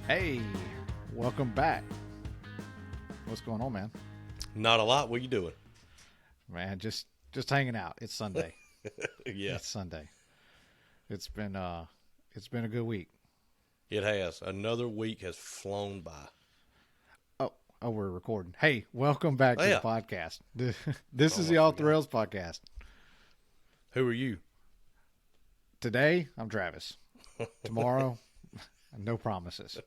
Hey, welcome back. What's going on, man? Not a lot. What you doing? Man, just hanging out. It's Sunday. Yeah, It's Sunday. It's been a good week. it has. Another week has flown by. Oh, we're recording. Hey, welcome back Oh to the yeah. podcast. This is the Almost Off the forgot. Rails podcast. Who are you? Today, I'm Travis. Tomorrow, no promises.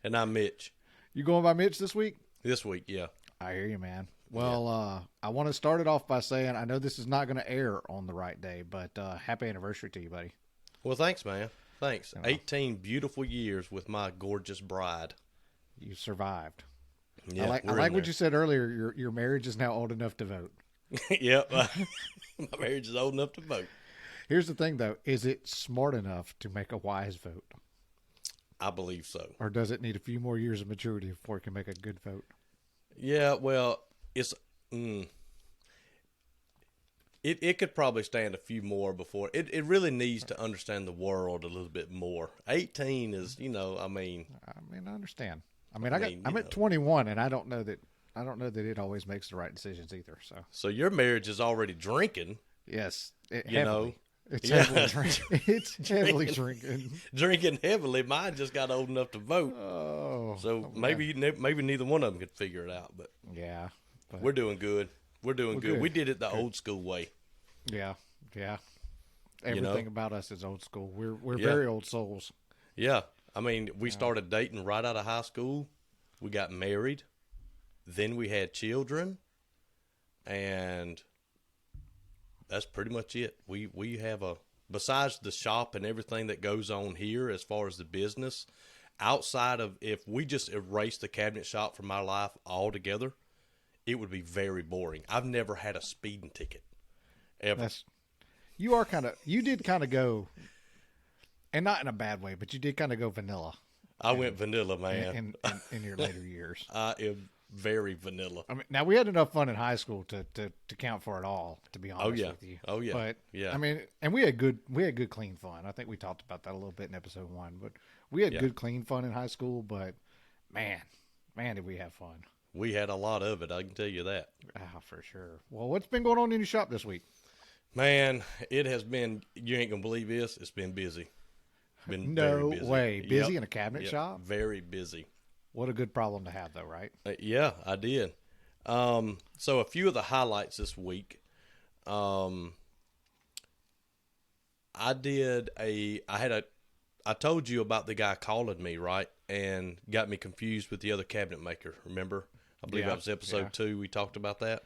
And I'm Mitch. You going by Mitch this week? This week, yeah. I hear you, man. Well, I want to start it off by saying I know this is not going to air on the right day, but happy anniversary to you, buddy. Well, thanks, man. Thanks. Yeah. 18 beautiful years with my gorgeous bride. You survived. Yeah, I like we're in what there. you said earlier. Your marriage is now old enough to vote. Yep. My marriage is old enough to vote. Here's the thing, though: is it smart enough to make a wise vote, I believe so. or does it need a few more years of maturity before it can make a good vote? Yeah, well, it's it could probably stand a few more before it really needs to understand the world a little bit more. 18 is, I mean, I understand. I'm you at know. 21, and I don't know that it always makes the right decisions either. So So your marriage is already drinking, yes, you know. it's Yeah. heavily drinking. It's heavily drinking. Drinking heavily. Mine just got old enough to vote. Oh, So man. maybe neither one of them could figure it out, but Yeah, but we're doing good. We're doing good. good. We did it the old school way. yeah. You know? Everything about us is old school. We're Yeah. very old souls. Yeah. I mean, we started dating right out of high school. We got married. Then we had children. And that's pretty much it. We have besides the shop and everything that goes on here as far as the business, outside of, if we just erase the cabinet shop from my life altogether, it would be very boring. I've never had a speeding ticket ever. You did kind of go, and not in a bad way, but you did kind of go vanilla I went vanilla, man. in your later years. I am very vanilla. I mean, now we had enough fun in high school to count for it all. To be honest yeah. with you. Oh, yeah. But Yeah. I mean, and we had good clean fun. I think we talked about that a little bit in episode 1. But we had Yeah. good clean fun in high school. But man, did we have fun? We had a lot of it, I can tell you that. Ah, for sure. Well, what's been going on in your shop this week? Man, it has been, you ain't going to believe this, it's been busy. Been No very busy. way. Busy Yep. in a cabinet Yep. shop? Very busy. What a good problem to have, though, right? Yeah, I did. So a few of the highlights this week. I told you about the guy calling me, right? And got me confused with the other cabinet maker. Remember? I believe Yeah, that was episode 2. We talked about that.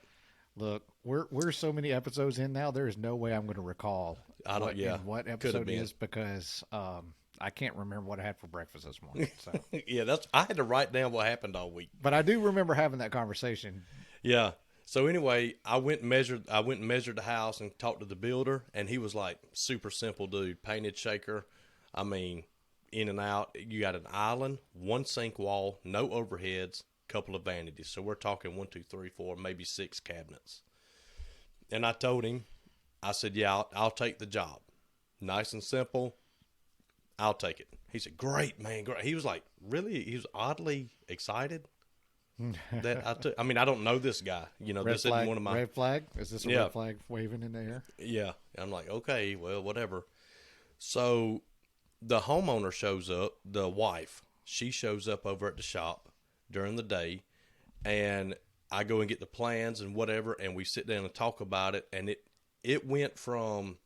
Look, we're so many episodes in now. There is no way I'm going to recall what episode it been. is because I can't remember what I had for breakfast this morning. So, Yeah, I had to write down what happened all week. but I do remember having that conversation. Yeah. So anyway, I went and measured the house and talked to the builder, and he was like, super simple dude, painted shaker. I mean, in and out. You got an island, one sink wall, no overheads, couple of vanities. So we're talking 1, 2, 3, 4, maybe 6 cabinets. And I told him, I said, yeah, I'll take the job. Nice and simple. I'll take it. He said, great, man, great. He was like, really? He was oddly excited that I took. I mean, I don't know this guy. Red This flag, isn't one of my. red flag? Is this a Yeah. red flag waving in the air? Yeah. I'm like, okay, well, whatever. So the homeowner shows up, the wife, she shows up over at the shop during the day, and I go and get the plans and whatever, and we sit down and talk about it, and it went from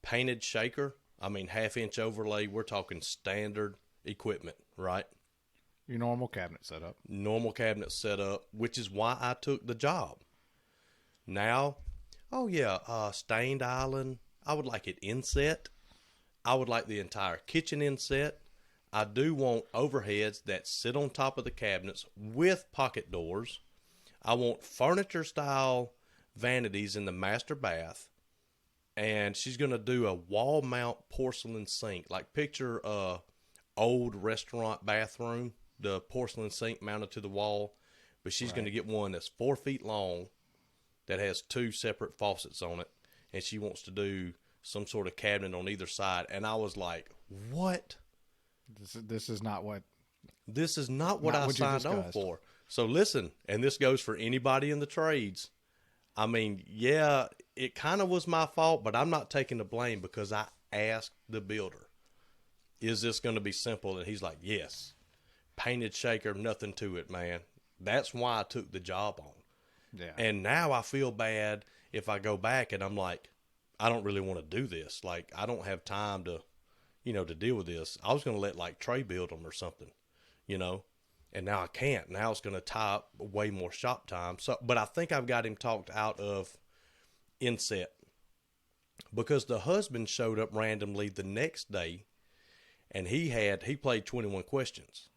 painted shaker, I mean, 1/2-inch overlay, we're talking standard equipment, right? Your normal cabinet setup. Normal cabinet setup, which is why I took the job. Now, oh yeah, stained island. I would like it inset. I would like the entire kitchen inset. I do want overheads that sit on top of the cabinets with pocket doors. I want furniture style vanities in the master bath. And she's going to do a wall mount porcelain sink. Like picture a old restaurant bathroom, the porcelain sink mounted to the wall. But she's going to get one that's 4 feet long that has 2 separate faucets on it. And she wants to do some sort of cabinet on either side. And I was like, what? This is not what This is not what Not I what you signed on discussed. for. So listen, and this goes for anybody in the trades. I mean, yeah, it kind of was my fault, but I'm not taking the blame because I asked the builder, is this going to be simple? And he's like, yes. Painted shaker, nothing to it, man. That's why I took the job on. Yeah. And now I feel bad if I go back and I'm like, I don't really want to do this. Like, I don't have time to, to deal with this. I was going to let like Trey build them or something, you know, and now I can't. Now it's going to tie up way more shop time. So, but I think I've got him talked out of inset because the husband showed up randomly the next day and he played 21 questions.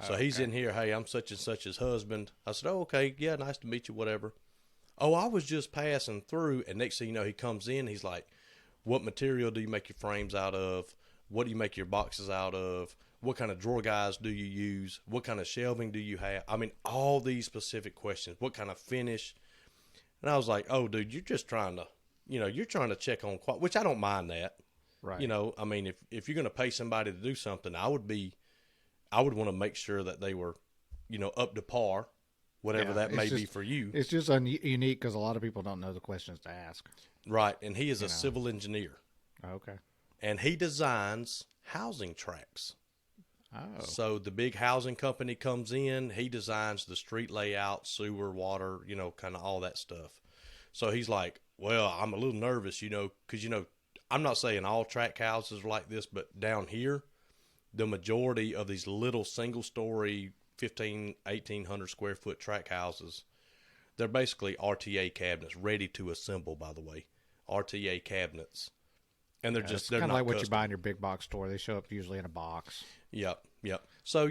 So he's in here, hey, I'm such and such's husband. I said, oh, okay, yeah, nice to meet you, whatever. Oh, I was just passing through, and next thing you know, he comes in, he's like, what material do you make your frames out of? What do you make your boxes out of? What kind of drawer guides do you use? What kind of shelving do you have? I mean, all these specific questions. What kind of finish? And I was like, oh, dude, you're just trying to, you're trying to check on quality, which I don't mind that. Right. I mean, if you're going to pay somebody to do something, I would want to make sure that they were, up to par, whatever that may be for you. It's just unique because a lot of people don't know the questions to ask. Right. And he is a civil engineer. Okay. And he designs housing tracts. Oh. So the big housing company comes in, he designs the street layout, sewer, water, kind of all that stuff. So he's like, well, I'm a little nervous, because, I'm not saying all tract houses are like this, but down here, the majority of these little single-story 1,800 square foot tract houses, they're basically RTA cabinets, ready to assemble, by the way. RTA cabinets. And they're kind of not like what custom. you buy in your big box store. They show up usually in a box. Yep. So,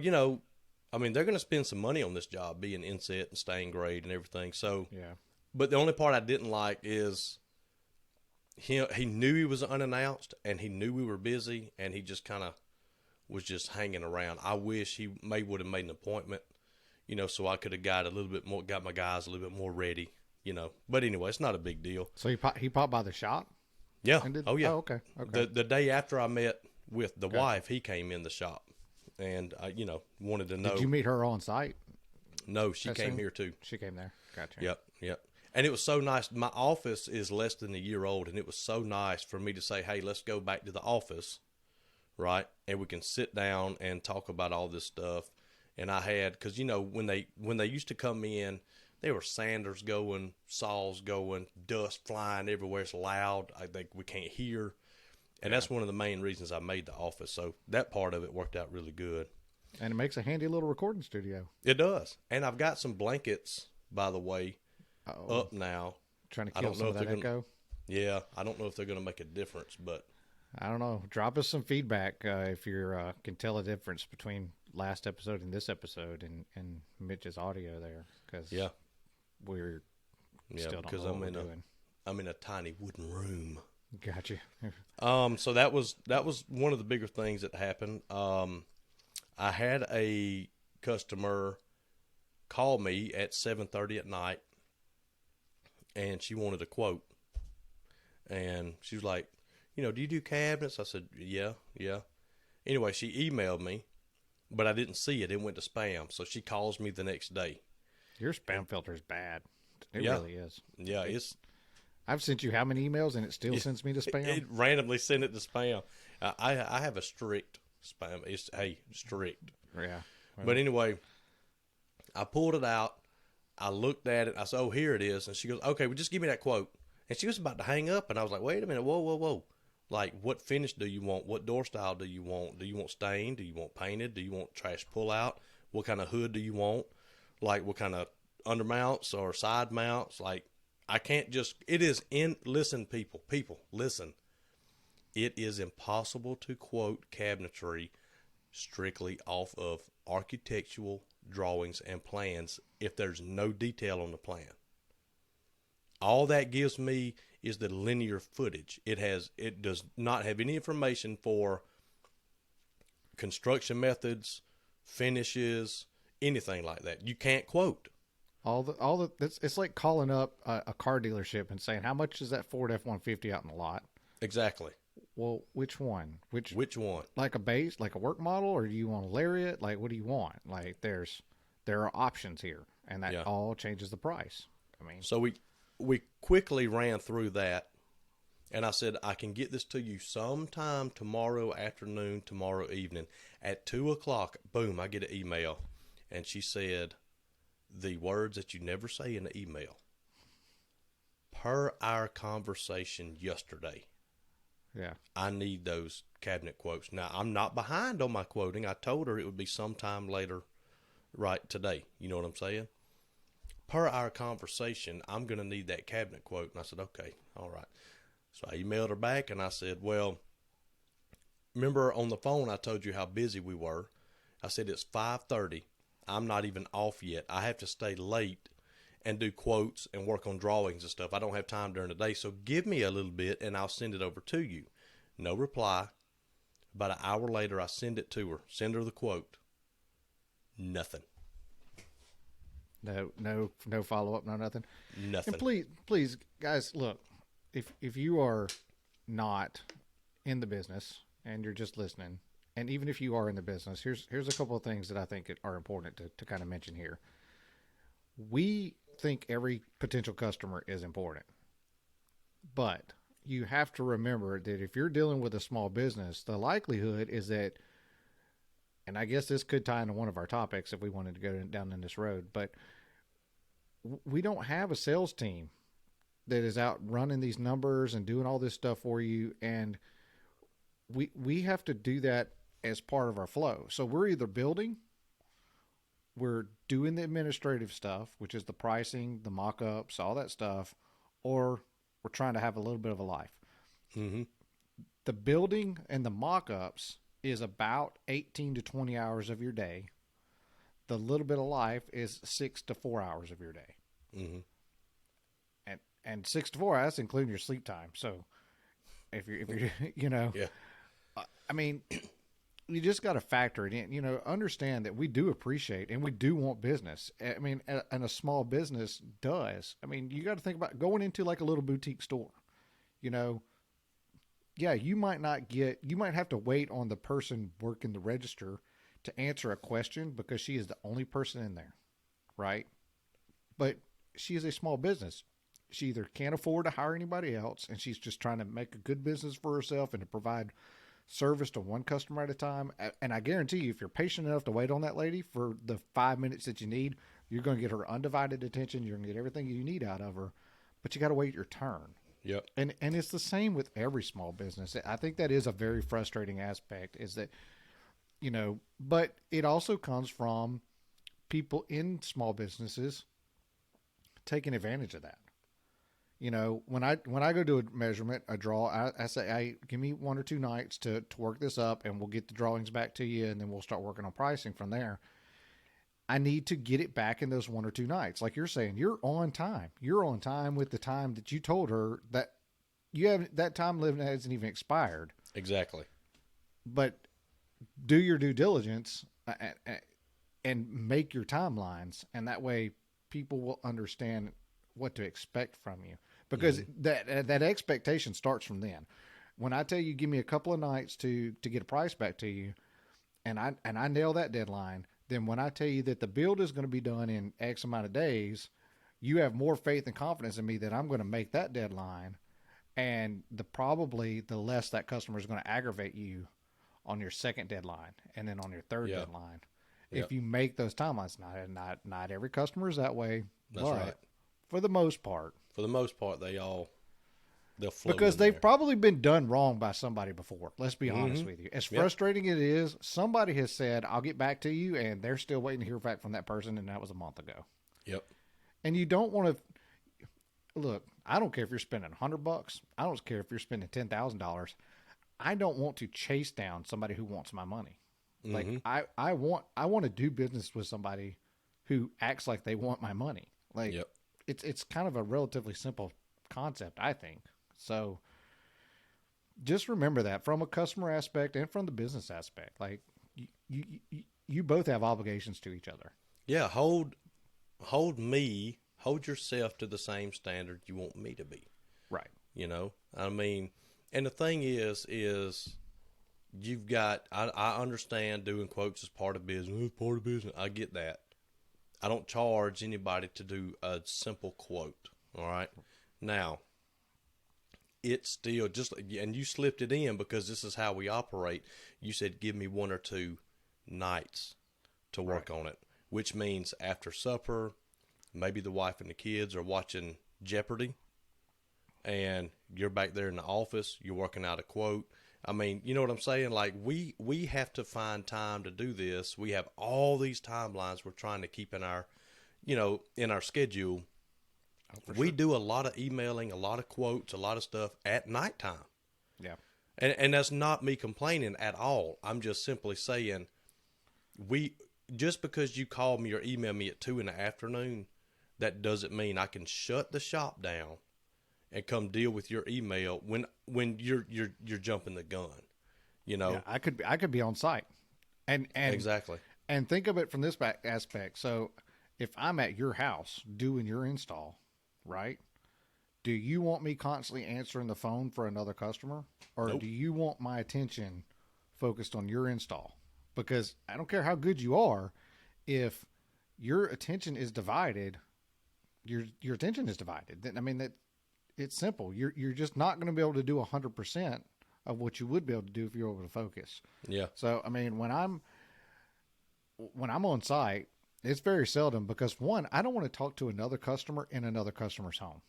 I mean, they're going to spend some money on this job, being inset and stain grade and everything. So, Yeah. but the only part I didn't like is he knew he was unannounced, and he knew we were busy, and he just kind of was just hanging around. I wish he would have made an appointment, so I could have got my guys a little bit more ready, But anyway, it's not a big deal. So he popped by the shop? Yeah. Oh, yeah. Oh, okay. Okay. The day after I met with the wife, he came in the shop, and wanted to know. Did you meet her on site? No, she That came soon? here too. She came there. Gotcha. Yep. And it was so nice. My office is less than a year old, and it was so nice for me to say, hey, let's go back to the office, right? And we can sit down and talk about all this stuff. And I had, because, when they used to come in, there were sanders going, saws going, dust flying everywhere. It's loud. I think we can't hear. And that's one of the main reasons I made the office. So that part of it worked out really good. And it makes a handy little recording studio. It does. And I've got some blankets, by the way, up now. Trying to kill some of that echo. Yeah, I don't know if they're going to make a difference, but I don't know. Drop us some feedback if you can tell a difference between last episode and this episode and Mitch's audio there. Because we're still don't know what we're doing. I'm in a tiny wooden room. Gotcha. So that was one of the bigger things that happened. I had a customer call me at 7:30 at night, and she wanted a quote. And she was like, do you do cabinets? I said, yeah. Anyway, she emailed me, but I didn't see it. It went to spam. So she calls me the next day. Your spam filter is bad. It really is. Yeah, I've sent you how many emails and it still sends me to spam? It randomly sent it to spam. I have a strict spam. It's strict. Yeah. Well, But anyway, I pulled it out. I looked at it. I said, oh, here it is. And she goes, okay, well, just give me that quote. And she was about to hang up. And I was like, wait a minute. Whoa. Like, what finish do you want? What door style do you want? Do you want stained? Do you want painted? Do you want trash pull out? What kind of hood do you want? Like, what kind of undermounts or side mounts? Like, I can't just, listen, people, listen. It is impossible to quote cabinetry strictly off of architectural drawings and plans if there's no detail on the plan. All that gives me is the linear footage. It does not have any information for construction methods, finishes, anything like that. You can't quote. it's like calling up a car dealership and saying, how much is that Ford F-150 out in the lot? Exactly. Well, which one? Which one? Like a base, like a work model, or do you want a lariat? Like, what do you want? Like, there are options here, and that all changes the price. I mean, so we quickly ran through that, and I said, I can get this to you sometime tomorrow afternoon, tomorrow evening at 2:00. Boom, I get an email, and she said the words that you never say in an email. Per our conversation yesterday. Yeah. I need those cabinet quotes. Now, I'm not behind on my quoting. I told her it would be sometime later, right today. You know what I'm saying? Per our conversation, I'm going to need that cabinet quote. And I said, okay, all right. So I emailed her back and I said, well, remember on the phone I told you how busy we were? I said, it's 5:30. I'm not even off yet. I have to stay late and do quotes and work on drawings and stuff. I don't have time during the day, so give me a little bit and I'll send it over to you. No reply. About an hour later, I send it to her. Send her the quote. Nothing. No follow-up, no nothing? Nothing. And please, guys, look, if you are not in the business and you're just listening, and even if you are in the business, here's a couple of things that I think are important to kind of mention here. We think every potential customer is important, but you have to remember that if you're dealing with a small business, the likelihood is that, and I guess this could tie into one of our topics if we wanted to go down in this road, but we don't have a sales team that is out running these numbers and doing all this stuff for you, and we have to do that as part of our flow. So we're either building, we're doing the administrative stuff, which is the pricing, the mock-ups, all that stuff, or we're trying to have a little bit of a life. Mm-hmm. The building and the mock-ups is about 18 to 20 hours of your day. The little bit of life is 6 to 4 hours of your day. Mm-hmm. And 6 to 4 hours, including your sleep time. So if you're you know, yeah. I mean, you just got to factor it in. You know, understand that we do appreciate and we do want business. I mean, and a small business does. I mean, you got to think about going into like a little boutique store. You know, yeah, you might have to wait on the person working the register to answer a question because she is the only person in there, right? But she is a small business. She either can't afford to hire anybody else, and she's just trying to make a good business for herself and to provide service to one customer at a time. And I guarantee you, if you're patient enough to wait on that lady for the 5 minutes that you need, you're going to get her undivided attention. You're going to get everything you need out of her, but you got to wait your turn. Yep. And it's the same with every small business. I think that is a very frustrating aspect, is that, you know, but it also comes from people in small businesses taking advantage of that. You know, when I go do a measurement, a draw, I say, hey, give me 1 or 2 nights to work this up, and we'll get the drawings back to you, and then we'll start working on pricing from there. I need to get it back in those 1 or 2 nights. Like you're saying, you're on time. You're on time with the time that you told her that you haven't, that time living hasn't even expired. Exactly. But do your due diligence and make your timelines, and that way people will understand what to expect from you. Because that expectation starts from then. When I tell you, give me a couple of nights to get a price back to you, and I nail that deadline, then when I tell you that the build is going to be done in X amount of days, you have more faith and confidence in me that I'm going to make that deadline, and probably the less that customer is going to aggravate you on your second deadline and then on your third deadline. If you make those timelines. Not every customer is that way. That's right. For the most part. For the most part, they'll flow because they've there. probably been done wrong by somebody before. Let's be honest with you. As frustrating it is, somebody has said, I'll get back to you, and they're still waiting to hear back from that person, and that was a month ago. Yep. And you don't want to look, I don't care if you're spending $100. I don't care if you're spending $10,000. I don't want to chase down somebody who wants my money. Like I want to do business with somebody who acts like they want my money. Like it's kind of a relatively simple concept, I think. So just remember that from a customer aspect and from the business aspect. Like you both have obligations to each other. Yeah, hold yourself to the same standard you want me to be. Right. You know, I mean, And the thing is you've got, I understand doing quotes is part of business. It's part of business. I get that. I don't charge anybody to do a simple quote. All right. Now, it's still just, and you slipped it in because this is how we operate. You said, give me 1 or 2 nights to work on it, which means after supper, maybe the wife and the kids are watching Jeopardy and you're back there in the office, you're working out a quote. I mean, you know what I'm saying? Like we have to find time to do this. We have all these timelines we're trying to keep in our, in our schedule. We do a lot of emailing, a lot of quotes, a lot of stuff at nighttime. Yeah. And that's not me complaining at all. I'm just simply saying just because you call me or email me at 2 p.m, that doesn't mean I can shut the shop down and come deal with your email when you're jumping the gun. Yeah, I could be on site. And exactly. And think of it from this aspect. So if I'm at your house doing your install, right? Do you want me constantly answering the phone for another customer? Or do you want my attention focused on your install? Because I don't care how good you are, if your attention is divided, your attention is divided. Then I mean that it's simple. You're just not going to be able to do 100% of what you would be able to do if you're able to focus. Yeah. So I mean, when I'm on site, it's very seldom because one, I don't want to talk to another customer in another customer's home.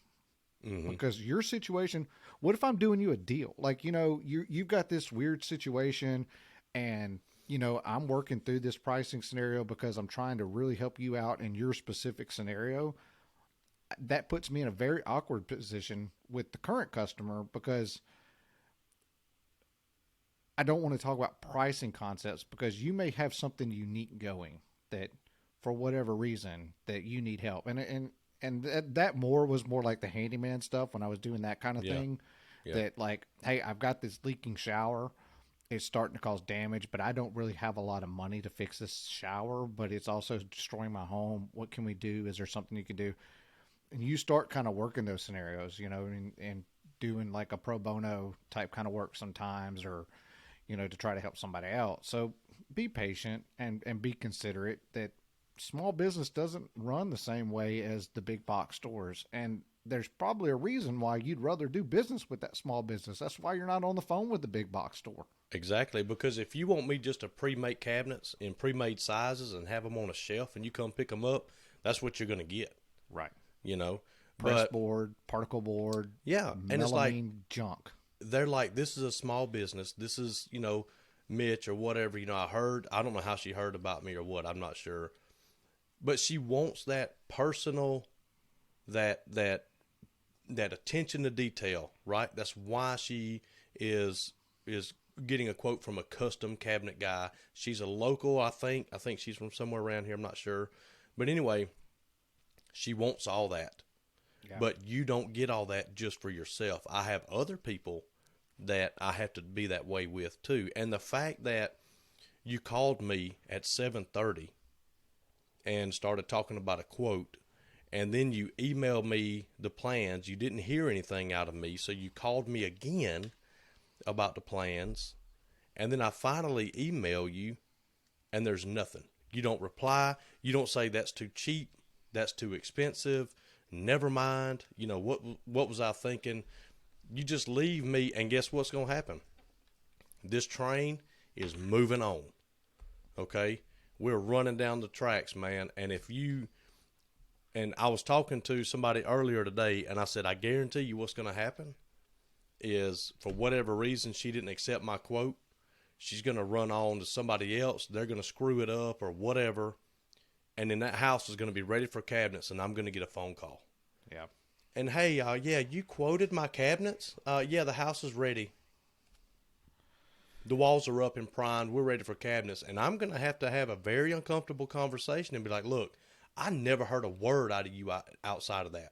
Mm-hmm. Because your situation, what if I'm doing you a deal? Like, you've got this weird situation and, I'm working through this pricing scenario because I'm trying to really help you out in your specific scenario. That puts me in a very awkward position with the current customer because I don't want to talk about pricing concepts because you may have something unique going that for whatever reason that you need help. And that was more like the handyman stuff when I was doing that kind of thing. Yeah. That like, hey, I've got this leaking shower. It's starting to cause damage, but I don't really have a lot of money to fix this shower, but it's also destroying my home. What can we do? Is there something you can do? And you start kind of working those scenarios, and doing like a pro bono type kind of work sometimes, or, to try to help somebody out. So be patient and be considerate that small business doesn't run the same way as the big box stores. And there's probably a reason why you'd rather do business with that small business. That's why you're not on the phone with the big box store. Exactly. Because if you want me just to pre-make cabinets in pre-made sizes and have them on a shelf and you come pick them up, that's what you're going to get. Right. Press board, particle board. Yeah. And it's like junk. They're like, this is a small business. This is, Mitch or whatever, I don't know how she heard about me or what. I'm not sure. But she wants that personal, that attention to detail, right? That's why she is getting a quote from a custom cabinet guy. She's a local, I think she's from somewhere around here. I'm not sure. But anyway, she wants all that. Yeah. But you don't get all that just for yourself. I have other people that I have to be that way with too. And the fact that you called me at 7:30 and started talking about a quote, and then you emailed me the plans. You didn't hear anything out of me, so you called me again about the plans, and then I finally email you, and there's nothing. You don't reply. You don't say that's too cheap, that's too expensive, never mind. What was I thinking? You just leave me, and guess what's going to happen? This train is moving on, okay? We're running down the tracks, man. And I was talking to somebody earlier today, and I said, I guarantee you what's going to happen is, for whatever reason, she didn't accept my quote. She's going to run on to somebody else. They're going to screw it up or whatever. And then that house is going to be ready for cabinets, and I'm going to get a phone call. Yeah. And, hey, you quoted my cabinets? Yeah, the house is ready. The walls are up and primed. We're ready for cabinets. And I'm going to have a very uncomfortable conversation and be like, look, I never heard a word out of you outside of that.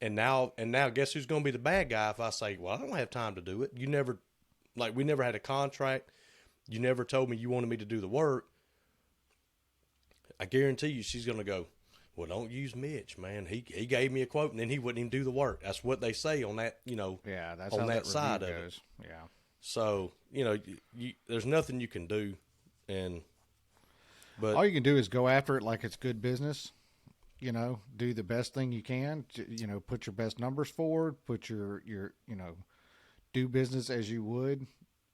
And now guess who's going to be the bad guy if I say, well, I don't have time to do it. We never had a contract. You never told me you wanted me to do the work. I guarantee you she's going to go, well, don't use Mitch, man. He gave me a quote, and then he wouldn't even do the work. That's what they say on that, Yeah, that's on how that that side of goes. it. Yeah. So, there's nothing you can do. But all you can do is go after it like it's good business. Do the best thing you can. Put your best numbers forward. Put your do business as you would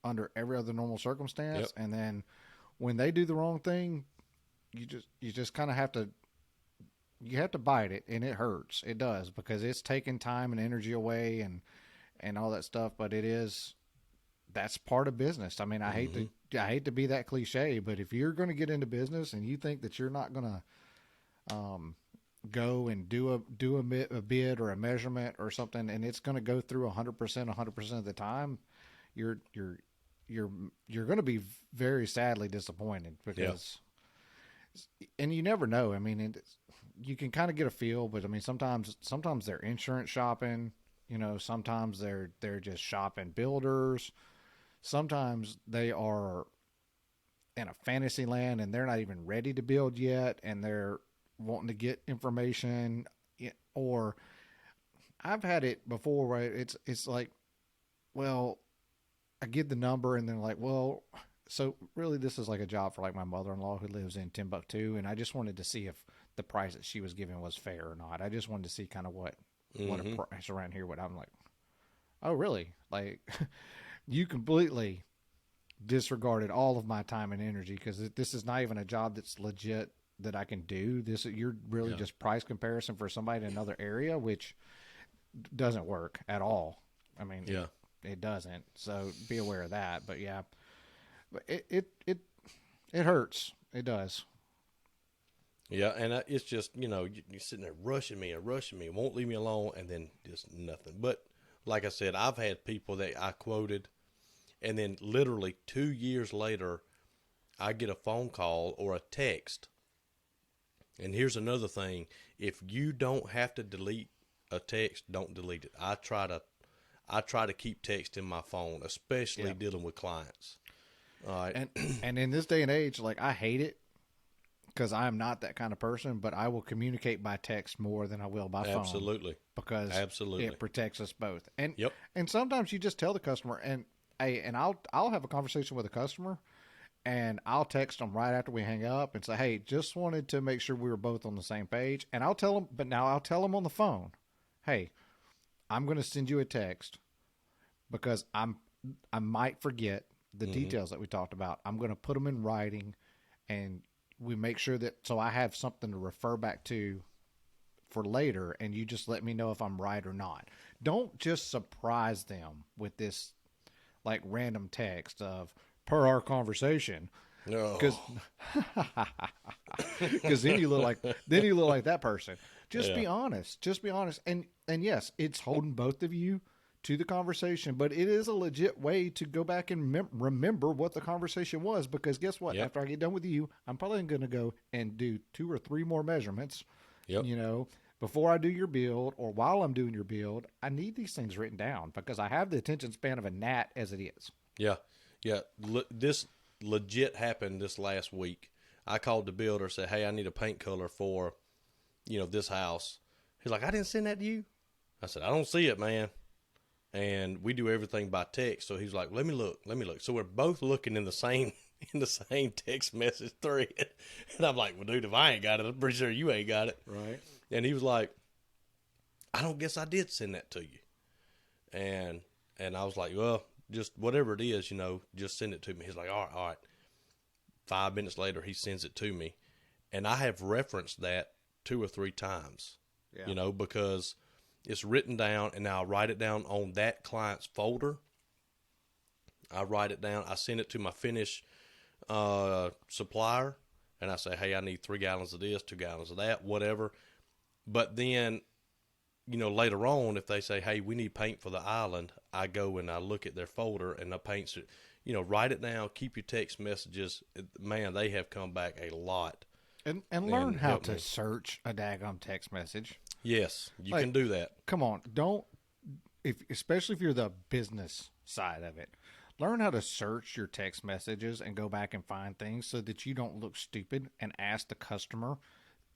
under every other normal circumstance. Yep. And then when they do the wrong thing, you just kind of have to bite it, and it hurts. It does, because it's taking time and energy away and all that stuff. But that's part of business. I mean, I hate to be that cliche, but if you're going to get into business and you think that you're not going to go and do a bid or a measurement or something, and it's going to go through 100% of the time, you're going to be very sadly disappointed, because and you never know. I mean, you can kind of get a feel, but I mean, sometimes they're insurance shopping, sometimes they're just shopping builders. Sometimes they are in a fantasy land and they're not even ready to build yet, and they're wanting to get information. Or I've had it before where it's like, well, I give the number and then like, well, so really this is like a job for like my mother-in-law who lives in Timbuktu, and I just wanted to see if the price that she was giving was fair or not. I just wanted to see kind of what a price around here. What I'm like, oh really? Like, you completely disregarded all of my time and energy, because this is not even a job that's legit that I can do. You're really just price comparison for somebody in another area, which doesn't work at all. I mean, it doesn't. So be aware of that. But yeah, it hurts. It does. Yeah, and it's just, you're sitting there rushing me, won't leave me alone, and then just nothing. But like I said, I've had people that I quoted, and then literally 2 years later, I get a phone call or a text. And here's another thing. If you don't have to delete a text, don't delete it. I try to keep text in my phone, especially dealing with clients. All right. And in this day and age, like, I hate it, because I am not that kind of person, but I will communicate by text more than I will by phone. Absolutely. Because it protects us both. And and sometimes you just tell the customer, and I'll have a conversation with a customer, and I'll text them right after we hang up and say, hey, just wanted to make sure we were both on the same page. And I'll tell them on the phone, hey, I'm going to send you a text because I might forget the details that we talked about. I'm going to put them in writing, and we make sure that, so I have something to refer back to for later, and you just let me know if I'm right or not. Don't just surprise them with this like random text of per our conversation. No. Because then you look like that person. Just be honest. Just be honest. And yes, it's holding both of you to the conversation, but it is a legit way to go back and remember what the conversation was, because guess what? After I get done with you, I'm probably going to go and do 2 or 3 more measurements, before I do your build or while I'm doing your build. I need these things written down because I have the attention span of a gnat as it is. Yeah. This legit happened this last week. I called the builder, said, hey, I need a paint color for, this house. He's like, I didn't send that to you. I said, I don't see it, man. And we do everything by text. So he's like, let me look. So we're both looking in the same text message thread. And I'm like, well, dude, if I ain't got it, I'm pretty sure you ain't got it. Right. And he was like, I don't guess I did send that to you. And I was like, well, just whatever it is, just send it to me. He's like, all right. 5 minutes later, he sends it to me. And I have referenced that 2 or 3 times, because it's written down, and now I write it down on that client's folder. I write it down. I send it to my finish supplier, and I say, hey, I need 3 gallons of this, 2 gallons of that, whatever. But then, later on, if they say, hey, we need paint for the island, I go and I look at their folder, and the paints, write it down, keep your text messages. Man, they have come back a lot. And learn how to search a daggone text message. Yes, you can do that. Come on, especially if you're the business side of it, learn how to search your text messages and go back and find things so that you don't look stupid and ask the customer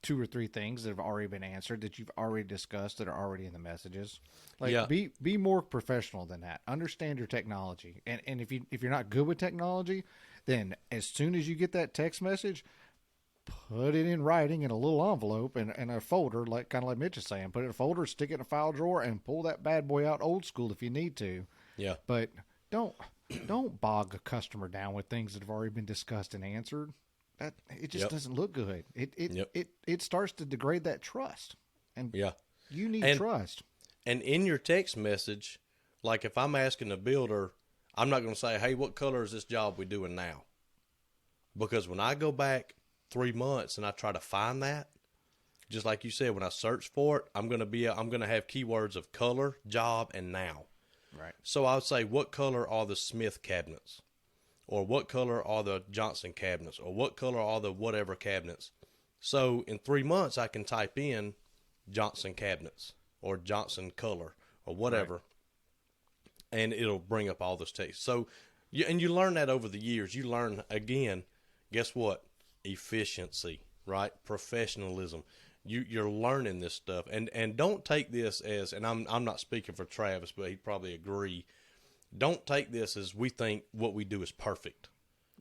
2 or 3 things that have already been answered that you've already discussed that are already in the messages. Like be more professional than that. Understand your technology. And if you're not good with technology, then as soon as you get that text message, put it in writing in a little envelope and a folder, like kind of like Mitch is saying. Put it in a folder, stick it in a file drawer, and pull that bad boy out old school if you need to. Yeah. But don't bog a customer down with things that have already been discussed and answered. That it just doesn't look good. It starts to degrade that trust. And you need trust. And in your text message, like if I'm asking a builder, I'm not going to say, "Hey, what color is this job we doing now?" Because when I go back 3 months and I try to find that, just like you said, when I search for it, I'm going to have keywords of color, job, and now. Right. So I would say, what color are the Smith cabinets? Or what color are the Johnson cabinets? Or what color are the whatever cabinets? So in 3 months, I can type in Johnson cabinets or Johnson color or whatever, right, and it'll bring up all this text. So, you learn that over the years. You learn, again, guess what? Efficiency, right? Professionalism. You're learning this stuff, and don't take this as, and I'm not speaking for Travis, but he'd probably agree. Don't take this as we think what we do is perfect.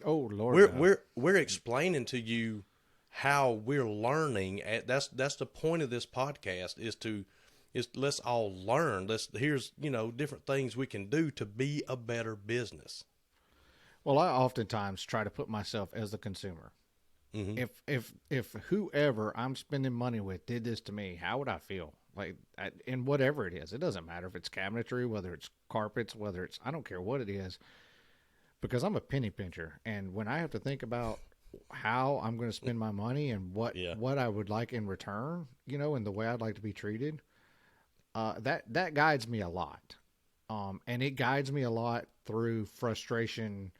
Oh Lord, we're explaining to you how we're learning. That's the point of this podcast is let's all learn. Here's different things we can do to be a better business. Well, I oftentimes try to put myself as the consumer. Mm-hmm. If whoever I'm spending money with did this to me, how would I feel? Like, and whatever it is, it doesn't matter if it's cabinetry, whether it's carpets, I don't care what it is, because I'm a penny pincher. And when I have to think about how I'm going to spend my money and what I would like in return, and the way I'd like to be treated, that guides me a lot. And it guides me a lot through frustration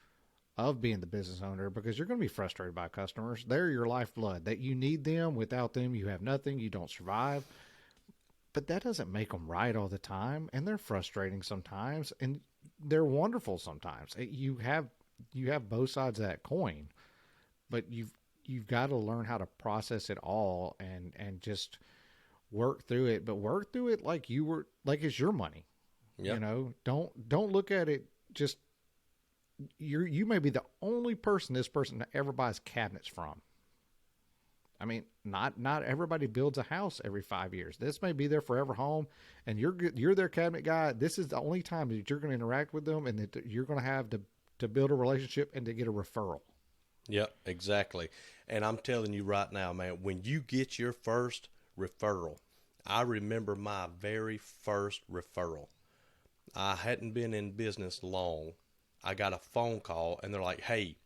of being the business owner, because you're going to be frustrated by customers. They're your lifeblood. That you need them. Without them, you have nothing. You don't survive. But that doesn't make them right all the time, and they're frustrating sometimes, and they're wonderful sometimes. You have both sides of that coin, but you've got to learn how to process it all and just work through it. But work through it like it's your money. Yep. Don't look at it just. You may be the only person this person ever buys cabinets from. I mean, not everybody builds a house every 5 years. This may be their forever home, and you're their cabinet guy. This is the only time that you're going to interact with them, and that you're going to have to build a relationship and to get a referral. Yep, exactly. And I'm telling you right now, man, when you get your first referral, I remember my very first referral. I hadn't been in business long. I got a phone call, and they're like, "Hey,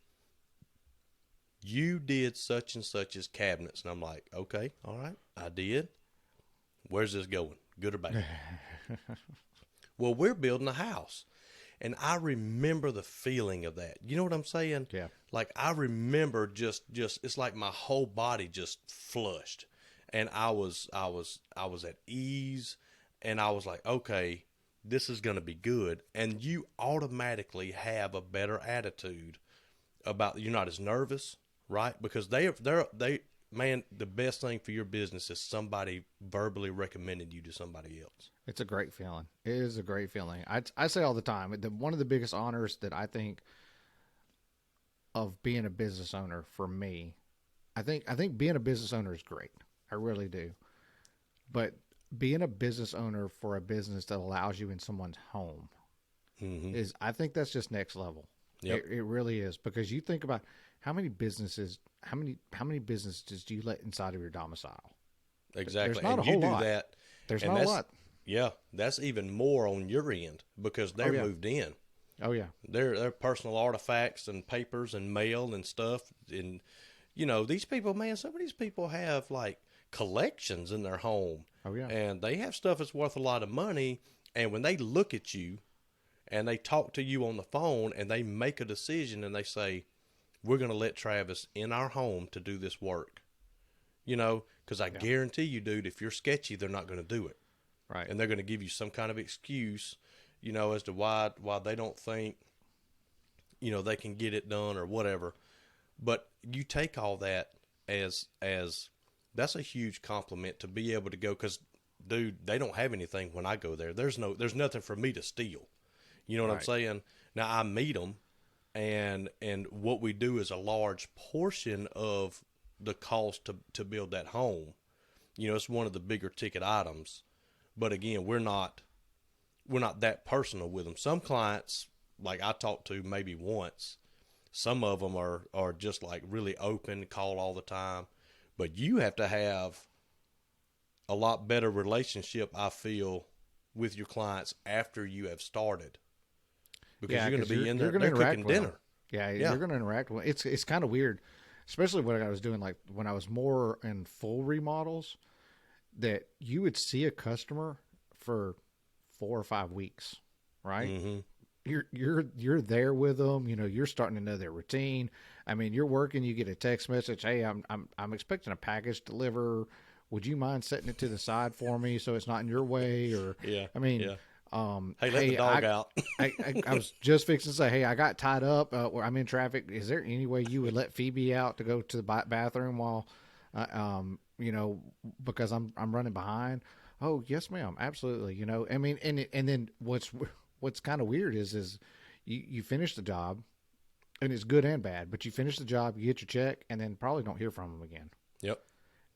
you did such and such as cabinets." And I'm like, "Okay, all right, I did. Where's this going? Good or bad?" Well, we're building a house. And I remember the feeling of that. You know what I'm saying? Yeah. Like, I remember just it's like my whole body just flushed. And I was at ease, and I was like, "Okay, this is going to be good." And you automatically have a better attitude about, you're not as nervous, right? Because man, the best thing for your business is somebody verbally recommended you to somebody else. It's a great feeling. It is a great feeling. I say all the time, one of the biggest honors that I think of being a business owner for me, I think being a business owner is great. I really do. But being a business owner for a business that allows you in someone's home is, I think that's just next level. Yep. It really is, because you think about how many businesses do you let inside of your domicile? Exactly. There's not and a whole you do lot. That. There's not a lot. Yeah, that's even more on your end, because they're moved in. Oh yeah. They're personal artifacts and papers and mail and stuff. And these people, man, some of these people have like collections in their home. Oh yeah. And they have stuff that's worth a lot of money. And when they look at you and they talk to you on the phone and they make a decision and they say, "We're going to let Travis in our home to do this work," because I guarantee you, dude, if you're sketchy, they're not going to do it. Right. And they're going to give you some kind of excuse, as to why they don't think, they can get it done or whatever. But you take all that as that's a huge compliment to be able to go, because, dude, they don't have anything when I go there. There's nothing for me to steal. You know what I'm saying? Now, I meet them, and what we do is a large portion of the cost to build that home. You know, it's one of the bigger ticket items. But again, we're not that personal with them. Some clients, like I talked to maybe once, some of them are just like really open, call all the time. But you have to have a lot better relationship, I feel, with your clients after you have started. Because you're going to be in there, they're cooking dinner. Yeah, you're going to interact with them. It's kind of weird, especially when I was doing, like, when I was more in full remodels, that you would see a customer for 4 or 5 weeks, right? Mm-hmm. You're there with them. You know, you're starting to know their routine. I mean, you're working. You get a text message. Hey, I'm expecting a package deliver. Would you mind setting it to the side for me so it's not in your way? Or I mean, hey, let the dog out. I was just fixing to say, hey, I got tied up. I'm in traffic. Is there any way you would let Phoebe out to go to the bathroom while, you know, because I'm running behind? Oh, yes, ma'am. Absolutely. You know, I mean, and then what's kind of weird is you finish the job, and it's good and bad, but you finish the job, you get your check, and then probably don't hear from them again. Yep.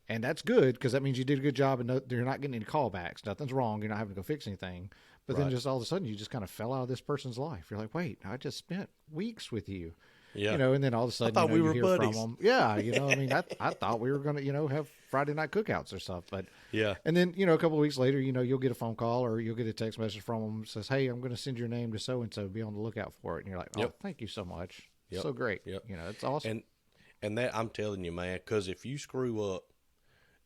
And that's good, because that means you did a good job, and you're not getting any callbacks. Nothing's wrong. You're not having to go fix anything. But then just all of a sudden, you just kind of fell out of this person's life. You're like, wait, I just spent weeks with you. Yeah. You know, and then all of a sudden, I thought we were hear buddies. from them. Yeah, you know, I mean, I thought we were going to, you know, have Friday night cookouts or stuff. But yeah. And then, you know, a couple of weeks later, you know, you'll get a phone call or you'll get a text message from them that says, hey, I'm going to send your name to so-and-so. Be on the lookout for it. And you're like, oh, thank you so much. Yep. So great. Yep. You know, it's awesome. And that, I'm telling you, man, because if you screw up,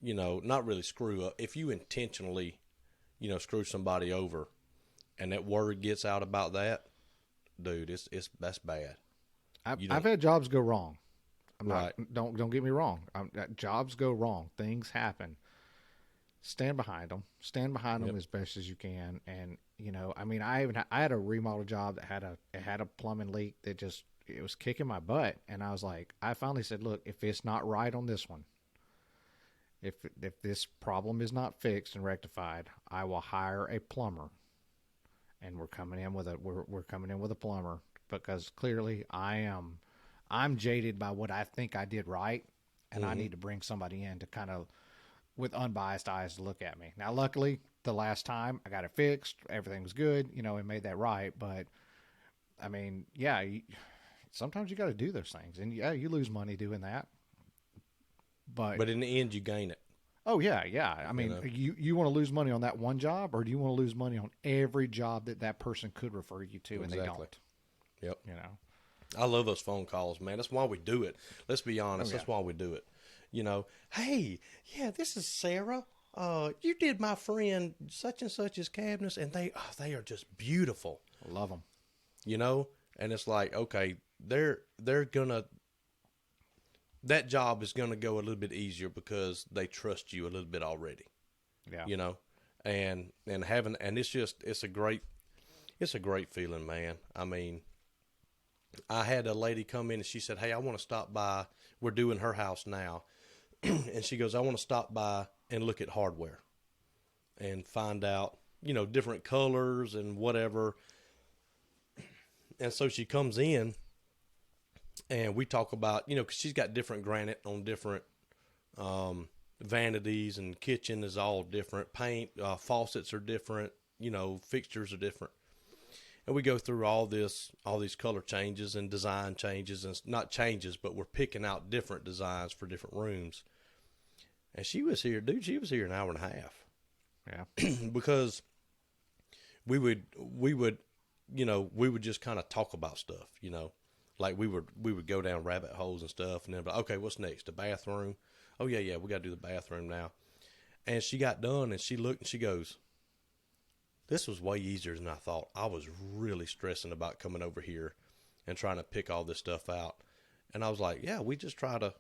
you know, not really screw up, if you intentionally, you know, screw somebody over and that word gets out about that, dude, that's bad. I've had jobs go wrong. Don't get me wrong. Jobs go wrong. Things happen. Stand behind them. Stand behind them as best as you can. And, you know, I mean, I had a remodel job that had a plumbing leak that it was kicking my butt. And I was like, I finally said, look, if it's not right on this one, if this problem is not fixed and rectified, I will hire a plumber. And we're coming in with a plumber, because clearly I'm jaded by what I think I did right, and I need to bring somebody in to kind of, with unbiased eyes, to look at me. Now, luckily, the last time I got it fixed, everything was good, you know, and made that right. But I mean, yeah, sometimes you got to do those things, and yeah, you lose money doing that. But in the end, you gain it. Oh, yeah. I mean, you want to lose money on that one job, or do you want to lose money on every job that person could refer you to, and they don't? Yep. You know, I love those phone calls, man. That's why we do it. Let's be honest. That's why we do it. You know, hey, yeah, this is Sarah. You did my friend such and such's cabinets, and they are just beautiful. I love them. You know, and it's like, okay, they're gonna. That job is going to go a little bit easier because they trust you a little bit already. Yeah. You know, and it's a great feeling, man. I mean, I had a lady come in and she said, hey, I want to stop by. We're doing her house now. And she goes, I want to stop by and look at hardware and find out, you know, different colors and whatever. And so she comes in. And we talk about, you know, because she's got different granite on different vanities, and kitchen is all different. Paint, faucets are different, you know, fixtures are different. And we go through all these color changes and design changes, and not changes, but we're picking out different designs for different rooms. And she was here an hour and a half. Yeah. Because we would, you know, we would just kind of talk about stuff, you know. Like we would go down rabbit holes and stuff, and then be like, okay, what's next? The bathroom? Oh yeah, we got to do the bathroom now. And she got done, and she looked and she goes, "This was way easier than I thought. I was really stressing about coming over here and trying to pick all this stuff out." And I was like, "Yeah, we just try to,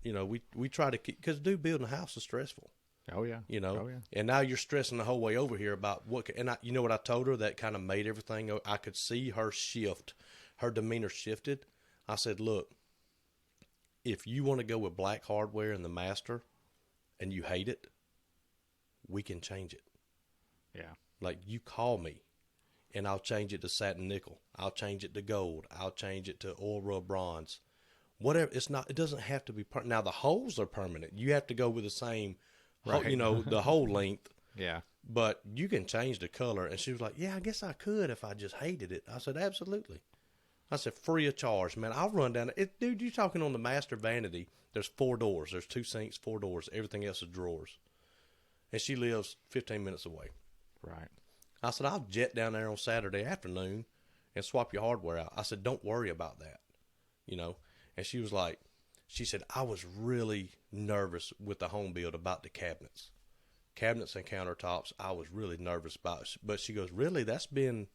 you know, we try to keep, because building a house is stressful." Oh yeah. You know. Oh yeah. And now you're stressing the whole way over here about what. And you know what I told her that kind of made everything. I could see her shift. Her demeanor shifted. I said, look, if you want to go with black hardware and the master and you hate it, we can change it. Yeah. Like, you call me, and I'll change it to satin nickel. I'll change it to gold. I'll change it to oil rub bronze. Whatever. It doesn't have to be permanent. Now, the holes are permanent. You have to go with the same, Right. the hole length. Yeah. But you can change the color. And she was like, yeah, I guess I could if I just hated it. I said, absolutely. I said, free of charge, man. I'll run down it. Dude, you're talking on the master vanity. There's 4 doors. There's 2 sinks, 4 doors. Everything else is drawers. And she lives 15 minutes away. Right. I said, I'll jet down there on Saturday afternoon and swap your hardware out. I said, don't worry about that, And she was like, she said, I was really nervous with the home build about the cabinets and countertops. I was really nervous about it. But she goes, really, that's been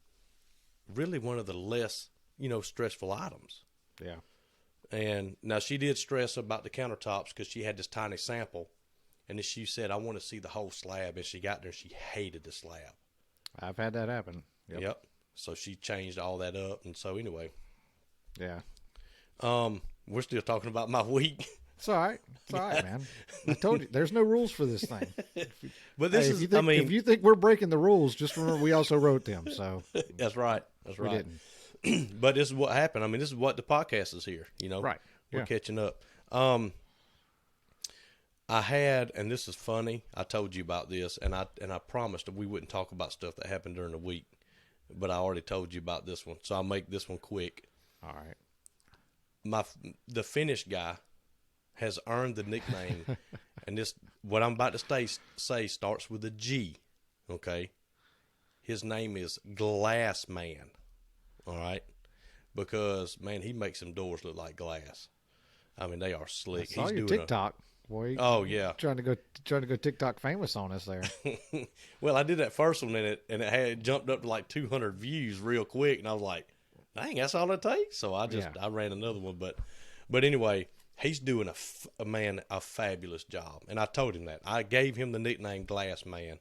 really one of the less, stressful items. Yeah. And now she did stress about the countertops because she had this tiny sample. And then she said, I want to see the whole slab. And she got there and she hated the slab. I've had that happen. Yep. So she changed all that up. And so anyway. Yeah. We're still talking about my week. It's all right. It's all right, man. I told you, there's no rules for this thing. But this if you think we're breaking the rules, just remember we also wrote them. So that's right. That's we right. Didn't. But this is what happened. I mean, this is what the podcast is here. Right. We're catching up. I had, and this is funny. I told you about this, and I promised that we wouldn't talk about stuff that happened during the week. But I already told you about this one, so I'll make this one quick. All right. The Finnish guy has earned the nickname, and this what I'm about to say starts with a G. Okay, his name is Glass Man. All right, because man, he makes some doors look like glass. I mean, they are slick. I saw your TikTok, boy. Oh yeah, trying to go TikTok famous on us there. Well, I did that first one and it had jumped up to like 200 views real quick, and I was like, dang, that's all it takes. So I ran another one, but anyway, he's doing a fabulous job, and I told him that. I gave him the nickname Glass Man,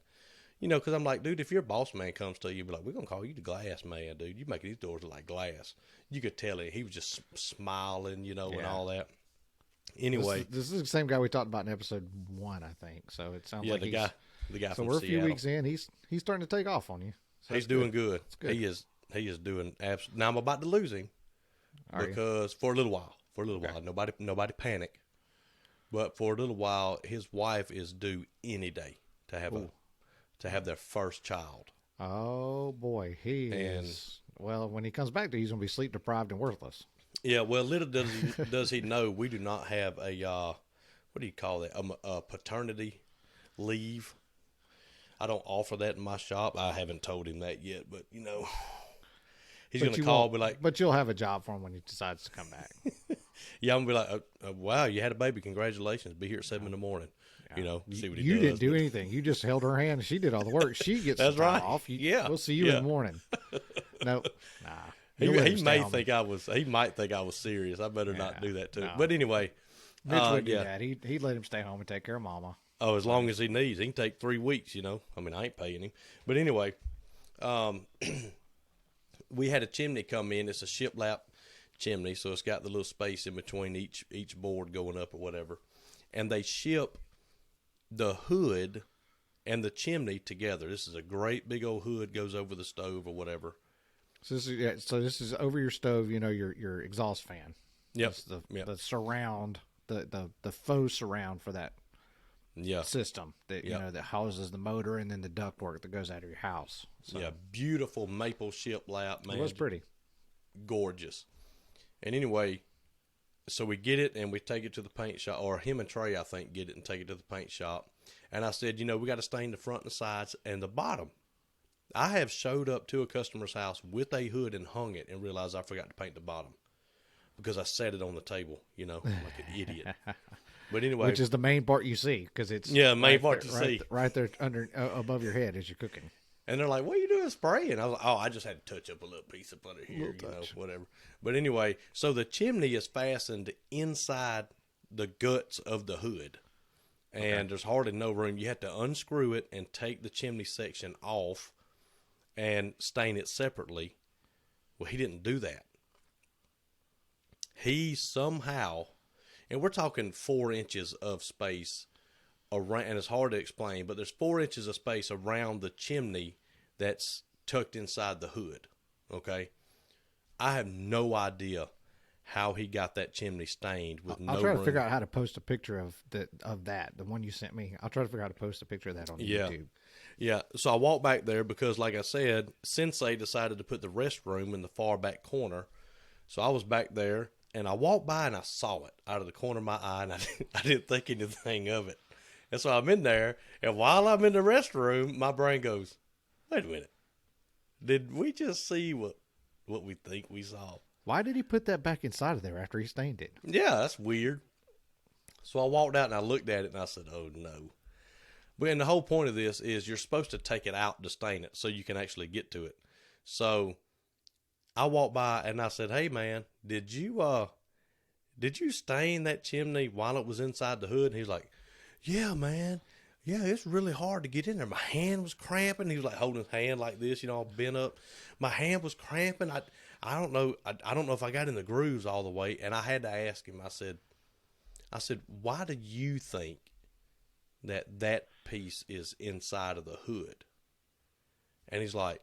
because I'm like, dude, if your boss man comes to you, be like, we're gonna call you the Glass Man, dude. You make these doors look like glass. You could tell it. He was just smiling, and all that. Anyway, this is the same guy we talked about in episode 1, I think. So it sounds like the guy. So from we're a Seattle. few weeks in. He's starting to take off on you. So he's doing good. It's good. He is doing absolutely. Now I'm about to lose him because for a little while, nobody panic. But for a little while, his wife is due any day to have their first child. Oh boy, he is. Well, when he comes back, he's going to be sleep deprived and worthless. Yeah. Well, little does he know we do not have a what do you call that? A paternity leave. I don't offer that in my shop. I haven't told him that yet, but he's going to call, be like, but you'll have a job for him when he decides to come back. Yeah, I'm going to be like, wow, you had a baby. Congratulations. Be here at 7 a.m. Yeah. See what he does. You didn't do anything. You just held her hand and she did all the work. She gets That's right. off. Yeah. We'll see you in the morning. Nope. Nah. He might think I was serious. I better not do that too. No. But anyway, Mitch would do that. He'd let him stay home and take care of Mama. Oh, as long as he needs. He can take 3 weeks, I mean, I ain't paying him. But anyway, we had a chimney come in. It's a shiplap chimney, so it's got the little space in between each board going up or whatever. And they ship the hood and the chimney together. This is a great big old hood, goes over the stove or whatever. So this is over your stove, your exhaust fan. Yep. The surround, the faux surround for that system that that houses the motor and then the ductwork that goes out of your house. So, yeah, beautiful maple shiplap, man. It was pretty. Gorgeous. And anyway, so we get it and we take it to the paint shop, or him and Trey, I think, get it and take it to the paint shop. And I said, we got to stain the front and the sides and the bottom. I have showed up to a customer's house with a hood and hung it and realized I forgot to paint the bottom because I set it on the table, like an idiot. But anyway, which is the main part you see because it's main part to see right there under above your head as you're cooking. And they're like, "What are you doing spraying?" I was like, "Oh, I just had to touch up a little piece up under here, whatever." But anyway, so the chimney is fastened inside the guts of the hood, and there's hardly no room. You have to unscrew it and take the chimney section off and stain it separately. Well, he didn't do that. He somehow, and we're talking 4 inches of space around, and it's hard to explain, but there's 4 inches of space around the chimney that's tucked inside the hood. Okay. I have no idea how he got that chimney stained with no room. I'll try to figure out how to post a picture of that, the one you sent me. I'll try to figure out how to post a picture of that on YouTube. Yeah. So I walked back there because, like I said, Sensei decided to put the restroom in the far back corner. So I was back there, and I walked by and I saw it out of the corner of my eye, and I didn't think anything of it. And so I'm in there, and while I'm in the restroom, my brain goes, wait a minute. Did we just see what we think we saw? Why did he put that back inside of there after he stained it? Yeah, that's weird. So I walked out and I looked at it and I said, oh no. But and the whole point of this is you're supposed to take it out to stain it so you can actually get to it. So I walked by and I said, hey man, did you stain that chimney while it was inside the hood? And he's like, yeah, man. Yeah, it's really hard to get in there. My hand was cramping. He was like holding his hand like this, all bent up. My hand was cramping. I don't know. I don't know if I got in the grooves all the way. And I had to ask him. I said, why do you think that piece is inside of the hood? And he's like,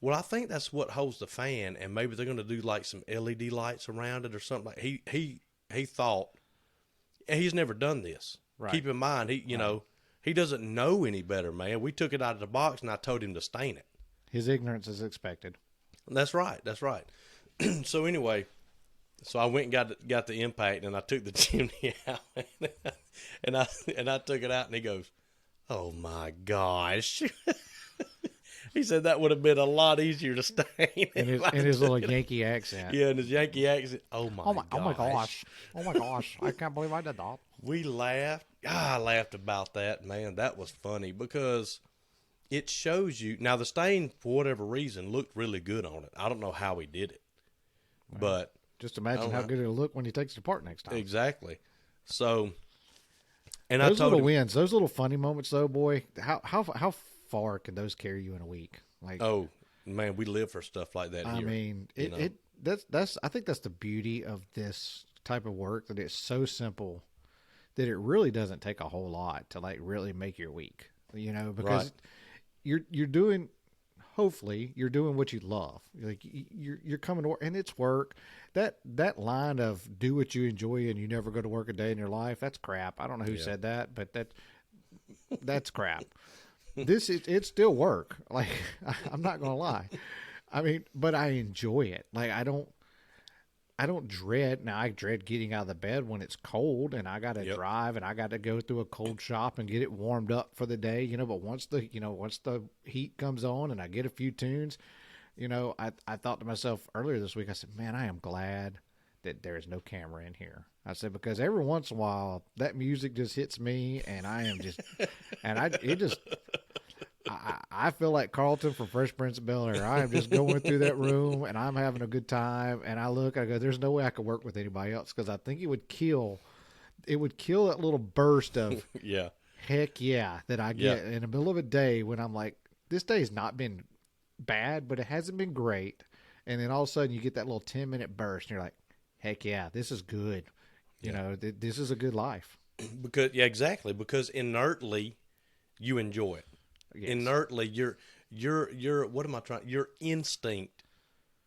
well, I think that's what holds the fan, and maybe they're going to do like some LED lights around it or something. Like he thought, and he's never done this. Right. Keep in mind, he doesn't know any better, man. We took it out of the box, and I told him to stain it. His ignorance is expected. That's right. So anyway, so I went and got the impact, and I took the chimney out, and I took it out, and he goes, "Oh my gosh!" He said that would have been a lot easier to stain. In his little Yankee accent. Yeah, in his Yankee accent. Oh my gosh! Oh my gosh! I can't believe I did that. We laughed. I laughed about that, man. That was funny because it shows you. Now, the stain, for whatever reason, looked really good on it. I don't know how he did it. Right. But just imagine how good it'll look when he takes it apart next time. Exactly. So, and those little wins, those little funny moments, though, boy, how far can those carry you in a week? Like, oh man, we live for stuff like that. I here, mean, that's I think that's the beauty of this type of work, that it's so simple that it really doesn't take a whole lot to like really make your week. Because you're doing. Hopefully you're doing what you love. Like you're coming to work, and it's work. That line of do what you enjoy and you never go to work a day in your life, that's crap. I don't know who said that, but that's crap. It's still work. Like, I'm not going to lie. I mean, but I enjoy it. Like, I don't dread. Now, I dread getting out of the bed when it's cold and I got to drive and I got to go through a cold shop and get it warmed up for the day, but once the heat comes on and I get a few tunes, I thought to myself earlier this week, I said, man, I am glad that there is no camera in here. I said, because every once in a while that music just hits me and I am just, and I feel like Carlton from Fresh Prince of Bel-Air. I am just going through that room and I'm having a good time. And I go, there's no way I could work with anybody else, because I think it would kill that little burst of heck yeah that I get in the middle of a day when I'm like, this day has not been bad, but it hasn't been great. And then all of a sudden you get that little 10-minute burst and you're like, heck yeah, this is good. This is a good life. Because exactly. Because inertly you enjoy it. Yes. Inertly, your instinct,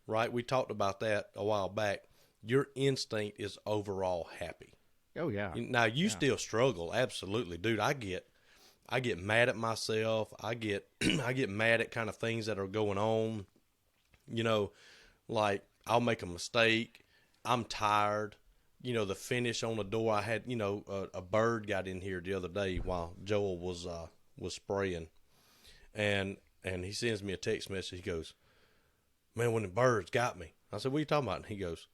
right? We talked about that a while back. Your instinct is overall happy. Oh yeah. Now you still struggle, absolutely, dude. I get mad at myself. I get mad at kind of things that are going on. Like I'll make a mistake. I'm tired. The finish on the door. I had, a bird got in here the other day while Joel was spraying. And he sends me a text message. He goes, man, when the birds got me. I said, what are you talking about? And he goes,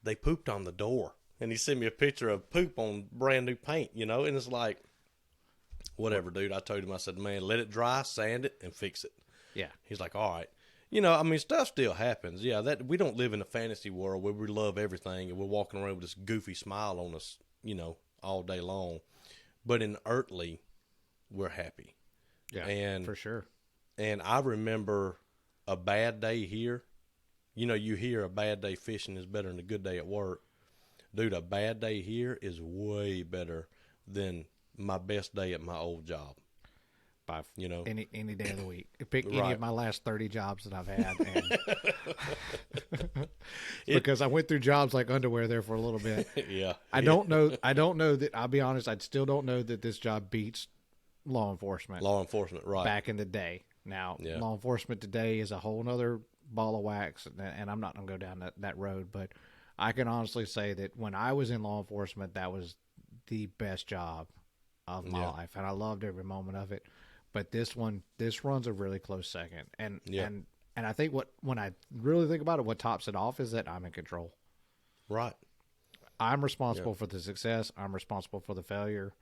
they pooped on the door. And he sent me a picture of poop on brand new paint, and it's like, whatever, dude. I told him, I said, man, let it dry, sand it, and fix it. Yeah. He's like, all right. Stuff still happens. Yeah, that we don't live in a fantasy world where we love everything and we're walking around with this goofy smile on us, all day long. But inertly, we're happy. Yeah, and for sure. And I remember a bad day here. You hear a bad day fishing is better than a good day at work. Dude, a bad day here is way better than my best day at my old job. By any day of the week. Pick any of my last 30 jobs that I've had, and because I went through jobs like underwear there for a little bit. Yeah, I don't know that. I'll be honest. I still don't know that this job beats law enforcement. Law enforcement, right? Back in the day. Now, law enforcement today is a whole nother ball of wax, and I'm not going to go down that road. But I can honestly say that when I was in law enforcement, that was the best job of my life, and I loved every moment of it. But this runs a really close second, and I think when I really think about it, what tops it off is that I'm in control. Right. I'm responsible for the success. I'm responsible for the failure,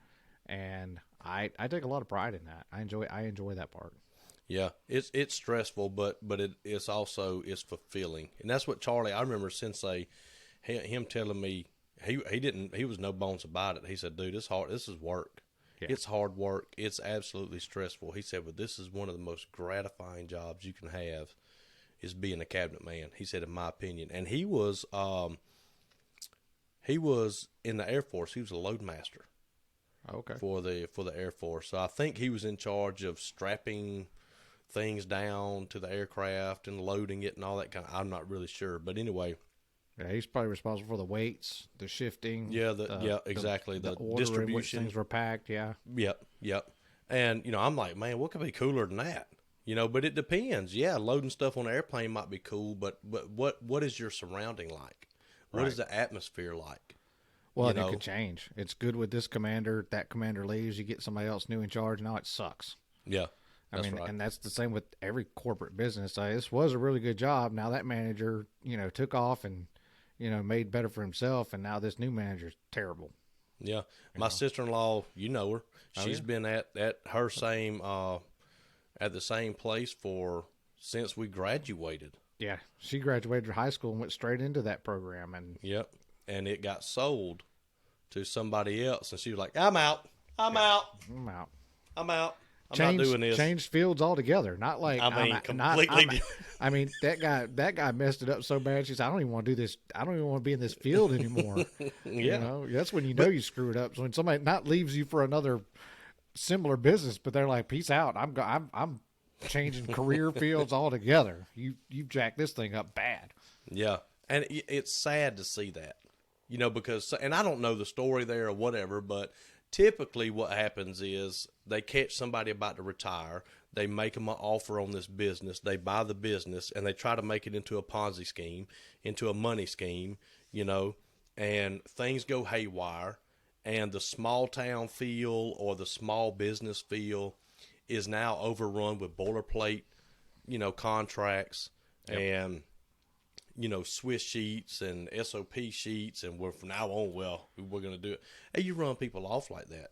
and I take a lot of pride in that. I enjoy that part. Yeah, it's stressful, but it's also fulfilling, and that's what Charlie. I remember Sensei, him telling me he was no bones about it. He said, "Dude, it's hard. This is work." Yeah. It's hard work. It's absolutely stressful. He said, but this is one of the most gratifying jobs you can have is being a cabinet man. He said, in my opinion. And he was in the Air Force. He was a load master. Okay. For the Air Force. So I think he was in charge of strapping things down to the aircraft and loading it and all that kind of, I'm not really sure. But anyway. Yeah, he's probably responsible for the weights, the shifting. Yeah, exactly. The order distribution. In which things were packed, yeah. Yep. And, I'm like, man, what could be cooler than that? But it depends. Yeah, loading stuff on an airplane might be cool, but what is your surrounding like? What is the atmosphere like? Well, it could change. It's good with this commander. That commander leaves, you get somebody else new in charge. Now it sucks. Yeah. Right. And that's the same with every corporate business. This was a really good job. Now that manager, took off and, made better for himself, and now this new manager's terrible. Yeah. My sister-in-law, you know her. She's been at her same at the same place since we graduated. Yeah. She graduated high school and went straight into that program, and yep. And it got sold to somebody else, and she was like, I'm out. I'm out. I'm not doing this. Changed fields altogether. Not like completely. That guy messed it up so bad. She said, "I don't even want to do this. I don't even want to be in this field anymore." That's when you screw it up. So when somebody not leaves you for another similar business, but they're like, "Peace out. I'm changing career fields altogether. You've jacked this thing up bad." Yeah, and it's sad to see that, because, and I don't know the story there or whatever, but. Typically what happens is they catch somebody about to retire, they make them an offer on this business, they buy the business, and they try to make it into a Ponzi scheme, into a money scheme, and things go haywire, and the small town feel or the small business feel is now overrun with boilerplate, contracts and Swiss sheets and SOP sheets, and we're from now on, we're going to do it. And you run people off like that,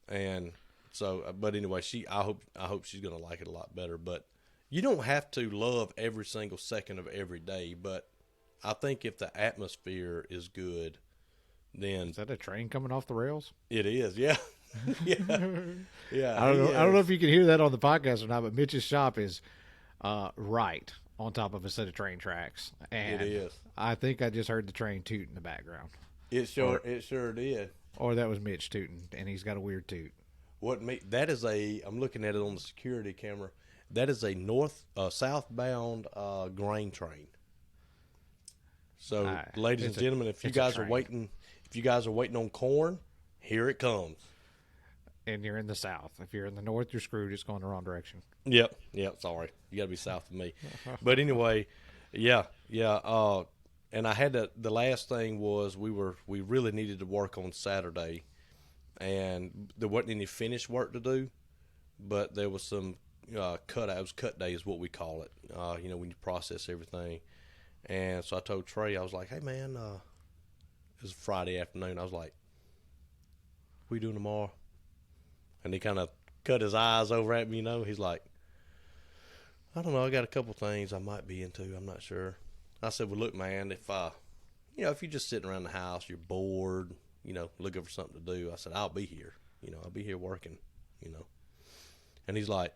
and so, but anyway, I hope she's going to like it a lot better, but you don't have to love every single second of every day, but I think if the atmosphere is good, then. Is that a train coming off the rails? It is. Yeah. Yeah. I don't know if you can hear that on the podcast or not, but Mitch's shop is, right on top of a set of train tracks, and it is. I think I just heard the train toot in the background. It sure did. Or that was Mitch tooting, and he's got a weird toot. That is I'm looking at it on the security camera. That is a southbound grain train. So, ladies and gentlemen, if you guys are waiting on corn, here it comes. And you're in the south. If you're in the north, you're screwed. It's going the wrong direction. Yep. Sorry, you got to be south of me. But anyway, yeah. And I had the last thing was we really needed to work on Saturday, and there wasn't any finished work to do, but there was some cut day is what we call it. When you process everything. And so I told Trey, I was like, hey man, it was Friday afternoon. I was like, what are you doing tomorrow? And he kind of cut his eyes over at me, He's like, I don't know. I got a couple things I might be into. I'm not sure. I said, well, look, man, if you're just sitting around the house, you're bored, looking for something to do, I said, I'll be here. I'll be here working, And he's like,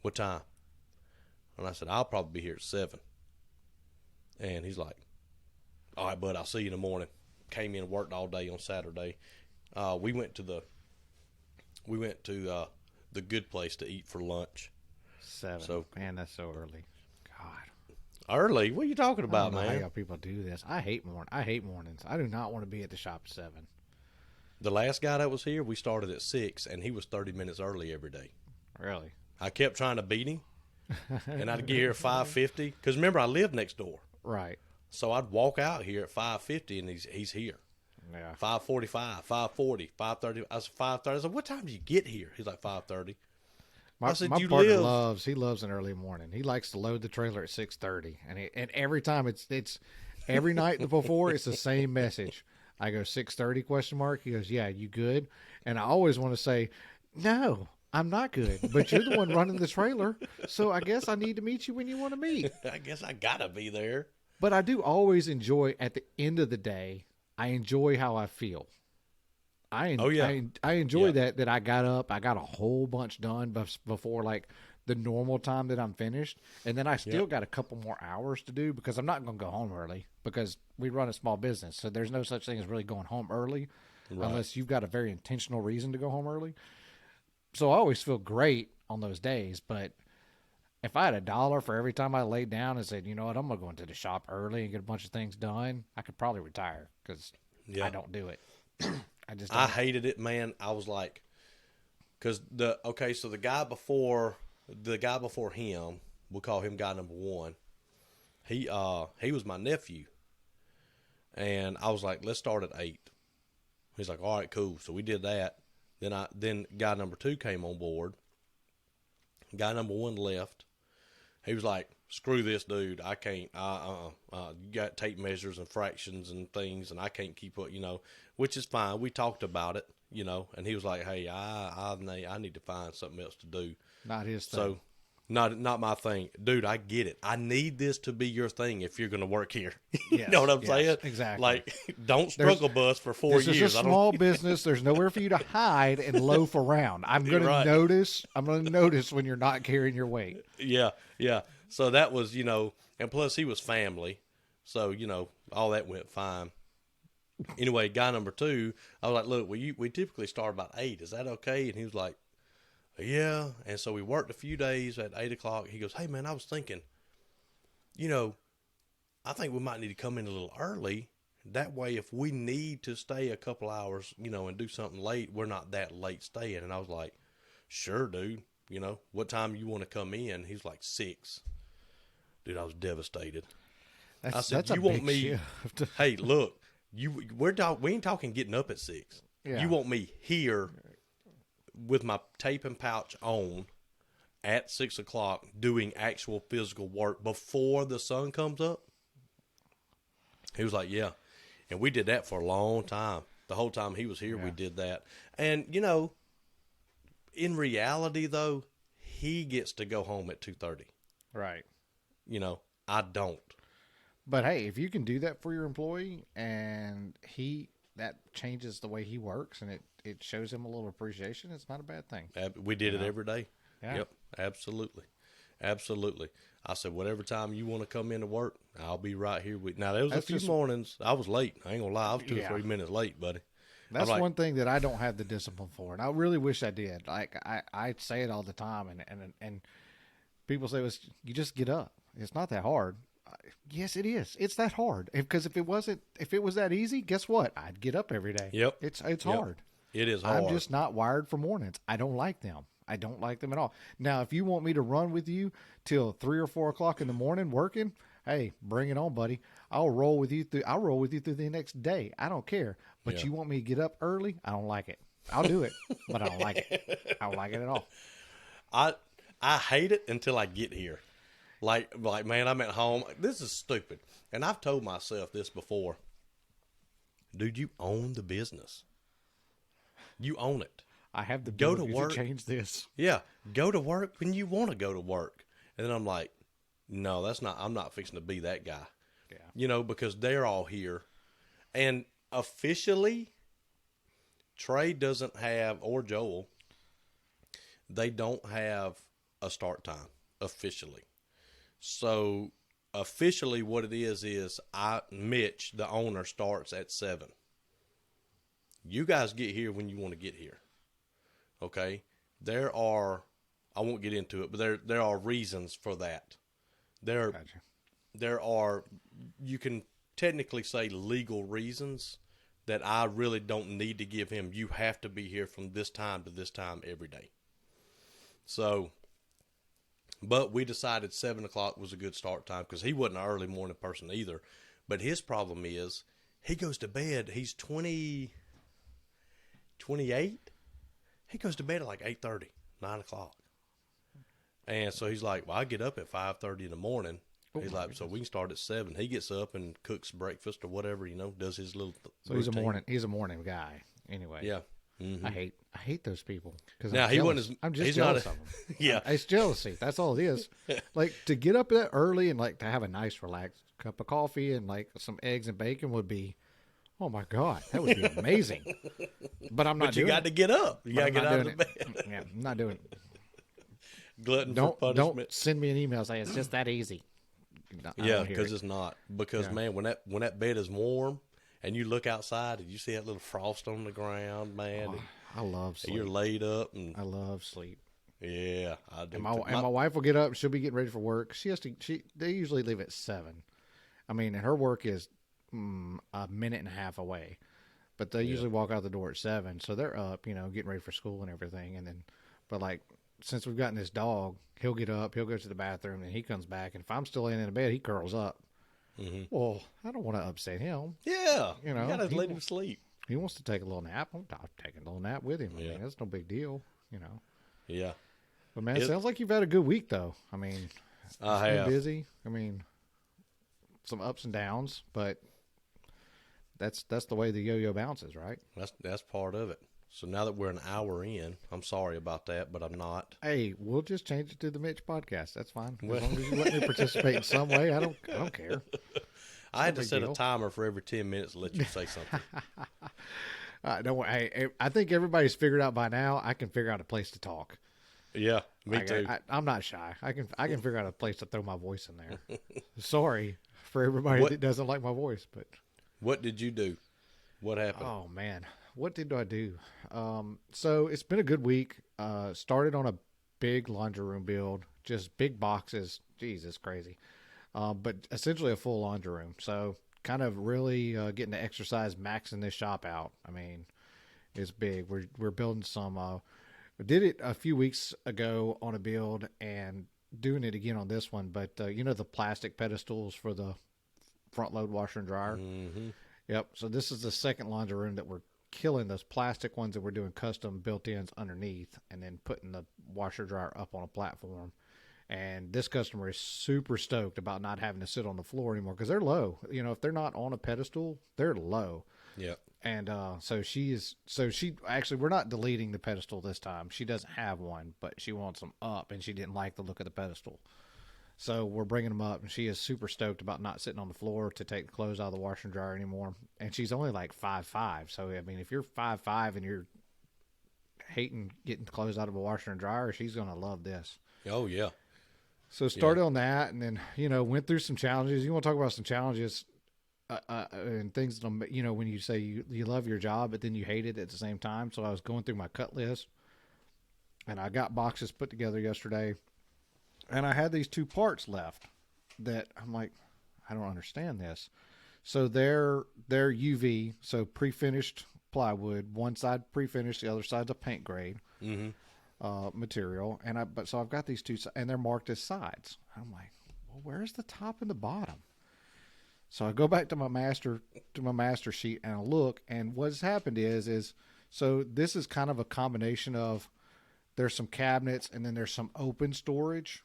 what time? And I said, I'll probably be here at 7. And he's like, all right, bud, I'll see you in the morning. Came in and worked all day on Saturday. We went to We went to the good place to eat for lunch. 7. So, man, that's so early. God. Early? What are you talking about, man? How y'all people do this. I hate mornings. I do not want to be at the shop at 7. The last guy that was here, we started at 6, and he was 30 minutes early every day. Really? I kept trying to beat him, and I'd get here at 5:50. Because remember, I lived next door. Right. So I'd walk out here at 5:50, and he's here. Yeah. 5:45, 5:40, 5:30. I was 5:30. I said, "What time do you get here?" He's like 5:30. My partner loves an early morning. He likes to load the trailer at 6:30, and every time it's every night before it's the same message. I go 6:30 question mark. He goes, "Yeah, you good?" And I always want to say, "No, I'm not good." But you're the one running the trailer, so I guess I need to meet you when you want to meet. I guess I gotta be there. But I do always enjoy at the end of the day. I enjoy how I feel. I enjoy that I got up. I got a whole bunch done before like the normal time that I'm finished, and then I still got a couple more hours to do because I'm not going to go home early because we run a small business, so there's no such thing as really going home early unless you've got a very intentional reason to go home early. So I always feel great on those days, but if I had $1 for every time I laid down and said, you know what, I'm going to go into the shop early and get a bunch of things done, I could probably retire because I don't do it. I hated it, man. I was like, because so the guy before him, we'll call him guy number 1. He was my nephew, and I was like, let's start at 8. He's like, all right, cool. So we did that. Then guy number 2 came on board. Guy number 1 left. He was like, screw this, dude. I can't. You got tape measures and fractions and things, and I can't keep up. Which is fine. We talked about it, and he was like, hey, I need to find something else to do. Not his thing. So, not my thing, dude. I get it. I need this to be your thing if you're going to work here. You know what I'm saying? Exactly. Like, don't struggle bus for 4 years. This is a small business. There's nowhere for you to hide and loaf around. I'm going to notice. I'm going to notice when you're not carrying your weight. Yeah. So that was, and plus he was family. So, all that went fine. Anyway, guy number 2, I was like, look, we typically start about 8. Is that okay? And he was like, yeah. And so we worked a few days at 8 o'clock. He goes, hey, man, I was thinking, I think we might need to come in a little early. That way, if we need to stay a couple hours, and do something late, we're not that late staying. And I was like, sure, dude. What time you want to come in? He's like 6. Dude, I was devastated. I said, you want me? Hey, look, we ain't talking getting up at 6. Yeah. You want me here with my tape and pouch on at 6 o'clock doing actual physical work before the sun comes up? He was like, yeah. And we did that for a long time. The whole time he was here, we did that. And, in reality, though, he gets to go home at 2:30. Right. I don't. But hey, if you can do that for your employee and that changes the way he works and it shows him a little appreciation, it's not a bad thing. We did it every day. Yeah. Yep, absolutely. I said, whatever time you want to come in to work, I'll be right here with you. Now, there was a few mornings I was late. I ain't going to lie. I was 2 or 3 minutes late, buddy. That's one thing that I don't have the discipline for, and I really wish I did. Like I say it all the time, and people say, well, you just get up. It's not that hard. Yes, it is. It's that hard. Because if it was that easy, guess what? I'd get up every day. Yep. It's hard. It is hard. I'm just not wired for mornings. I don't like them. I don't like them at all. Now, if you want me to run with you till 3 or 4 o'clock in the morning working, hey, bring it on, buddy. I'll roll with you through the next day. I don't care. But you want me to get up early? I don't like it. I'll do it, but I don't like it. I don't like it at all. I hate it until I get here. Like, man, I'm at home. This is stupid. And I've told myself this before. Dude, you own the business. You own it. I have the go to work. Change this. Yeah, go to work when you want to go to work. And then I'm like, no, I'm not fixing to be that guy. Yeah. Because they're all here. And officially, Trey doesn't have, or Joel, they don't have a start time officially. So officially what it is Mitch, the owner, starts at 7. You guys get here when you want to get here. Okay, I won't get into it, but there are reasons for that. There are, you can technically say legal reasons that I really don't need to give him. You have to be here from this time to this time every day. So, but we decided 7 o'clock was a good start time because he wasn't an early morning person either. But his problem is he goes to bed. He's 28. He goes to bed at like 8:30, 9 o'clock. And so he's like, well, I get up at 5:30 in the morning. He's like, so we can start at 7. He gets up and cooks breakfast or whatever, does his little So routine. he's a morning guy anyway. Yeah. Mm-hmm. I hate those people because now, I'm just jealous of them. Yeah. It's jealousy. That's all it is. Like to get up that early and like to have a nice relaxed cup of coffee and like some eggs and bacon would be, oh my God, that would be amazing. But I'm not But doing you got to get up. You got to get out of the bed. Yeah, I'm not doing it. Glutton for punishment. Don't send me an email saying it's just that easy. Yeah, because it's not. Because man, when that bed is warm and you look outside and you see that little frost on the ground, man. I love sleep. You're laid up and I love sleep. Yeah, I do. And my wife will get up. She'll be getting ready for work. They usually leave at 7. I mean, and her work is a minute and a half away, but they usually walk out the door at 7. So they're up, getting ready for school and everything. And then, but like since we've gotten this dog, he'll get up, he'll go to the bathroom, and he comes back. And if I'm still laying in the bed, he curls up. Mm-hmm. Well, I don't want to upset him. Yeah, you gotta let him sleep. He wants to take a little nap. I'm taking a little nap with him. I mean, that's no big deal, Yeah. But man, it sounds like you've had a good week, though. I mean, it's been busy. I mean, some ups and downs, but that's the way the yo-yo bounces, right? That's part of it. So now that we're an hour in, I'm sorry about that, but I'm not. Hey, we'll just change it to the Mitch podcast. That's fine. As long as you let me participate in some way, I don't care. I had to set a timer for every 10 minutes to let you say something. Don't worry. I think everybody's figured out by now. I can figure out a place to talk. Yeah, me too. I'm not shy. I can figure out a place to throw my voice in there. Sorry for everybody that doesn't like my voice, but what did you do? What happened? Oh man, what did I do? So it's been a good week. Started on a big laundry room build, just big boxes. Jeez, it's crazy. But essentially a full laundry room. So kind of really getting to exercise, maxing this shop out. I mean, it's big. We're building some. We did it a few weeks ago on a build and doing it again on this one. But the plastic pedestals for the front load washer and dryer. Mm-hmm. Yep. So this is the second laundry room that we're killing those plastic ones that we're doing custom built-ins underneath and then putting the washer dryer up on a platform. And this customer is super stoked about not having to sit on the floor anymore because they're low. If they're not on a pedestal, they're low. Yeah. And she actually, we're not deleting the pedestal this time. She doesn't have one, but she wants them up, and she didn't like the look of the pedestal. So we're bringing them up, and she is super stoked about not sitting on the floor to take the clothes out of the washer and dryer anymore. And she's only like 5'5". So, I mean, if you're 5'5" and you're hating getting clothes out of a washer and dryer, she's going to love this. Oh, yeah. So started on that, and then, went through some challenges. You want to talk about some challenges and things, when you say you love your job, but then you hate it at the same time. So I was going through my cut list, and I got boxes put together yesterday, and I had these 2 parts left that I'm like, I don't understand this. So they're UV, so pre-finished plywood. One side pre-finished, the other side's a paint grade. Mm-hmm. Material, so I've got these 2, and they're marked as sides. I'm like, well, where's the top and the bottom? So I go back to my master sheet and I look, and what's happened is so this is kind of a combination of there's some cabinets and then there's some open storage,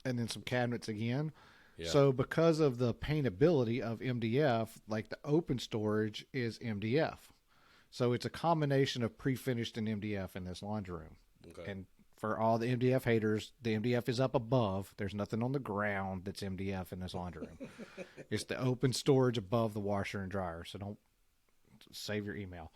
and then some cabinets again. Yeah. So because of the paintability of MDF, like the open storage is MDF, so it's a combination of pre-finished and MDF in this laundry room. Okay. And for all the MDF haters, the MDF is up above. There's nothing on the ground that's MDF in this laundry room. It's the open storage above the washer and dryer. So don't save your email.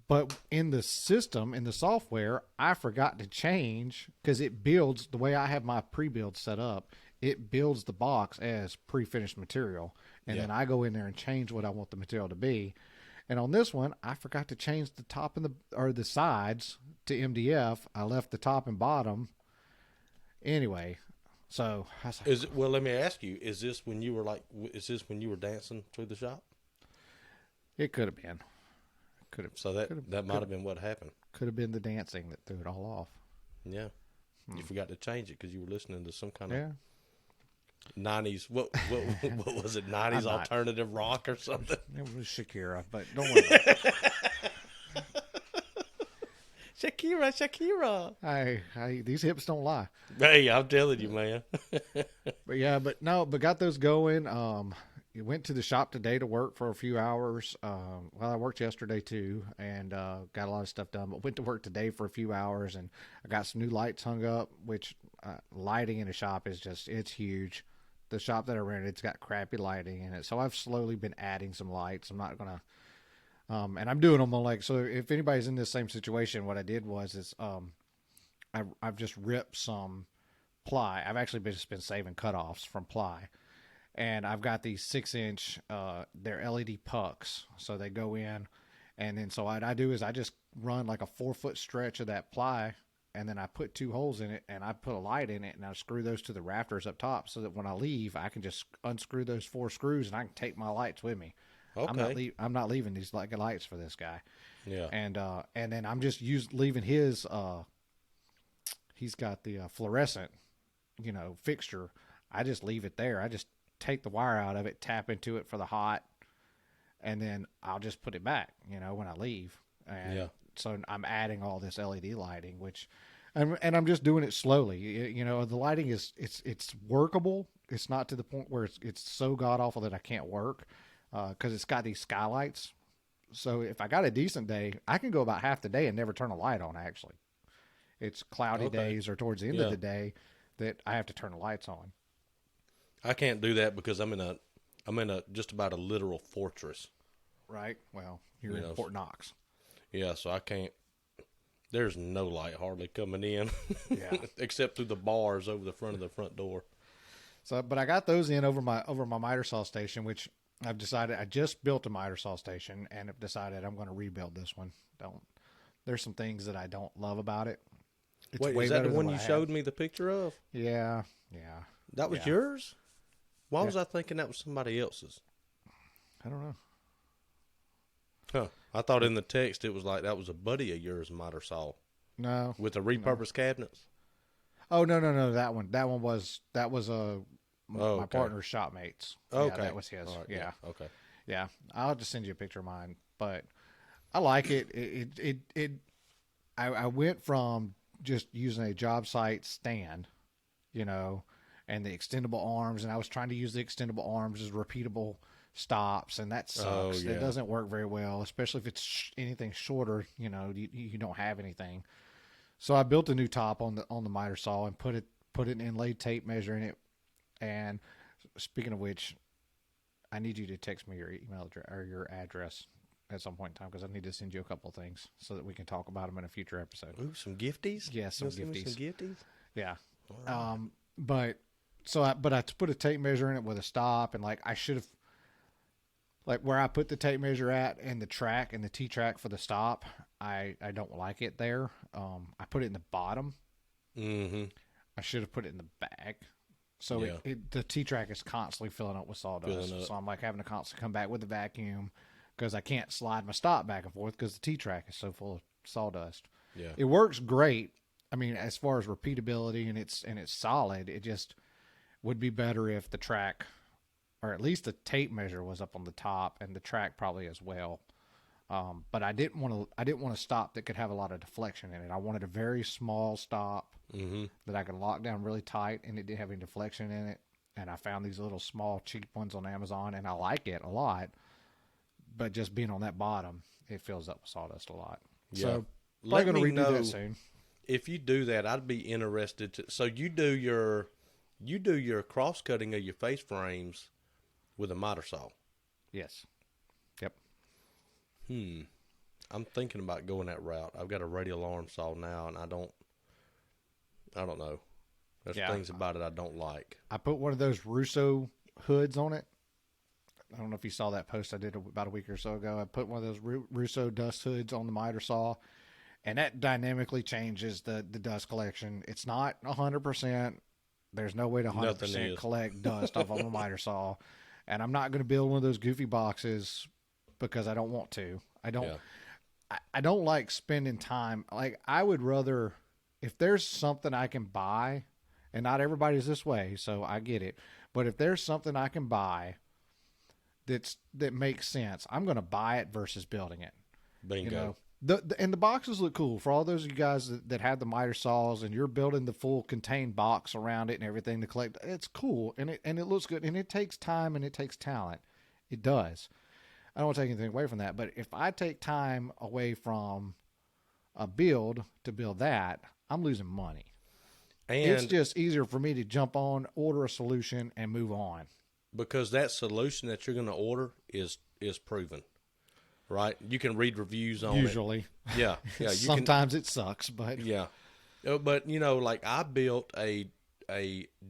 But in the system, in the software, I forgot to change because it builds the way I have my pre-build set up. It builds the box as pre-finished material. And then I go in there and change what I want the material to be. And on this one, I forgot to change the top and the sides to MDF. I left the top and bottom. Anyway, so I was like, well, let me ask you: Is this when you were dancing through the shop? It could have been. So that might have been what happened. Could have been the dancing that threw it all off. Yeah, you forgot to change it because you were listening to some kind of 90s. What was it? 90s alternative rock or something? It was Shakira, but don't worry about it. Shakira. These hips don't lie. Hey, I'm telling you, man. But got those going. You went to the shop today to work for a few hours. I worked yesterday too, and got a lot of stuff done. But went to work today for a few hours, and I got some new lights hung up. Which lighting in the shop it's huge. The shop that I rented, it's got crappy lighting in it, so I've slowly been adding some lights. I'm not gonna. And I'm doing them on so if anybody's in this same situation, what I did was I've just ripped some ply. I've actually just been saving cutoffs from ply, and I've got these 6-inch they're LED pucks, so they go in, and then so what I do is I just run like a 4-foot stretch of that ply, and then I put 2 holes in it, and I put a light in it, and I screw those to the rafters up top, so that when I leave, I can just unscrew those 4 screws, and I can take my lights with me. Okay. I'm not leaving these lights for this guy. Yeah. And then I'm just leaving his. He's got the fluorescent, fixture. I just leave it there. I just take the wire out of it, tap into it for the hot, and then I'll just put it back. When I leave. And so I'm adding all this LED lighting, and I'm just doing it slowly. The lighting it's workable. It's not to the point where it's so god awful that I can't work. Because it's got these skylights. So if I got a decent day, I can go about half the day and never turn a light on, actually. It's cloudy days or towards the end of the day that I have to turn the lights on. I can't do that because I'm in a just about a literal fortress. Right? Well, you're in Fort Knox. Yeah, so I can't. There's no light hardly coming in. Yeah. Except through the bars over the front of the front door. So, but I got those in over my miter saw station, which I've decided I just built a miter saw station, and have decided I'm going to rebuild this one. There's some things that I don't love about it. Wait, is that the one you showed me the picture of? Yeah. That was yours? Why was I thinking that was somebody else's? I don't know. Huh. I thought in the text it was like that was a buddy of yours miter saw. No. With the repurposed cabinets? Oh, no. That one was my partner's shop mates. Okay. Yeah, that was his. Right, yeah. Okay. Yeah. I'll just send you a picture of mine, but I like it. I went from just using a job site stand, and the extendable arms, and I was trying to use the extendable arms as repeatable stops, and that sucks. Oh, yeah. It doesn't work very well, especially if it's anything shorter, you don't have anything. So I built a new top on the miter saw and put an inlaid tape measure in it. And speaking of which, I need you to text me your email address or your address at some point in time, because I need to send you a couple of things so that we can talk about them in a future episode. Ooh, some gifties? Yeah, some gifties. Some gifties? Yeah. Right. But I put a tape measure in it with a stop, and I should have, where I put the tape measure at and the track and the T-track for the stop, I don't like it there. I put it in the bottom. Mm-hmm. I should have put it in the back. So the T-track is constantly filling up with sawdust. So I'm having to constantly come back with the vacuum because I can't slide my stop back and forth because the T-track is so full of sawdust. Yeah. It works great. I mean, as far as repeatability and it's solid, it just would be better if the track, or at least the tape measure, was up on the top, and the track probably as well. But I didn't want a stop that could have a lot of deflection in it. I wanted a very small stop that I could lock down really tight, and it didn't have any deflection in it. And I found these little small cheap ones on Amazon, and I like it a lot. But just being on that bottom, it fills up with sawdust a lot. Yeah. So probably going to redo that soon. If you do that, I'd be interested to. So you do your cross cutting of your face frames with a miter saw. Yes. Yep. I'm thinking about going that route. I've got a radial arm saw now, and I don't know. There's things about it I don't like. I put one of those Russo hoods on it. I don't know if you saw that post I did about a week or so ago. I put one of those Russo dust hoods on the miter saw, and that dynamically changes the dust collection. It's not 100%. There's no way to 100% collect dust off of a miter saw. And I'm not going to build one of those goofy boxes because I don't want to. I don't like spending time. Like, I would rather, if there's something I can buy, and not everybody's this way, so I get it. But if there's something I can buy that makes sense, I'm going to buy it versus building it. Bingo. You know, and the boxes look cool for all those of you guys that have the miter saws and you're building the full contained box around it and everything to collect. It's cool and it looks good, and it takes time and it takes talent. It does. I don't want to take anything away from that, but if I take time away from a build to build that, I'm losing money. And it's just easier for me to jump on, order a solution, and move on. Because that solution that you're going to order is proven, right? You can read reviews on Usually. it. Yeah. Sometimes it sucks, but. Yeah. But, you know, like I built a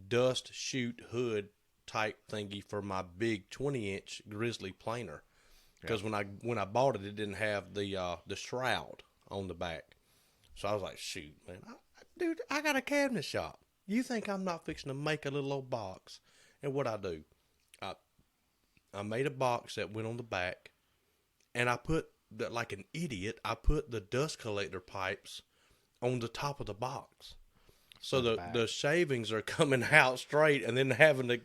dust chute hood type thingy for my big 20-inch Grizzly planer. Because when I bought it, it didn't have the shroud on the back. So I was like, shoot, man. Dude, I got a cabinet shop. You think I'm not fixing to make a little old box? And what I do, I made a box that went on the back, and I put, like an idiot, I put the dust collector pipes on the top of the box. So the shavings are coming out straight and then having to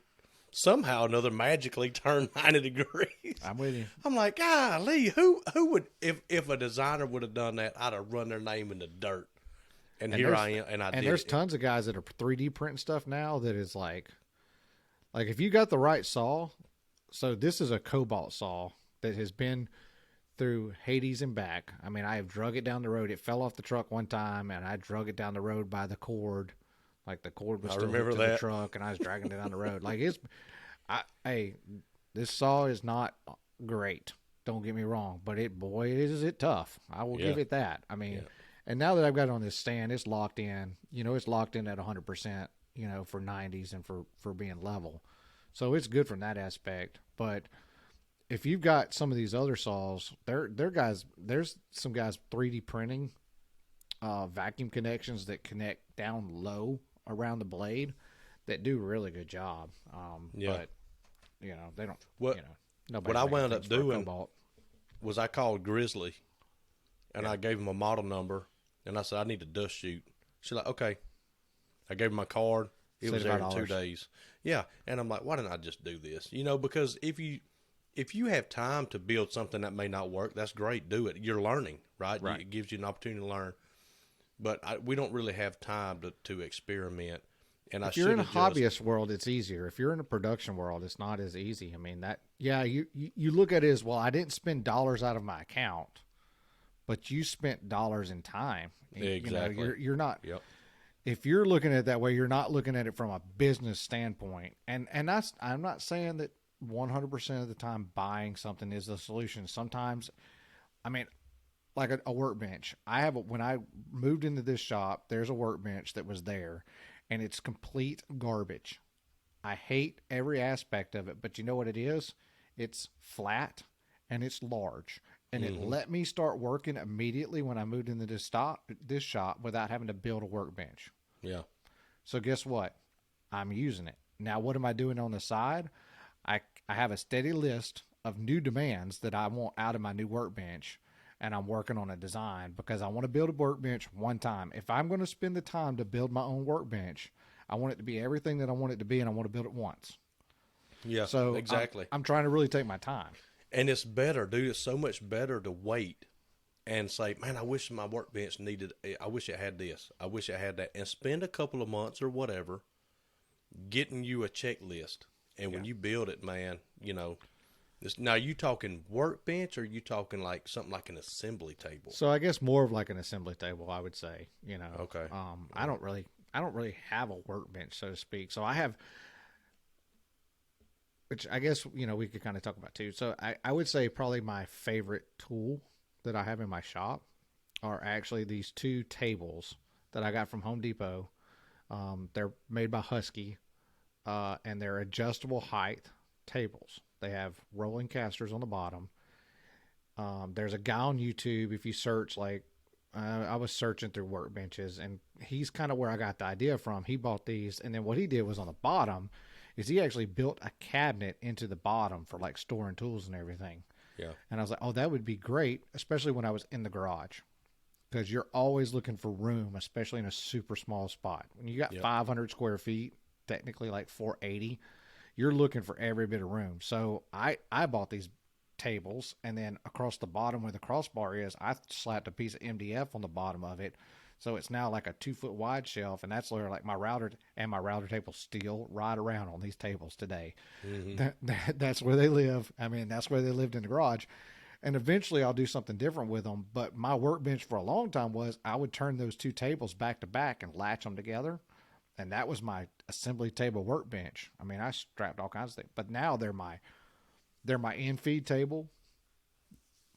somehow or another magically turn 90 degrees. I'm with you. I'm like, golly, who would, if a designer would have done that, I'd have run their name in the dirt. And here I am, and I did it. And there's tons of guys that are 3D printing stuff now that is like if you got the right saw, so this is a Cobalt saw that has been through Hades and back. I mean, I have drug it down the road. It fell off the truck one time, and I drug it down the road by the cord. Like, the cord was still hooked to the truck, and I was dragging it down the road. Like, this saw is not great. Don't get me wrong, but is it tough. I will give it that. I mean, and now that I've got it on this stand, it's locked in. You know, it's locked in at 100%, you know, for 90s and for being level. So it's good from that aspect. But if you've got some of these other saws, there's some guys 3D printing vacuum connections that connect down low around the blade that do a really good job. But, you know, they don't, what I wound up doing was I called Grizzly, and I gave him a model number, and I said, I need a dust chute. She's like, okay. I gave him my card. It was there in 2 days. Yeah, and I'm like, why didn't I just do this? You know, because if you have time to build something that may not work, that's great. Do it. You're learning, right? It gives you an opportunity to learn. But we don't really have time to experiment. And if you're in a hobbyist world, it's easier. If you're in a production world, it's not as easy. I mean, you look at it as, well, I didn't spend dollars out of my account, but you spent dollars in time. Exactly. You know, you're not. Yep. If you're looking at it that way, you're not looking at it from a business standpoint. And I'm not saying that 100% of the time buying something is the solution. Sometimes, I mean, like a workbench. When I moved into this shop, there's a workbench that was there, and it's complete garbage. I hate every aspect of it, but you know what it is? It's flat and it's large. And it let me start working immediately when I moved into this shop without having to build a workbench. Yeah. So guess what? I'm using it. Now, what am I doing on the side? I have a steady list of new demands that I want out of my new workbench, and I'm working on a design because I want to build a workbench one time. If I'm going to spend the time to build my own workbench, I want it to be everything that I want it to be, and I want to build it once. Yeah, so exactly. I'm trying to really take my time. And it's better, dude. It's so much better to wait and say, man, I wish my workbench I wish it had this. I wish it had that. And spend a couple of months or whatever getting you a checklist. And when you build it, man, you know, now you talking workbench or you talking like something like an assembly table? So I guess more of like an assembly table, I would say, you know. Okay. I don't really have a workbench, so to speak. So I have, which I guess, you know, we could kind of talk about too. So I would say probably my favorite tool that I have in my shop are actually these two tables that I got from Home Depot. They're made by Husky, and they're adjustable height tables. They have rolling casters on the bottom. There's a guy on YouTube, if you search, like, I was searching through workbenches, and he's kind of where I got the idea from. He bought these, and then what he did was on the bottom is he actually built a cabinet into the bottom for, like, storing tools and everything. Yeah. And I was like, oh, that would be great, especially when I was in the garage. Because you're always looking for room, especially in a super small spot. When you got 500 square feet, technically like 480, you're looking for every bit of room. So I bought these tables, and then across the bottom where the crossbar is, I slapped a piece of MDF on the bottom of it. So it's now like a 2-foot wide shelf, and that's where like my router table still ride around on these tables today. Mm-hmm. That's where they live. I mean, that's where they lived in the garage. And eventually I'll do something different with them. But my workbench for a long time was I would turn those two tables back to back and latch them together. And that was my assembly table workbench. I mean, I strapped all kinds of things. But now they're my in-feed table.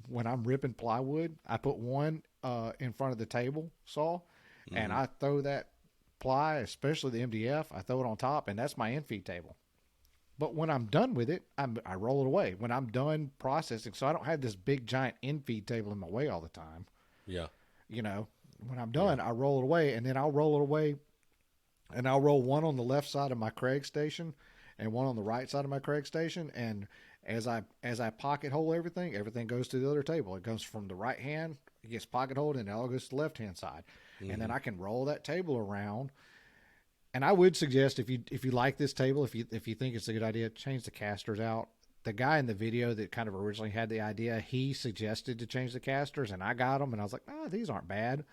When I'm ripping plywood, I put one in front of the table saw, and I throw that ply, especially the MDF, I throw it on top, and that's my in-feed table. But when I'm done with it, I roll it away. When I'm done processing, so I don't have this big giant in-feed table in my way all the time. Yeah. You know, when I'm done, I roll it away, and then I'll roll it away, and I'll roll one on the left side of my Craig station and one on the right side of my Craig station, and as I pocket hole everything goes to the other table. It goes from the right hand, it gets pocket holed, and it all goes to the left hand side. Mm-hmm. And then I can roll that table around. And I would suggest if you like this table, if you think it's a good idea, change the casters out. The guy in the video that kind of originally had the idea, he suggested to change the casters, and I got them, and I was like, these aren't bad.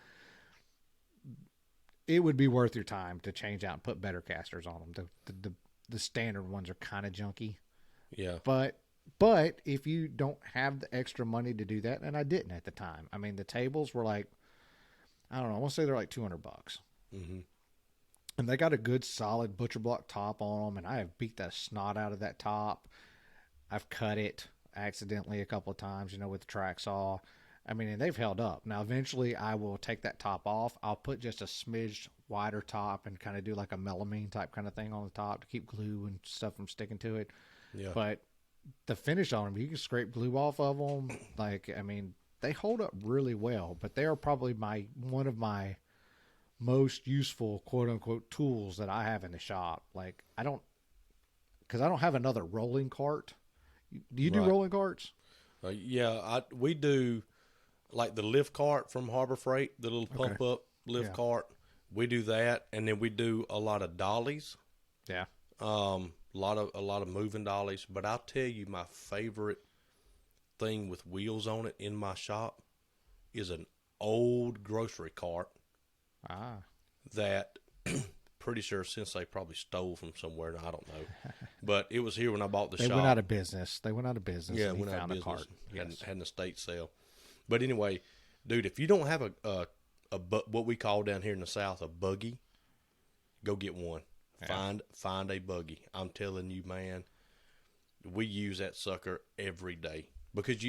It would be worth your time to change out and put better casters on them. The standard ones are kind of junky. Yeah. But if you don't have the extra money to do that, and I didn't at the time. I mean, the tables were like, I don't know, I want to say they're like $200. Mm-hmm. And they got a good solid butcher block top on them, and I have beat the snot out of that top. I've cut it accidentally a couple of times, with the track saw. I mean, and they've held up. Now, eventually I will take that top off. I'll put just a smidge wider top and kind of do like a melamine type kind of thing on the top to keep glue and stuff from sticking to it. Yeah. But the finish on them, you can scrape glue off of them. Like, I mean, they hold up really well, but they are probably one of my most useful quote unquote tools that I have in the shop. Like, because I don't have another rolling cart. Do you do rolling carts? Yeah, we do, like the lift cart from Harbor Freight, the little pump up lift cart. We do that, and then we do a lot of dollies. Yeah. A lot of moving dollies. But I'll tell you, my favorite thing with wheels on it in my shop is an old grocery cart. That pretty sure since they probably stole from somewhere, I don't know. But it was here when I bought the shop. They went out of business. Yeah, went out of business. Cart. Yes. Had an estate sale. But anyway, dude, if you don't have a what we call down here in the South a buggy, go get one. Yeah. Find a buggy. I'm telling you, man, we use that sucker every day because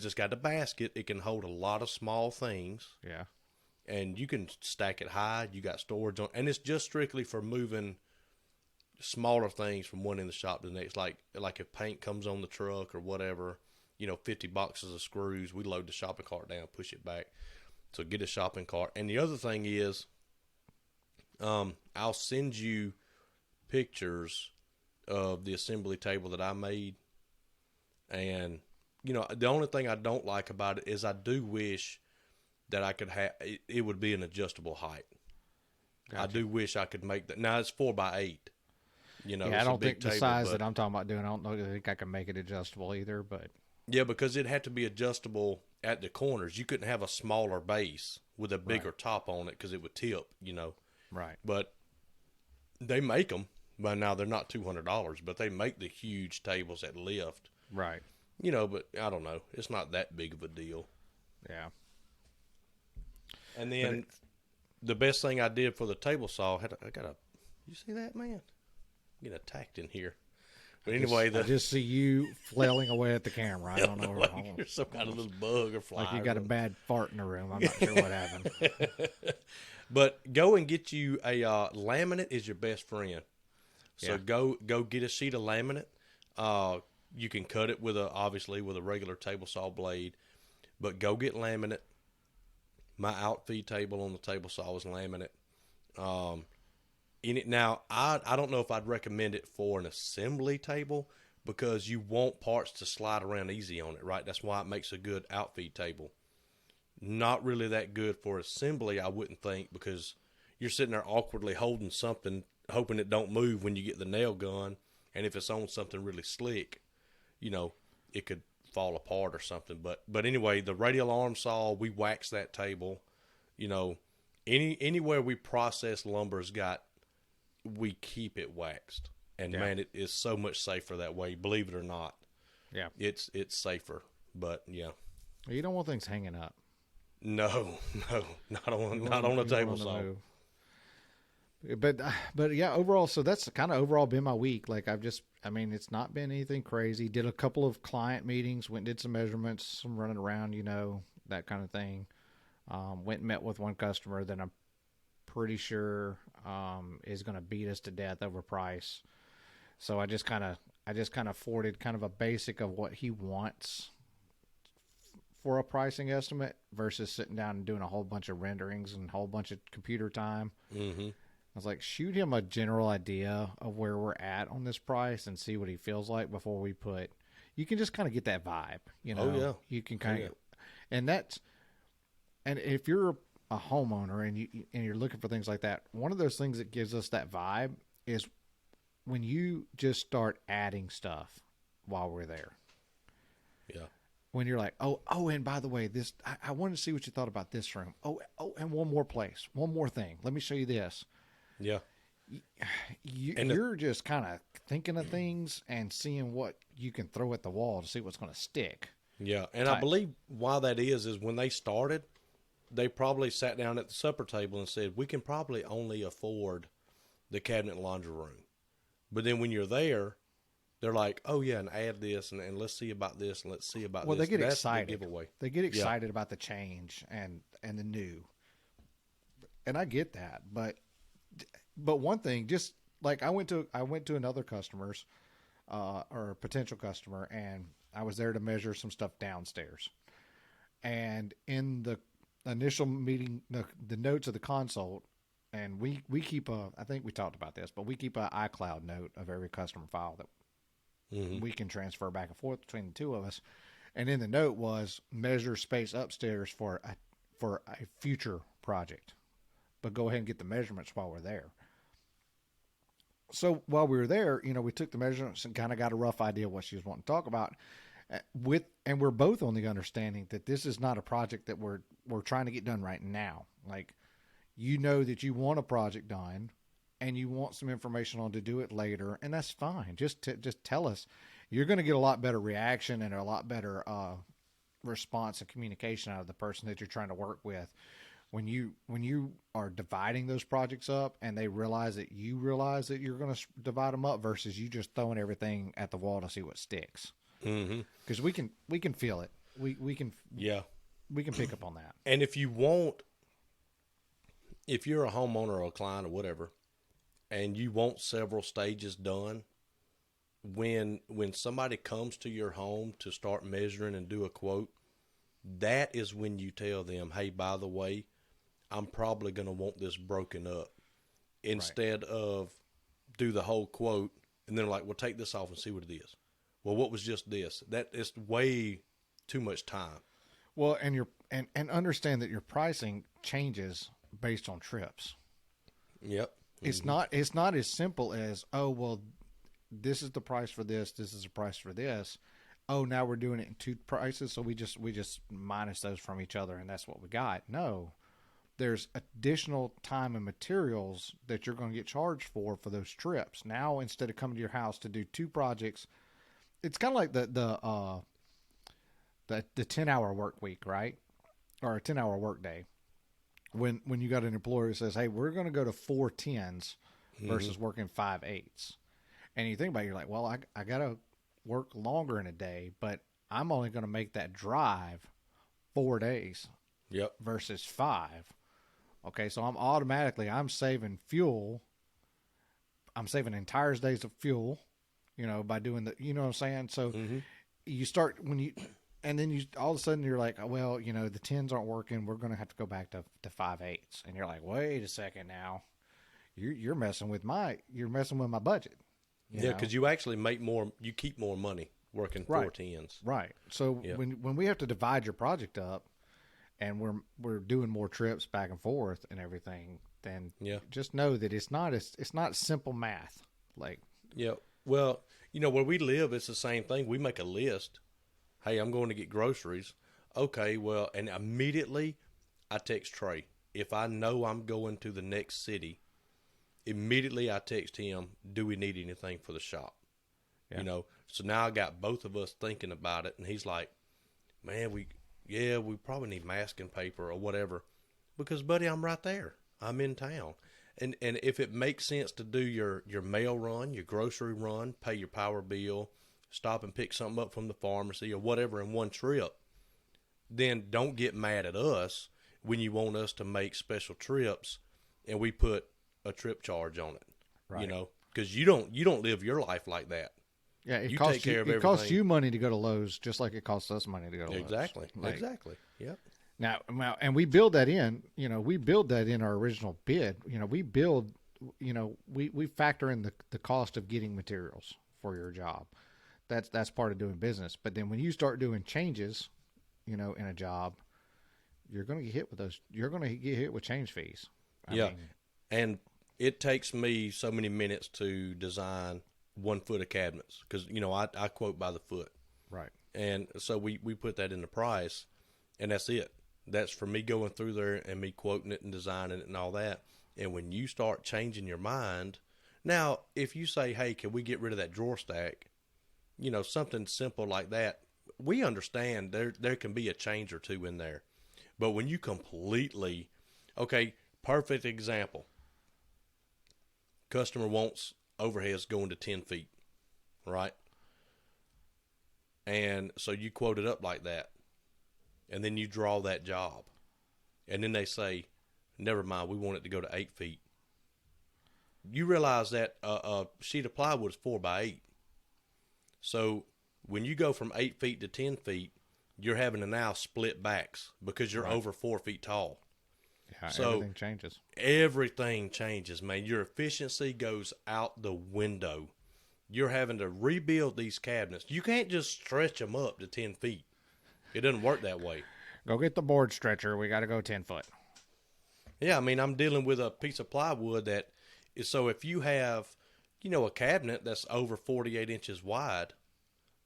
it's got a basket. It can hold a lot of small things. Yeah. And you can stack it high. You got storage on, and it's just strictly for moving smaller things from one end of the shop to the next. Like if paint comes on the truck or whatever, 50 boxes of screws, we load the shopping cart down, push it back. So get a shopping cart. And the other thing is, I'll send you pictures of the assembly table that I made. And, the only thing I don't like about it is I do wish that I could have, it would be an adjustable height. Gotcha. I do wish I could make that. Now it's 4x8. I don't think the size that I'm talking about doing, I think I can make it adjustable either, but. Yeah, because it had to be adjustable at the corners. You couldn't have a smaller base with a bigger top on it because it would tip, Right. But they make them. By now they're not $200, but they make the huge tables that lift. Right. But I don't know. It's not that big of a deal. Yeah. And then the best thing I did for the table saw, you see that, man? I'm getting attacked in here. But anyway, I just see you flailing away at the camera. I don't know. Like you're some kind of little bug or fly. Like you got a bad fart in the room. I'm not sure what happened. But go and get you a laminate is your best friend. So go get a sheet of laminate. You can cut it obviously with a regular table saw blade, but go get laminate. My outfeed table on the table saw is laminate. Now, I don't know if I'd recommend it for an assembly table because you want parts to slide around easy on it, right? That's why it makes a good outfeed table. Not really that good for assembly, I wouldn't think, because you're sitting there awkwardly holding something, hoping it don't move when you get the nail gun, and if it's on something really slick, it could fall apart or something. But anyway, the radial arm saw, we wax that table. Anywhere we process lumber's we keep it waxed. And man, it is so much safer that way, believe it or not. Yeah. It's safer. But yeah. You don't want things hanging up. No, not on a table saw. But yeah, overall, so that's kind of overall been my week. Like it's not been anything crazy. Did a couple of client meetings, went and did some measurements, some running around, that kind of thing. Went and met with one customer that I'm pretty sure is going to beat us to death over price. So I just kind of forwarded kind of a basic of what he wants for a pricing estimate versus sitting down and doing a whole bunch of renderings and a whole bunch of computer time. Mm-hmm. I was like, shoot him a general idea of where we're at on this price and see what he feels like before we you can just kind of get that vibe, Oh, yeah. You can kind of, and if you're a homeowner and you're looking for things like that, one of those things that gives us that vibe is when you just start adding stuff while we're there. Yeah. When you're like, oh, and by the way, I wanted to see what you thought about this room. Oh, and one more place, one more thing. Let me show you this. Yeah. You're just kind of thinking of things and seeing what you can throw at the wall to see what's going to stick. Yeah. And I believe why that is when they started, they probably sat down at the supper table and said, we can probably only afford the cabinet and laundry room. But then when you're there, they're like, oh, yeah, and add this, and let's see about this, and let's see about this. Well, they get That's excited. The giveaway. They get excited about the change and the new. And I get that. But one thing, just like I went to another customer's or potential customer, and I was there to measure some stuff downstairs. And in the initial meeting, the notes of the consult, and we keep I think we talked about this, but we keep an iCloud note of every customer file that we can transfer back and forth between the two of us. And in the note was measure space upstairs for a future project, but go ahead and get the measurements while we're there. So while we were there, we took the measurements and kind of got a rough idea of what she was wanting to talk about. And we're both on the understanding that this is not a project that we're trying to get done right now. Like, that you want a project done and you want some information on to do it later, and that's fine. Just tell us. You're going to get a lot better reaction and a lot better response and communication out of the person that you're trying to work with when you are dividing those projects up, and they realize that you're going to divide them up versus you just throwing everything at the wall to see what sticks. Because we can feel it. We can pick up on that. And if you're a homeowner or a client or whatever, and you want several stages done, when somebody comes to your home to start measuring and do a quote, that is when you tell them, hey, by the way, I'm probably going to want this broken up, instead of do the whole quote and then like, well, take this off and see what it is. Well, what was just this? That is way too much time. Well, and understand that your pricing changes based on trips. Yep. It's not as simple as, oh, well, this is the price for this. This is the price for this. Oh, now we're doing it in two prices. So we just minus those from each other, and that's what we got. No, there's additional time and materials that you're going to get charged for those trips. Now, instead of coming to your house to do two projects, it's kind of like the 10-hour work week, right? Or a 10-hour work day. When you got an employer who says, hey, we're going to go to 4 10s versus working 5 8s. And you think about it, you're like, well, I got to work longer in a day, but I'm only going to make that drive 4 days versus 5. Okay, so I'm saving fuel. I'm saving entire days of fuel by doing you know what I'm saying? So you start and then you all of a sudden you're like, well, the 10s aren't working. We're going to have to go back to 5/8. And you're like, wait a second now. You're messing with my budget. Yeah, because you actually you keep more money working 4 10s. Right. So when we have to divide your project up, and we're doing more trips back and forth and everything, then just know that it's not simple math. Well, where we live, it's the same thing. We make a list. Hey, I'm going to get groceries. Okay, well, and immediately I text Trey. If I know I'm going to the next city, immediately I text him, do we need anything for the shop? Yeah. So now I got both of us thinking about it, and he's like, man, we probably need masking paper or whatever. Because, buddy, I'm right there. I'm in town. And if it makes sense to do your mail run, your grocery run, pay your power bill, stop and pick something up from the pharmacy or whatever in one trip, then don't get mad at us when you want us to make special trips and we put a trip charge on it. Right. Because you don't live your life like that. Yeah, it costs you money to go to Lowe's, just like it costs us money to go to Lowe's. Exactly. Yep. Now, and we build that in. We build that in our original bid. We build. We factor in the cost of getting materials for your job. That's part of doing business. But then when you start doing changes, in a job, you're going to get hit with those. You're going to get hit with change fees. I mean, and it takes me so many minutes to design 1 foot of cabinets because I quote by the foot, right? And so we put that in the price, and that's it. That's for me going through there and me quoting it and designing it and all that. And when you start changing your mind, now if you say, hey, can we get rid of that drawer stack, something simple like that, we understand there can be a change or two in there. But when you completely, perfect example, customer wants overheads going to 10 feet, right? And so you quote it up like that, and then you draw that job, and then they say, never mind, we want it to go to 8 feet. You realize that a sheet of plywood is 4x8. So when you go from 8 feet to 10 feet, you're having to now split backs because you're over 4 feet tall. Yeah, so everything changes. Everything changes, man. Your efficiency goes out the window. You're having to rebuild these cabinets. You can't just stretch them up to 10 feet. It doesn't work that way. Go get the board stretcher. We got to go 10 foot. Yeah, I mean, I'm dealing with a piece of plywood that is, so if you have, a cabinet that's over 48 inches wide,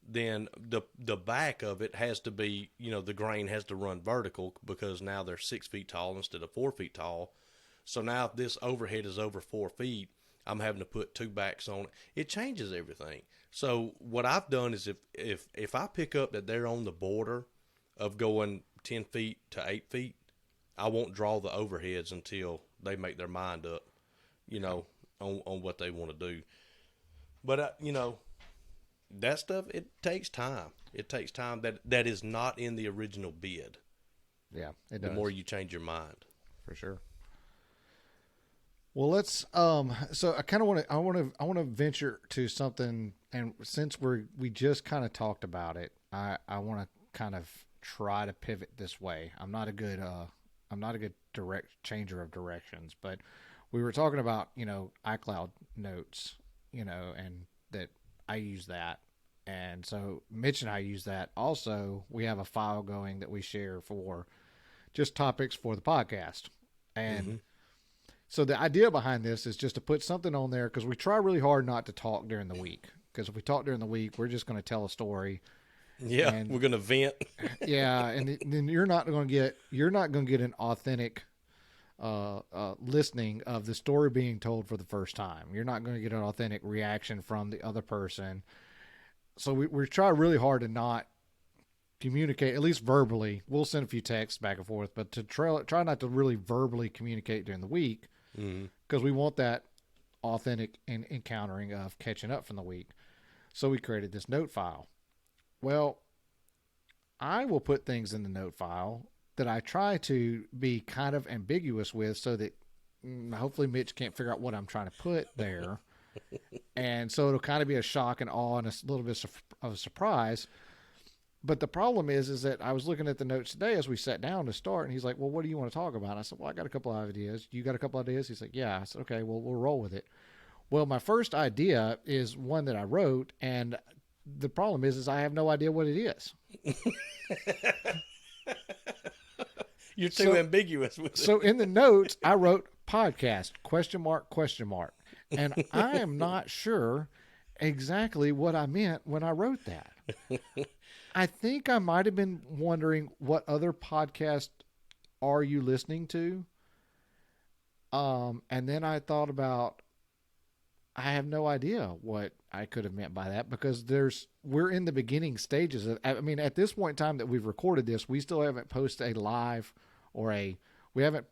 then the back of it has to be, the grain has to run vertical because now they're 6 feet tall instead of 4 feet tall. So now if this overhead is over 4 feet, I'm having to put 2 backs on it. It changes everything. So what I've done is if I pick up that they're on the border of going 10 feet to 8 feet, I won't draw the overheads until they make their mind up, on what they want to do. But, that stuff, it takes time. It takes time that is not in the original bid. Yeah, it does. The more you change your mind. For sure. Well, let's so I want to venture to something, and since we just kind of talked about it, I want to kind of try to pivot this way. I'm not a good direct changer of directions, but we were talking about, iCloud notes, and that I use that. And so Mitch and I use that. Also, we have a file going that we share for just topics for the podcast. And so the idea behind this is just to put something on there because we try really hard not to talk during the week. Because if we talk during the week, we're just going to tell a story. Yeah, and, we're going to vent. Yeah, and then you're not going to get an authentic listening of the story being told for the first time. You're not going to get an authentic reaction from the other person. So we try really hard to not communicate, at least verbally. We'll send a few texts back and forth, but to try not to really verbally communicate during the week because we want that authentic encountering of catching up from the week. So we created this note file. Well, I will put things in the note file that I try to be kind of ambiguous with so that hopefully Mitch can't figure out what I'm trying to put there. And so it'll kind of be a shock and awe and a little bit of a surprise. But the problem is that I was looking at the notes today as we sat down to start, and he's like, well, what do you want to talk about? And I said, well, I got a couple of ideas. You got a couple of ideas? He's like, yeah. I said, okay, well, we'll roll with it. Well, my first idea is one that I wrote, and the problem is I have no idea what it is. You're too ambiguous with it. So in the notes, I wrote podcast, ? And I am not sure exactly what I meant when I wrote that. I think I might have been wondering what other podcast are you listening to? And then I thought about, I have no idea what I could have meant by that, because we're in the beginning stages of, I mean, at this point in time that we've recorded this, we still haven't posted a live we haven't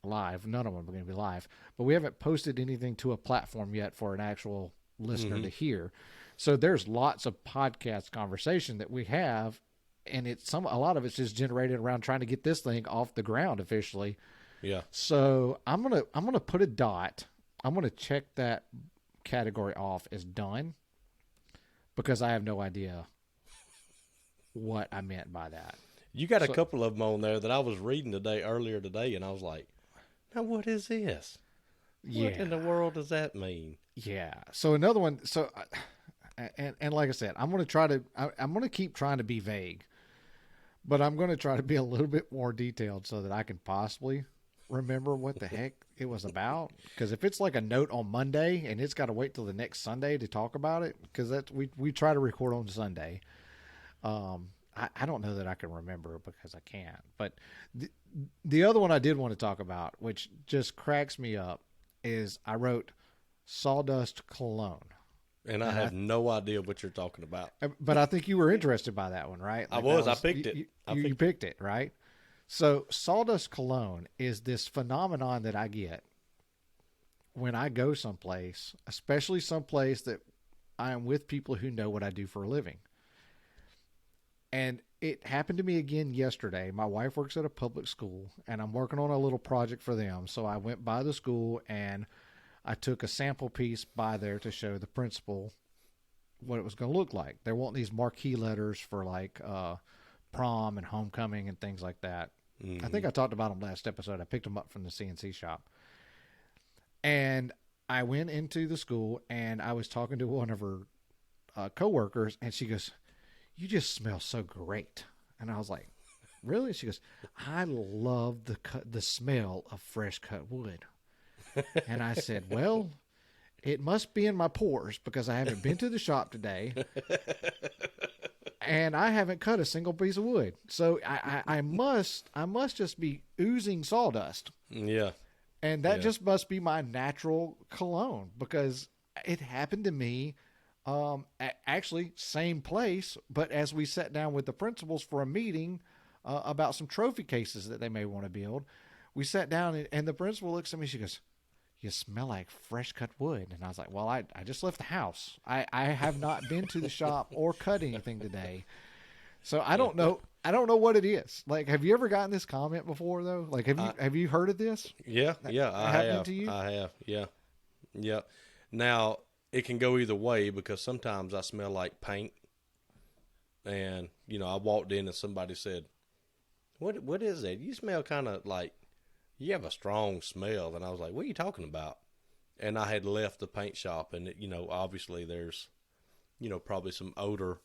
live. None of them are going to be live, but we haven't posted anything to a platform yet for an actual listener to hear. So there's lots of podcast conversation that we have, and a lot of it's just generated around trying to get this thing off the ground officially. Yeah. So I'm gonna put a dot. I'm gonna check that category off as done, because I have no idea what I meant by that. You got a couple of them on there that I was reading earlier today, and I was like, now what is this? Yeah. What in the world does that mean? Yeah. So another one. So, and like I said, I'm going to keep trying to be vague, but I'm going to try to be a little bit more detailed so that I can possibly remember what the heck it was about. Because if it's like a note on Monday and it's got to wait till the next Sunday to talk about it, because we try to record on Sunday. I don't know that I can remember because I can't. But the other one I did want to talk about, which just cracks me up, is I wrote sawdust cologne. And I have no idea what you're talking about. But I think you were interested by that one, right? Like I picked it. You picked it, right? So sawdust cologne is this phenomenon that I get when I go someplace, especially someplace that I am with people who know what I do for a living. And it happened to me again yesterday. My wife works at a public school, and I'm working on a little project for them. So I went by the school, and I took a sample piece by there to show the principal what it was going to look like. They want these marquee letters for like prom and homecoming and things like that. Mm-hmm. I think I talked about them last episode. I picked them up from the CNC shop. And I went into the school, and I was talking to one of her coworkers, and she goes, "You just smell so great." And I was like, "Really?" She goes, "I love the smell of fresh cut wood." And I said, "Well, it must be in my pores because I haven't been to the shop today, and I haven't cut a single piece of wood. So I must just be oozing sawdust." Yeah. And that just must be my natural cologne, because it happened to me. Actually, same place, but as we sat down with the principals for a meeting about some trophy cases that they may want to build, we sat down, and the principal looks at me. She goes, "You smell like fresh cut wood." And I was like, "Well, I just left the house. I have not been to the shop or cut anything today, so I don't know. I don't know what it is. Like, have you ever gotten this comment before though? Like, have you heard of this? Yeah, I have. To you? I have. Yeah. Now, it can go either way, because sometimes I smell like paint, and I walked in and somebody said, "What is that? You smell kind of like you have a strong smell." And I was like, "What are you talking about?" And I had left the paint shop, and obviously there's probably some odor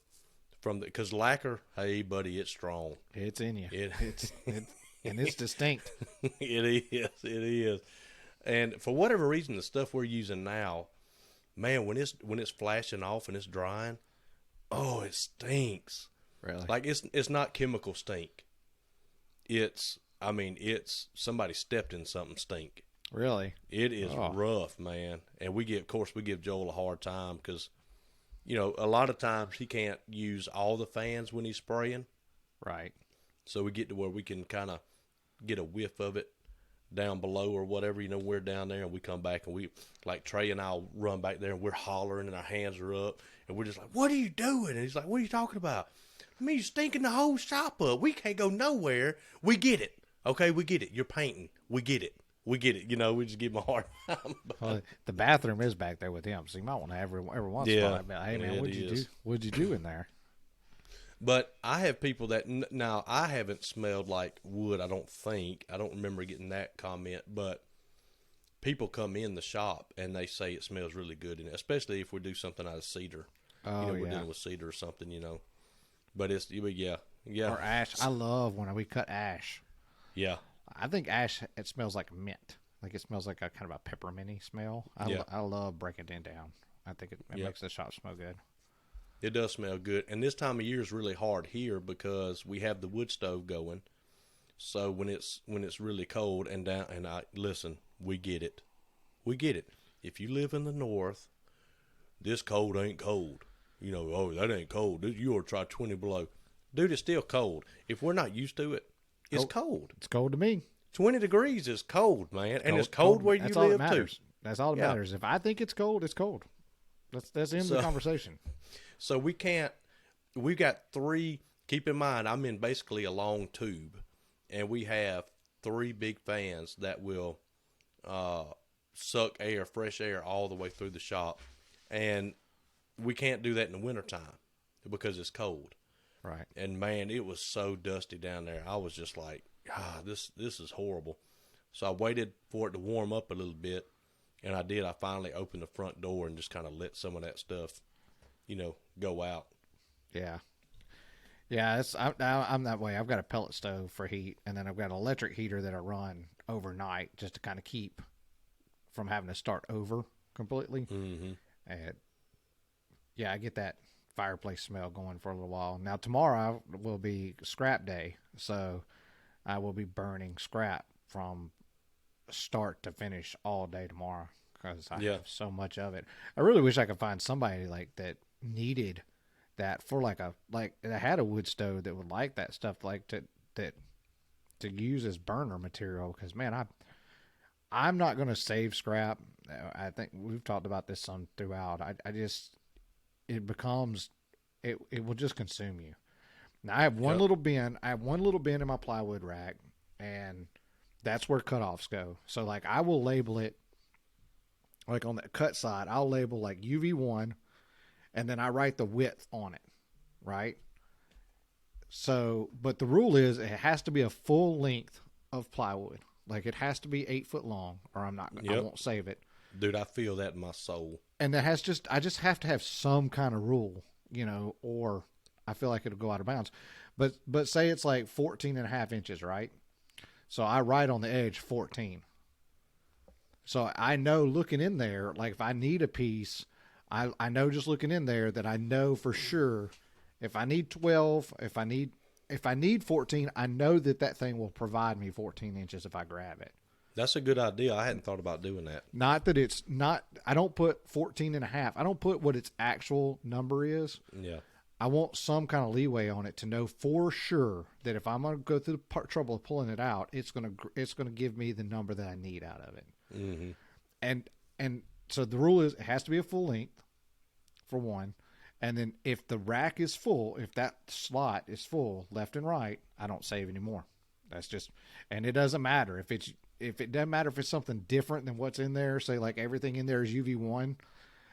from because lacquer. Hey, buddy, it's strong. It's in you. And it's distinct. It is. And for whatever reason, the stuff we're using now, man, when it's flashing off and it's drying, oh, it stinks. Really? Like it's not chemical stink. It's somebody stepped in something stink. Really? It is rough, man. And we give Joel a hard time because, a lot of times he can't use all the fans when he's spraying. Right. So we get to where we can kind of get a whiff of it down below or whatever, we're down there, and we come back, and we, like, Trey and I'll run back there, and we're hollering, and our hands are up, and we're just like, "What are you doing?" And he's like, "What are you talking about?" "I mean, you're stinking the whole shop up. We can't go nowhere." We get it. Okay, we get it. You're painting. We get it. we get it. You know, we just give him a hard time. Well, the bathroom is back there with him, so you might want to every once in a while. Hey man, what'd you do? What'd you do in there? But I have people that now I haven't smelled like wood. I don't think. I don't remember getting that comment, but people come in the shop and they say it smells really good, and especially if we do something out of cedar. Oh, we're dealing with cedar or something, But yeah. Or ash. I love when we cut ash. Yeah. I think ash, it smells like mint. Like it smells like a kind of a pepperminty smell. I love breaking it down. I think it makes the shop smell good. It does smell good. And this time of year is really hard here because we have the wood stove going. So when it's really cold and down, and listen, we get it. We get it. If you live in the north, this cold ain't cold. Oh, that ain't cold. You ought to try 20 below. Dude, it's still cold. If we're not used to it, it's cold. It's cold to me. 20 degrees is cold, man. And it's cold where you live, too. That's all that matters. If I think it's cold, it's cold. That's the end of the conversation. So we've got 3, keep in mind, I'm in basically a long tube, and we have 3 big fans that will suck air, fresh air, all the way through the shop. And we can't do that in the wintertime because it's cold. Right. And, man, it was so dusty down there. I was just like, this is horrible. So I waited for it to warm up a little bit, and I did. I finally opened the front door and just kind of let some of that stuff, go out. Yeah. Yeah, I'm that way. I've got a pellet stove for heat, and then I've got an electric heater that I run overnight just to kind of keep from having to start over completely. Mm-hmm. And, I get that fireplace smell going for a little while. Now, tomorrow will be scrap day, so I will be burning scrap from start to finish all day tomorrow because I have so much of it. I really wish I could find somebody like that needed that for that had a wood stove that would like that stuff, like to use as burner material. Because man, I'm not going to save scrap. I think we've talked about this some throughout. It will just consume you. Now I have one little bin. I have one little bin in my plywood rack, and that's where cutoffs go. So like I will label it, like on the cut side, I'll label like UV1, and then I write the width on it, right? So, but the rule is it has to be a full length of plywood. Like it has to be 8 foot long, or I won't save it. Dude, I feel that in my soul. And I just have to have some kind of rule, or I feel like it'll go out of bounds. But say it's like 14 and a half inches, right? So I write on the edge 14. So I know looking in there, like if I need a piece, I know just looking in there that I know for sure if I need 12, if I need 14, I know that thing will provide me 14 inches if I grab it. That's a good idea. I hadn't thought about doing that. Not that it's not, I don't put 14 and a half. I don't put what its actual number is. Yeah. I want some kind of leeway on it to know for sure that if I'm going to go through the trouble of pulling it out, it's going to give me the number that I need out of it. Mm-hmm. And so the rule is it has to be a full length for one. And then if the rack is full, if that slot is full left and right, I don't save anymore. That's just, and it doesn't matter if it doesn't matter if it's something different than what's in there. Say like everything in there is UV1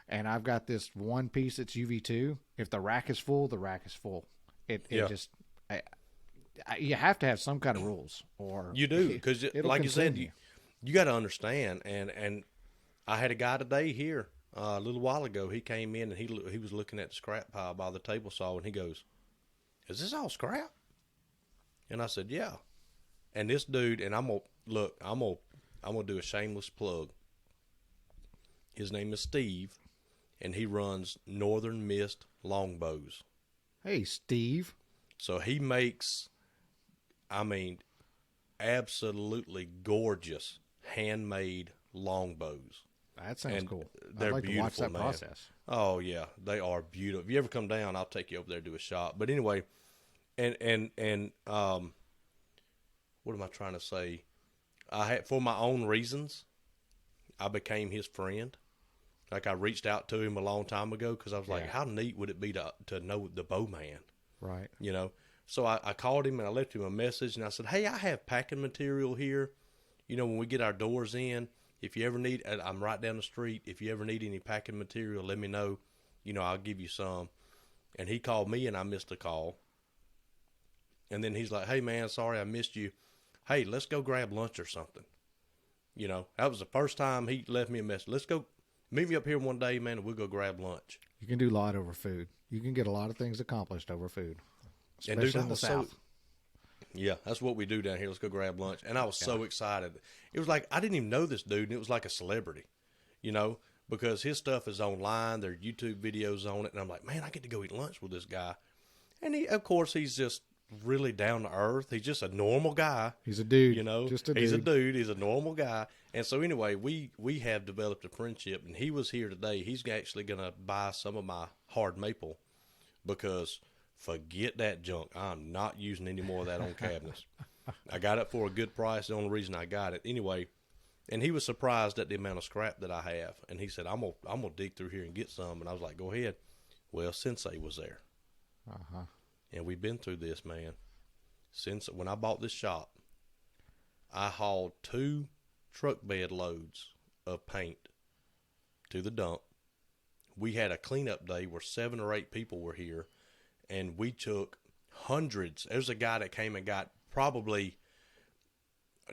and I've got this one piece that's UV2. If the rack is full, the rack is full. You have to have some kind of rules, or you do, because like you said, you got to understand. And I had a guy today here a little while ago. He came in and he was looking at the scrap pile by the table saw, and he goes, "Is this all scrap?" And I said, "Yeah." And this dude, and I'm gonna do a shameless plug. His name is Steve, and he runs Northern Mist Longbows. Hey, Steve. So he makes, absolutely gorgeous handmade longbows. That sounds cool. They're I'd like beautiful, to watch that man. process. Oh yeah, they are beautiful. If you ever come down, I'll take you over there to a shop. But anyway, and what am I trying to say? For my own reasons, I became his friend. Like I reached out to him a long time ago because I was like, how neat would it be to know the bowman? Right. So I called him and I left him a message and I said, "Hey, I have packing material here when we get our doors in, if you ever need, I'm right down the street. If you ever need any packing material, let me know. I'll give you some. And he called me and I missed a call. And then he's like, hey, man, sorry I missed you. Hey, let's go grab lunch or something. That was the first time he left me a message. Let's go meet me up here one day, man, and we'll go grab lunch. You can do a lot over food. You can get a lot of things accomplished over food, especially in the South. Yeah, that's what we do down here. Let's go grab lunch. And I was so excited. It was like I didn't even know this dude, and it was like a celebrity, because his stuff is online. There are YouTube videos on it. And I'm like, man, I get to go eat lunch with this guy. And of course, he's just really down to earth. He's just a normal guy. He's a dude. Just a dude. He's a dude. He's a normal guy. And so anyway, we have developed a friendship, and he was here today. He's actually going to buy some of my hard maple because forget that junk. I'm not using any more of that on cabinets. I got it for a good price. The only reason I got it. Anyway, and he was surprised at the amount of scrap that I have. And he said, I'm gonna dig through here and get some. And I was like, go ahead. Well, Sensei was there. Uh-huh. And we've been through this, man. Since when I bought this shop, I hauled 2 truck bed loads of paint to the dump. We had a cleanup day where 7 or 8 people were here, and we took hundreds. There's a guy that came and got probably,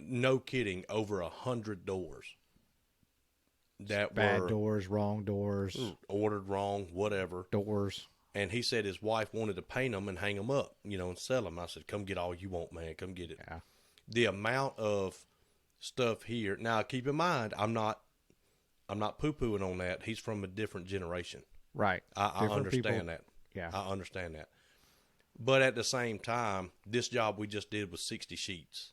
no kidding, over 100 doors. That bad were doors, wrong doors, ordered wrong, whatever. Doors. And he said his wife wanted to paint them and hang them up, and sell them. I said, come get all you want, man. Come get it. Yeah. The amount of stuff here. Now, keep in mind, I'm not poo-pooing on that. He's from a different generation. Right. I understand that. Yeah. I understand that. But at the same time, this job we just did was 60 sheets.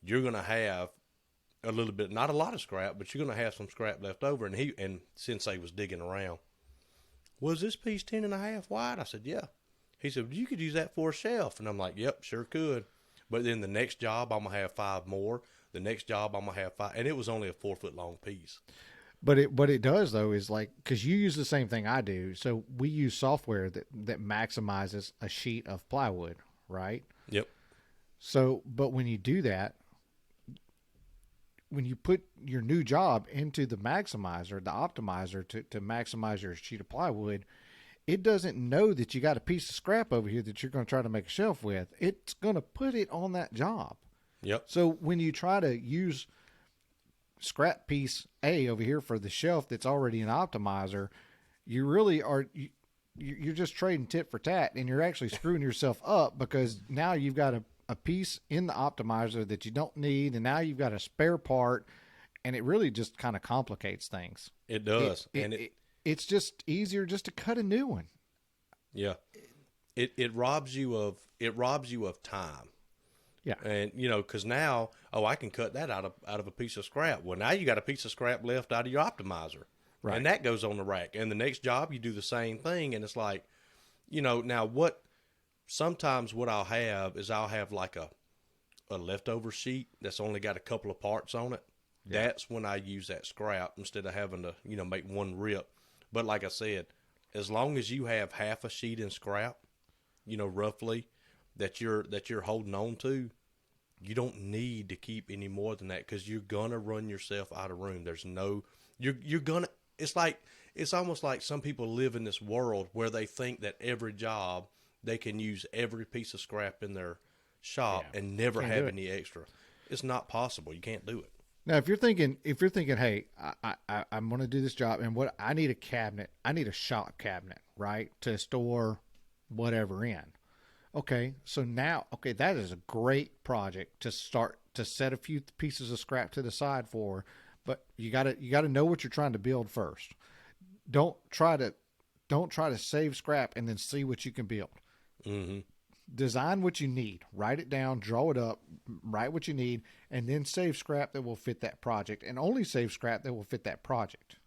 You're going to have a little bit, not a lot of scrap, but you're going to have some scrap left over. And Sensei was digging around. Was this piece 10.5 wide? I said, yeah. He said, you could use that for a shelf. And I'm like, yep, sure could. But then the next job, I'm going to have 5 more. The next job, I'm going to have 5. And it was only a 4-foot long piece. But what it does, though, is like, because you use the same thing I do. So we use software that maximizes a sheet of plywood, right? Yep. So, but when you do that, when you put your new job into the maximizer, the optimizer to maximize your sheet of plywood, it doesn't know that you got a piece of scrap over here that you're going to try to make a shelf with. It's going to put it on that job. Yep. So when you try to use scrap piece A over here for the shelf that's already an optimizer, you really are you're just trading tit for tat, and you're actually screwing yourself up because now you've got a piece in the optimizer that you don't need, and now you've got a spare part, and it really just kind of complicates things. It does. It's just easier just to cut a new one. Yeah. It robs you of time. Yeah. And because now, I can cut that out of a piece of scrap. Well, now you got a piece of scrap left out of your optimizer. Right. And that goes on the rack. And the next job you do the same thing, and it's like, now sometimes what I'll have is like a leftover sheet that's only got a couple of parts on it. Yeah. That's when I use that scrap instead of having to, make one rip. But like I said, as long as you have half a sheet in scrap, roughly that you're holding on to, you don't need to keep any more than that because you're gonna run yourself out of room. There's no, you're gonna. It's almost like some people live in this world where they think that every job they can use every piece of scrap in their shop and never have any extra. It's not possible. You can't do it. Now, if you're thinking, hey, I'm going to do this job, and what I need I need a shop cabinet, right, to store whatever in. Okay, so now, that is a great project to start to set a few pieces of scrap to the side for, but you got to know what you're trying to build first. Don't try to save scrap and then see what you can build. Mm-hmm. Design what you need, write it down, draw it up, write what you need, and then save scrap that will fit that project, and only save scrap that will fit that project.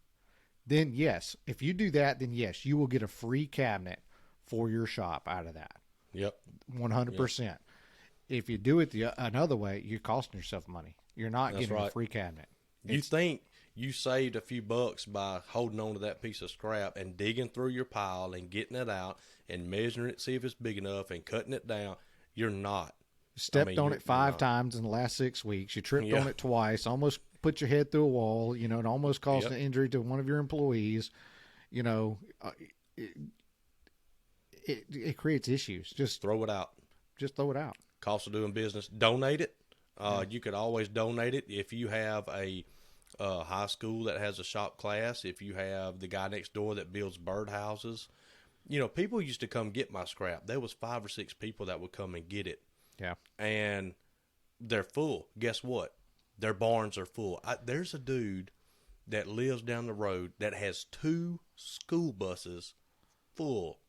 Then yes, if you do that, then yes, you will get a free cabinet for your shop out of that. Yep. 100%. Yep. If you do it another way, you're costing yourself money. You're not getting a free cabinet. You think you saved a few bucks by holding on to that piece of scrap and digging through your pile and getting it out and measuring it, see if it's big enough and cutting it down. You're not. stepped on it 5 times in the last 6 weeks. You tripped on it twice, almost put your head through a wall. You know, it almost caused an injury to one of your employees. You know, it creates issues. Just throw it out. Just throw it out. Cost of doing business. Donate it. You could always donate it if you have a high school that has a shop class. If you have the guy next door that builds birdhouses. You know, people used to come get my scrap. There was 5 or 6 people that would come and get it. Yeah. And they're full. Guess what? Their barns are full. There's a dude that lives down the road that has 2 school buses full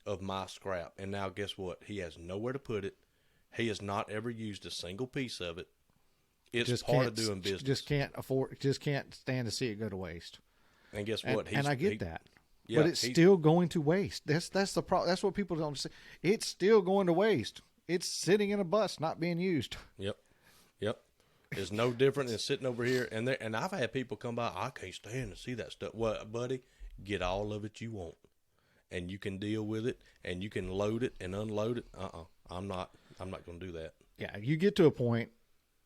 of my scrap. And now guess what? He has nowhere to put it. He has not ever used a single piece of it. It's just part of doing business. Just can't stand to see it go to waste. And guess what? And I get that. Yeah, but it's still going to waste. That's the problem. That's what people don't say. It's still going to waste. It's sitting in a bus, not being used. Yep. It's no different than sitting over here. And I've had people come by. I can't stand to see that stuff. Well, buddy, get all of it you want, and you can deal with it, and you can load it and unload it. I'm not going to do that. Yeah, you get to a point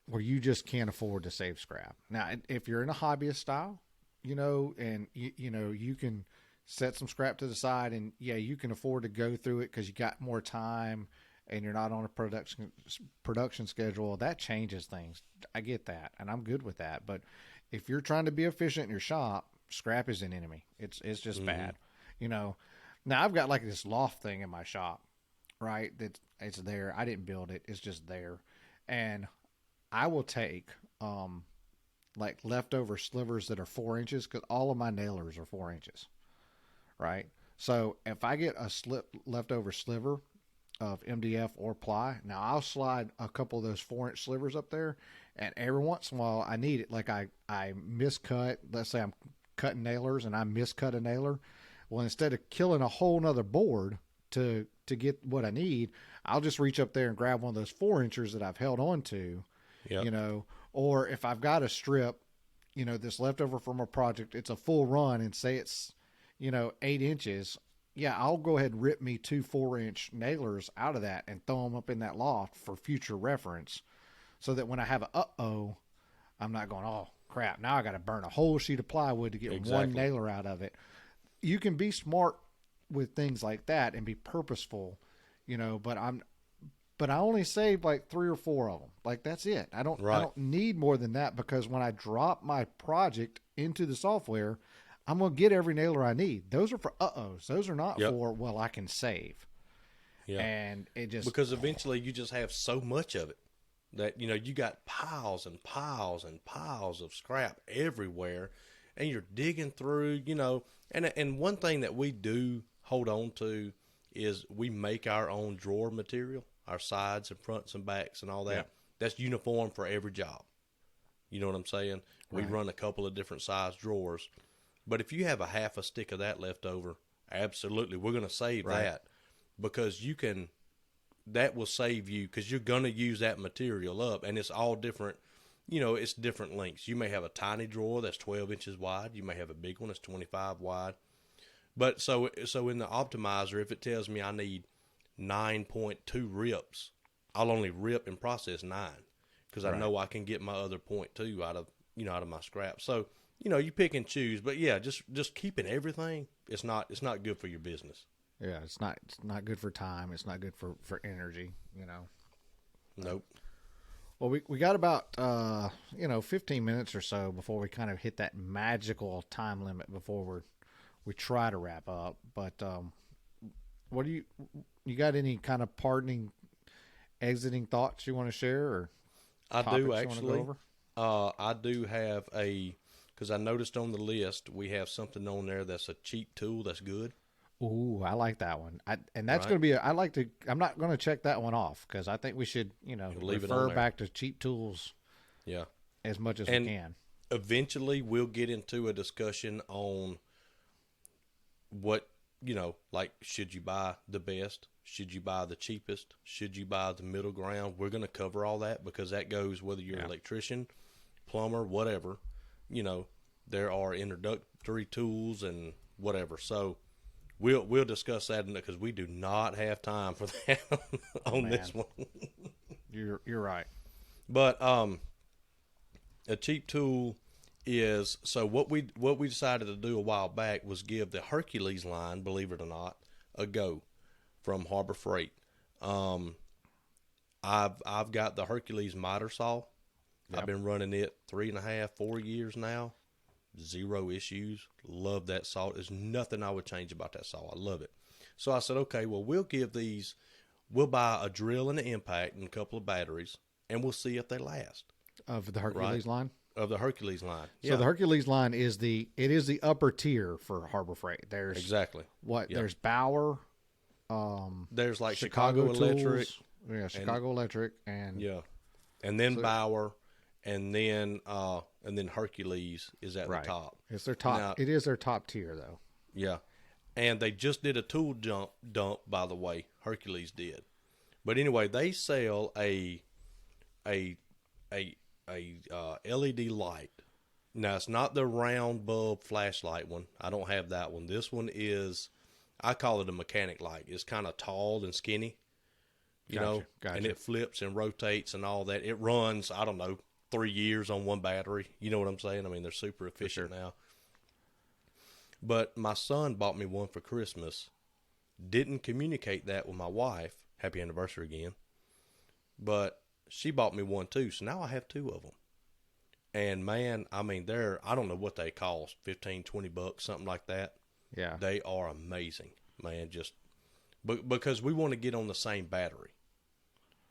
where you just can't afford to save scrap. Now, if you're in a hobbyist style, you know, and you know you can set some scrap to the side, and you can afford to go through it because you got more time and you're not on a production schedule. That changes things. I get that, and I'm good with that. But if you're trying to be efficient in your shop, scrap is an enemy. It's just bad. You know, now I've got like this loft thing in my shop, right? It's there. I didn't build it. It's just there. And I will take like leftover slivers that are 4 inches, because all of my nailers are 4 inches. Right. So if I get a leftover sliver of MDF or ply, now I'll slide a couple of those 4-inch slivers up there, and every once in a while I need it. Like I miscut, let's say I'm cutting nailers and I miscut a nailer. Well, instead of killing a whole nother board to get what I need, I'll just reach up there and grab one of those 4-inchers that I've held on to, you know, or if I've got a strip, you know, this leftover from a project, it's a full run, and say it's, you know, 8 inches. Yeah, I'll go ahead and rip me 2 4-inch nailers out of that and throw them up in that loft for future reference, so that when I have I'm not going, oh crap, now I got to burn a whole sheet of plywood to get one nailer out of it. You can be smart with things like that and be purposeful, you know, but I only saved like 3 or 4 of them. Like, that's it. I don't need more than that, because when I drop my project into the software, I'm going to get every nailer I need. Those are for Those are not for, well, I can save. Yeah. And it just... Because eventually you just have so much of it that, you know, you got piles and piles and piles of scrap everywhere, and you're digging through, you know. And one thing that we do hold on to is we make our own drawer material, our sides and fronts and backs and all that. Yeah. That's uniform for every job. You know what I'm saying? Right. We run a couple of different size drawers. But if you have a half a stick of that left over, absolutely, we're going to save that, because that will save you, because you're going to use that material up, and it's all different, you know, it's different lengths. You may have a tiny drawer that's 12 inches wide. You may have a big one that's 25 wide. But so in the optimizer, if it tells me I need 9.2 rips, I'll only rip and process 9, because I know I can get my other 0.2 out of my scrap. So, you know, you pick and choose, but yeah, just keeping everything, it's not good for your business. Yeah, it's not good for time. It's not good for energy, you know. Nope. Well, we got about 15 minutes or so before we kind of hit that magical time limit before we try to wrap up. But what do you got any kind of exiting thoughts you want to share, or I do actually. I do have because I noticed on the list we have something on there that's a cheap tool that's good. Ooh, I like that one. And that's going to be I'm not going to check that one off, because I think we should, you know, refer back to cheap tools. Yeah. As much as we can. Eventually we'll get into a discussion on what, you know, like, should you buy the best? Should you buy the cheapest? Should you buy the middle ground? We're going to cover all that, because that goes whether you're an electrician, plumber, whatever. You know, there are introductory tools and whatever. So we'll discuss that, because we do not have time for that on this one. You're right. But a cheap tool is, so what we decided to do a while back was give the Hercules line, believe it or not, a go from Harbor Freight. I've got the Hercules miter saw. Yep. I've been running it 3.5, 4 years now. Zero issues. Love that saw. There's nothing I would change about that saw. I love it. So I said, okay, well, we'll buy a drill and an impact and a couple of batteries, and we'll see if they last. Of the Hercules line? Of the Hercules line. So the Hercules line is the upper tier for Harbor Freight. There's exactly what? Yep. There's Bauer. There's like Chicago Electric. Yeah, Chicago Electric and then Bauer, and then Hercules is at the top. It's their top. Now, it is their top tier though. Yeah, and they just did a tool dump, by the way. Hercules did, but anyway, they sell a LED light. Now it's not the round bulb flashlight one. I don't have that one. This one is, I call it a mechanic light. It's kind of tall and skinny, you know, and it flips and rotates and all that. It runs, I don't know, 3 years on one battery. You know what I'm saying? I mean, they're super efficient now. But my son bought me one for Christmas. Didn't communicate that with my wife. Happy anniversary again. But she bought me one too, so now I have two of them. And man, I mean, I don't know what they cost, $15-$20, something like that. Yeah. They are amazing, man, just because we want to get on the same battery,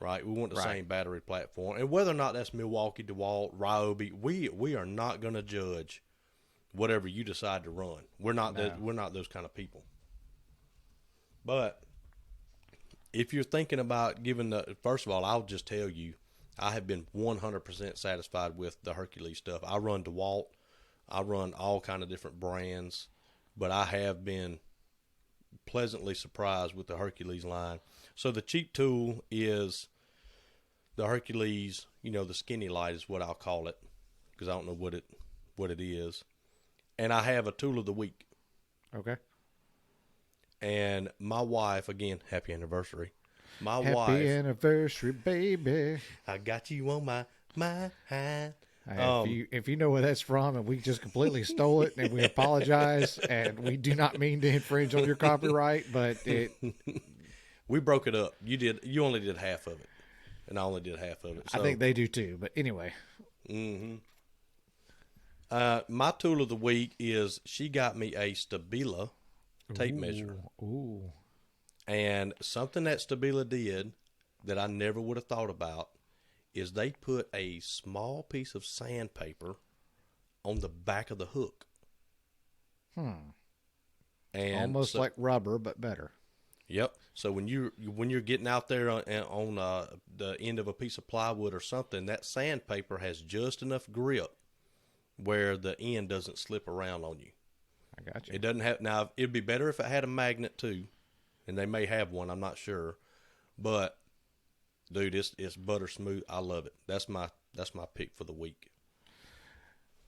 right? We want the same battery platform. And whether or not that's Milwaukee, DeWalt, Ryobi, we are not going to judge whatever you decide to run. We're not those kind of people. But if you're thinking about first of all, I'll just tell you, I have been 100% satisfied with the Hercules stuff. I run DeWalt. I run all kind of different brands, but I have been pleasantly surprised with the Hercules line. So the cheap tool is the Hercules, the skinny light is what I'll call it, because I don't know what it is. And I have a tool of the week. Okay. And my wife, again, happy anniversary. Happy anniversary, baby. I got you on my hand. If you know where that's from, and we just completely stole it, and we apologize, and we do not mean to infringe on your copyright, but we broke it up. You only did half of it, and I only did half of it. So. I think they do too, but anyway. Mm-hmm. My tool of the week is she got me a Stile tape measure. Ooh. And something that Stile did that I never would have thought about is they put a small piece of sandpaper on the back of the hook. And almost like rubber, but better. Yep. So when you're getting out there on the end of a piece of plywood or something, that sandpaper has just enough grip where the end doesn't slip around on you. I got you. It doesn't have. Now it'd be better if it had a magnet too, and they may have one. I'm not sure, but dude, it's butter smooth. I love it. That's my pick for the week.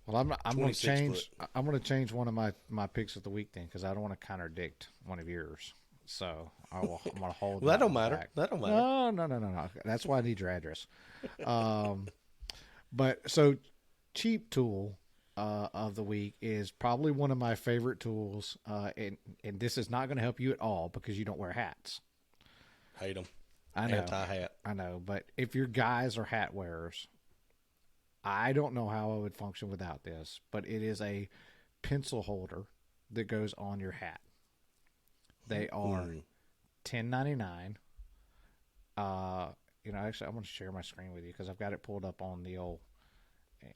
Well, I'm going to change one of my picks of the week then, because I don't want to contradict one of yours. So I'm going to hold. Well, that don't matter. Back. That don't matter. No. That's why I need your address. But so cheap tool of the week is probably one of my favorite tools, and this is not going to help you at all because you don't wear hats. Hate them. I know. Anti-hat. I know, but if your guys are hat wearers, I don't know how I would function without this, but it is a pencil holder that goes on your hat. They are $10.99. Actually, I'm going to share my screen with you because I've got it pulled up on the old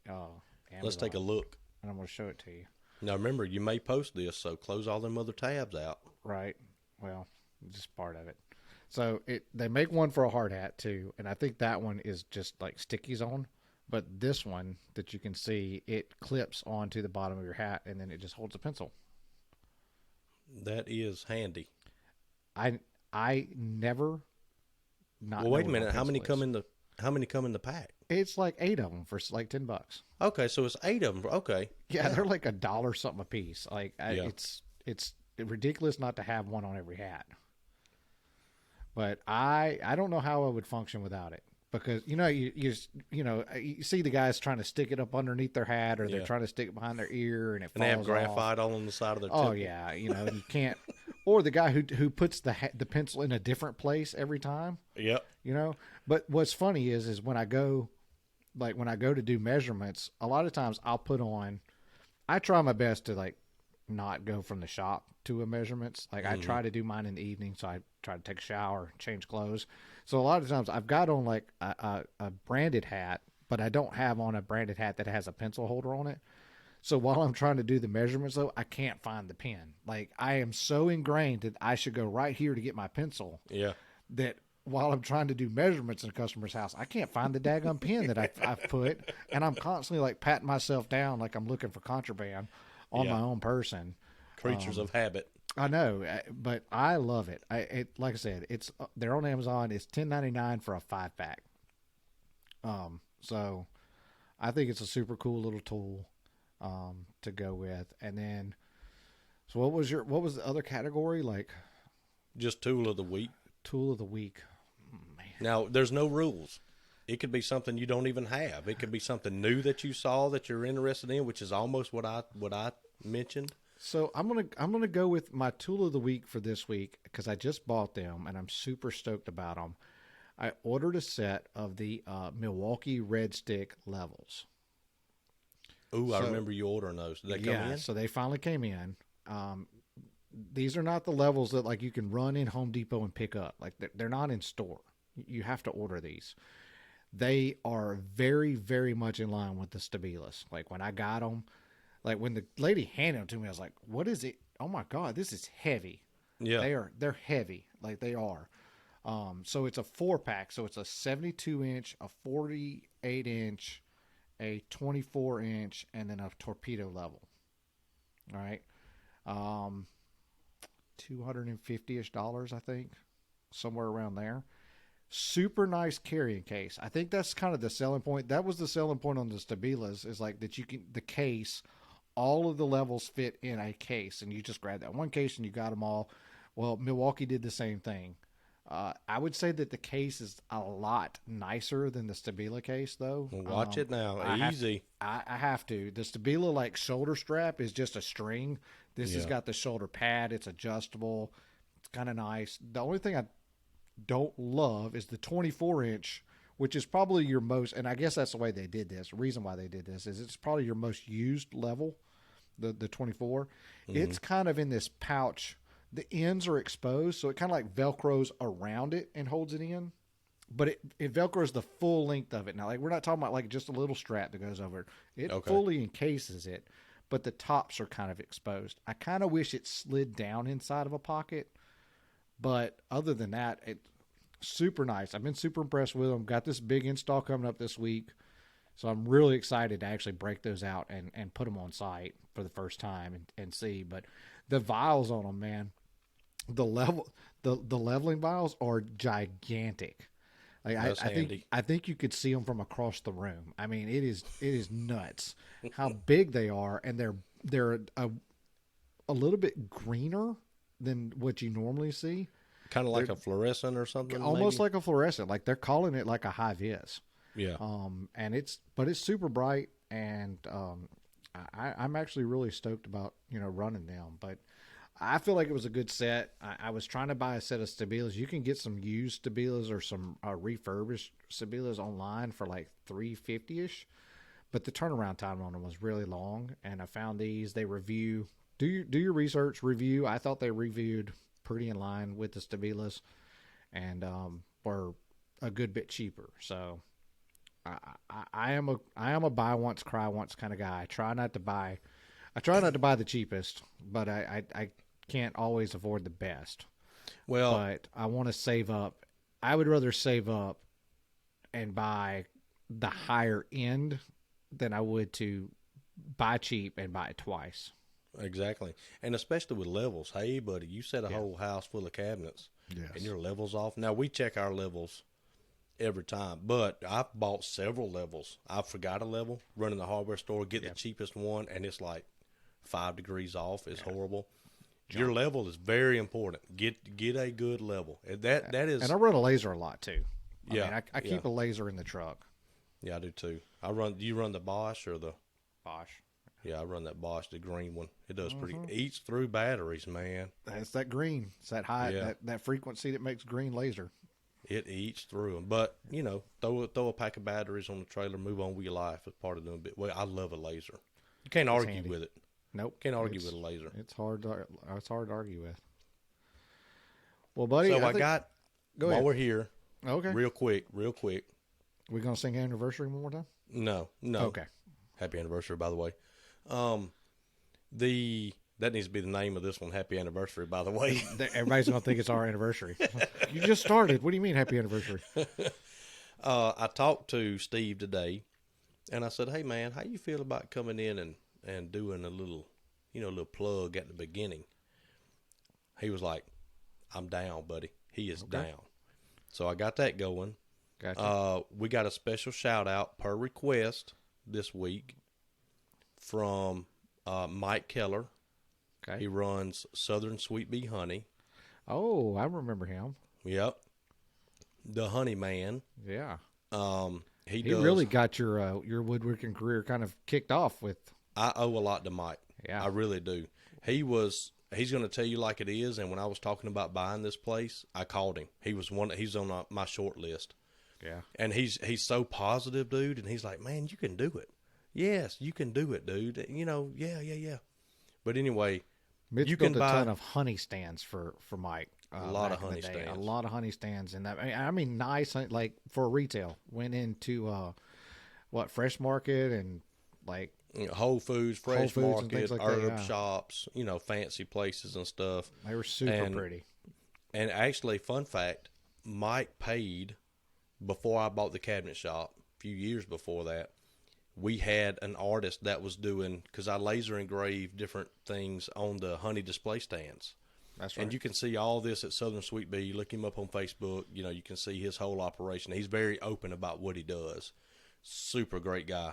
Amazon. Let's take a look. And I'm going to show it to you. Now, remember, you may post this, so close all them other tabs out. Right. Well, just part of it. So they make one for a hard hat, too, and I think that one is just like stickies on. But this one that you can see, it clips onto the bottom of your hat, and then it just holds a pencil. That is handy. I never not. Well, wait a minute. How many come in the pack? It's like 8 of them for like $10. Okay, so it's 8 of them. Okay. Yeah, they're like $1 something a piece. Like it's ridiculous not to have one on every hat. But I don't know how I would function without it, because you see the guys trying to stick it up underneath their hat, or they're trying to stick it behind their ear, and they have graphite all on the side of their temple. Oh yeah, you can't. Or the guy who puts the pencil in a different place every time. Yep. But what's funny is when I go to do measurements, a lot of times I'll put on. I try my best to not go from the shop to a measurements. Like I try to do mine in the evening, so I try to take a shower, change clothes. So a lot of times I've got on a branded hat, but I don't have on a branded hat that has a pencil holder on it. So while I'm trying to do the measurements, though, I can't find the pen. Like I am so ingrained that I should go right here to get my pencil. Yeah. That while I'm trying to do measurements in a customer's house, I can't find the daggone pen that I've put, and I'm constantly patting myself down like I'm looking for contraband on my own person. Creatures of habit. I know, but I love it. Like I said, they're on Amazon. It's $10.99 for a 5-pack. So I think it's a super cool little tool to go with. And then, so what was the other category? Just tool of the week. Tool of the week. Man. Now, there's no rules. It could be something you don't even have. It could be something new that you saw that you're interested in, which is almost what I mentioned. So I'm gonna go with my tool of the week for this week because I just bought them and I'm super stoked about them. I ordered a set of the Milwaukee Red Stick levels. Ooh, I remember you ordering those. Did they come in? Yeah, so they finally came in. These are not the levels that you can run in Home Depot and pick up. They're not in store. You have to order these. They are very, very much in line with the Stabilas. When I got them, when the lady handed them to me, I was like, "What is it? Oh my God, this is heavy." Yeah, they're heavy. They are. So it's a 4-pack. So it's a 72-inch, a 48-inch, a 24-inch, and then a torpedo level. All right. $250-ish, I think, somewhere around there. Super nice carrying case. I think that's kind of the selling point. That was the selling point on the Stabilas, is that you can, the case, all of the levels fit in a case, and you just grab that one case and you got them all. Well, Milwaukee did the same thing. I would say that the case is a lot nicer than the Stabila case, though. Watch it now. Easy. I have to. The Stabila shoulder strap is just a string. This has got the shoulder pad. It's adjustable. It's kind of nice. The only thing I don't love is the 24-inch, which is probably your most, and I guess that's the way they did this. The reason why they did this is it's probably your most used level, the 24. Mm-hmm. It's kind of in this pouch. The ends are exposed, so it kind of Velcros around it and holds it in. But it Velcros the full length of it. Now, we're not talking about just a little strap that goes over it. It fully encases it, but the tops are kind of exposed. I kind of wish it slid down inside of a pocket. But other than that, it's super nice. I've been super impressed with them. Got this big install coming up this week. So I'm really excited to actually break those out and put them on site for the first time and see. But the vials on them, man, the leveling vials are gigantic. I think you could see them from across the room. I mean, it is nuts how big they are, and they're a little bit greener than what you normally see. Kind of like a fluorescent or something. Almost like a fluorescent. They're calling it a high vis. Yeah. And it's super bright, and I'm actually really stoked about running them. But I feel like it was a good set. I was trying to buy a set of Stabilas. You can get some used Stabilas or some refurbished Stabilas online for $350-ish, but the turnaround time on them was really long. And I found these. They review. Do your research. Review. I thought they reviewed pretty in line with the Stabilas, and were a good bit cheaper. So I am a buy once, cry once kind of guy. I try not to buy the cheapest, but I can't always afford the best. Well, but I want to save up. I would rather save up and buy the higher end than I would to buy cheap and buy it twice. Exactly. And especially with levels. Hey, buddy, you set a whole house full of cabinets, and your level's off. Now, we check our levels every time, but I've bought several levels. I forgot a level, run in the hardware store, get the cheapest one, and it's 5 degrees off. It's horrible. Your level is very important. Get a good level. That is. And I run a laser a lot too. I keep a laser in the truck. Yeah, I do too. Do you run the Bosch or the Bosch? Yeah, I run that Bosch, the green one. It does pretty. Eats through batteries, man. It's that green. It's that high, that frequency that makes green laser. It eats through them. But, throw a pack of batteries on the trailer, move on with your life. It's part of doing a bit. Well, I love a laser. You can't argue with it. Nope. Can't argue with a laser. It's hard to argue with. Well, buddy. So while we're here, okay. real quick. We going to sing anniversary one more time? No. Okay. Happy anniversary, by the way. That needs to be the name of this one, Happy Anniversary, by the way. Everybody's going to think it's our anniversary. You just started. What do you mean, Happy Anniversary? I talked to Steve today, and I said, hey, man, how you feel about coming in and doing a little plug at the beginning? He was like, I'm down, buddy. He is down. So I got that going. Gotcha. We got a special shout-out per request this week from Mike Keller. Okay. He runs Southern Sweet Bee Honey. Oh, I remember him. Yep. The Honey Man. Yeah. He really got your woodworking career kind of kicked off with. I owe a lot to Mike. Yeah. I really do. He's going to tell you like it is. And when I was talking about buying this place, I called him. He's on my short list. Yeah. And he's so positive, dude. And he's like, man, you can do it. Yes, you can do it, dude. Yeah. But anyway, Mitch built a ton of honey stands for Mike. A lot of honey stands. A lot of honey stands. And that, I mean, nice, like for retail. Went into, Fresh Market and like Whole Foods, Fresh Market, like herb shops, fancy places and stuff. They were super pretty. And actually, fun fact, Mike paid before I bought the cabinet shop, a few years before that. We had an artist that was doing, because I laser engrave different things on the honey display stands. That's right. And you can see all this at Southern Sweet Bee. You look him up on Facebook. You can see his whole operation. He's very open about what he does. Super great guy.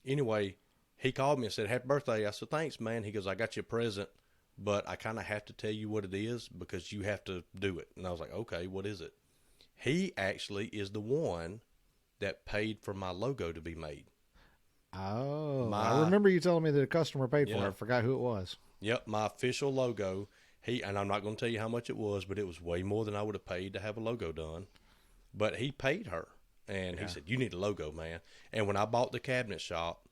Anyway, he called me and said, happy birthday. I said, thanks, man. He goes, I got you a present, but I kind of have to tell you what it is because you have to do it. And I was like, okay, what is it? He actually is the one that paid for my logo to be made. Oh, I remember you telling me that a customer paid for it. I forgot who it was. Yep, my official logo. And I'm not going to tell you how much it was, but it was way more than I would have paid to have a logo done. But he paid her, and he said, you need a logo, man. And when I bought the cabinet shop,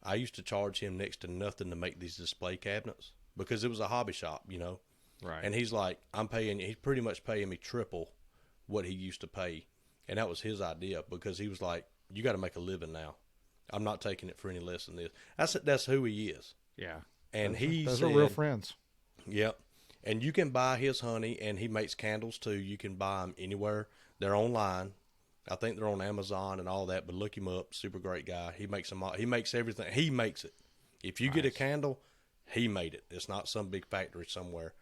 I used to charge him next to nothing to make these display cabinets because it was a hobby shop, Right. And he's like, he's pretty much paying me triple what he used to pay. And that was his idea because he was like, you got to make a living now. I'm not taking it for any less than this. That's who he is. Yeah. And those are real friends. Yep. And you can buy his honey, and he makes candles too. You can buy them anywhere. They're online. I think they're on Amazon and all that, but look him up. Super great guy. He makes them all. He makes everything. He makes it. If you get a candle, he made it. It's not some big factory somewhere.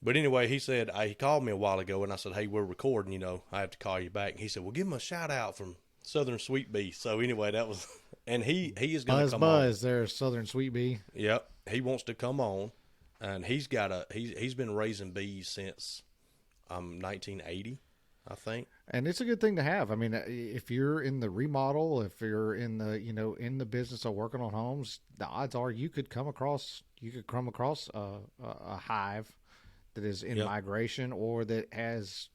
But anyway, he said, he called me a while ago, and I said, hey, we're recording, I have to call you back. And he said, well, give him a shout out from Southern Sweet Bee. So anyway, that was, and he is going to come on. Buzz, there's Southern Sweet Bee. Yep. He wants to come on, and he's been raising bees since 1980, I think. And it's a good thing to have. I mean, if you're in the remodel, if you're in the, in the business of working on homes, the odds are you could come across a hive that is in migration or that has,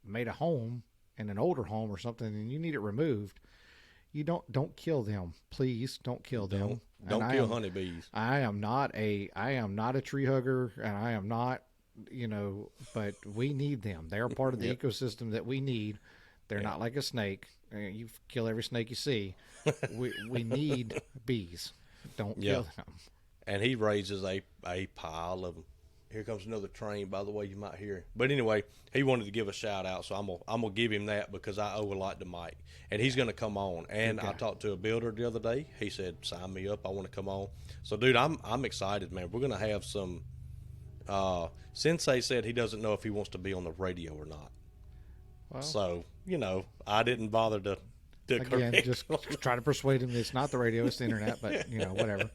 made a home in an older home or something and you need it removed. You don't kill them. Please don't kill them. Don't kill honeybees. I am not a tree hugger and I am not, but we need them. They're part of the ecosystem that we need. They're not like a snake. You kill every snake you see. We need bees. Don't kill them. And he raises a pile of them. Here comes another train, by the way, you might hear. But anyway, he wanted to give a shout out, so I'm gonna give him that because I owe a lot to Mike. And he's gonna come on. And I talked to a builder the other day. He said, sign me up, I want to come on. So dude, I'm excited, man. We're gonna have some Sensei said he doesn't know if he wants to be on the radio or not. Well, so, I didn't bother to again, just try to persuade him that it's not the radio, it's the internet, but whatever.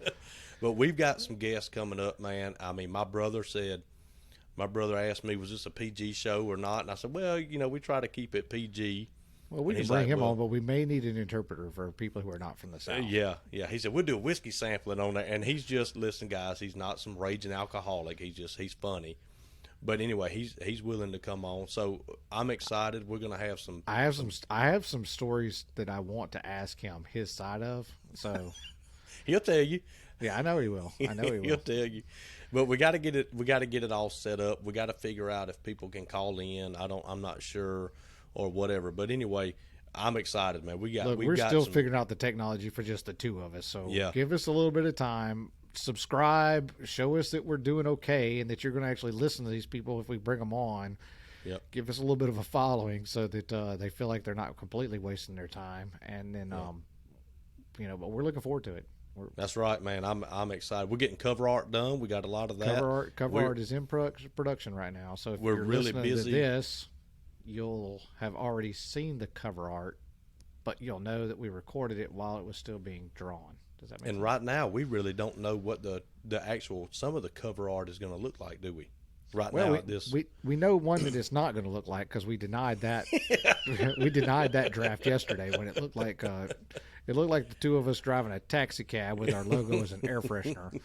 But we've got some guests coming up, man. I mean, my brother said, My brother asked me, was this a PG show or not? And I said, well, we try to keep it PG. Well, we can bring him on, but we may need an interpreter for people who are not from the South. Yeah. He said, we'll do a whiskey sampling on there. And he's just, listen, guys, he's not some raging alcoholic. He's funny. But anyway, he's willing to come on. So I'm excited. We're going to have some. I have some stories that I want to ask him his side of. So he'll tell you. Yeah, I know he will. He'll tell you. But we got to get it. We got to get it all set up. We got to figure out if people can call in. I'm not sure. Or whatever, but anyway, I'm excited, man. We're still figuring out the technology for just the two of us, so give us a little bit of time. Subscribe, show us that we're doing okay, and that you're going to actually listen to these people if we bring them on. Yep. Give us a little bit of a following so that they feel like they're not completely wasting their time, and then but we're looking forward to it. That's right, man. I'm excited. We're getting cover art done. We got a lot of that. Cover art is in production right now, so if we're you're really listening busy. To this, you'll have already seen the cover art, but you'll know that we recorded it while it was still being drawn. Does that make sense? And right now, we really don't know what the actual some of the cover art is going to look like, do we? We know one that it's not going to look like because we denied that. We denied that draft yesterday when it looked like the two of us driving a taxi cab with our logo as an air freshener.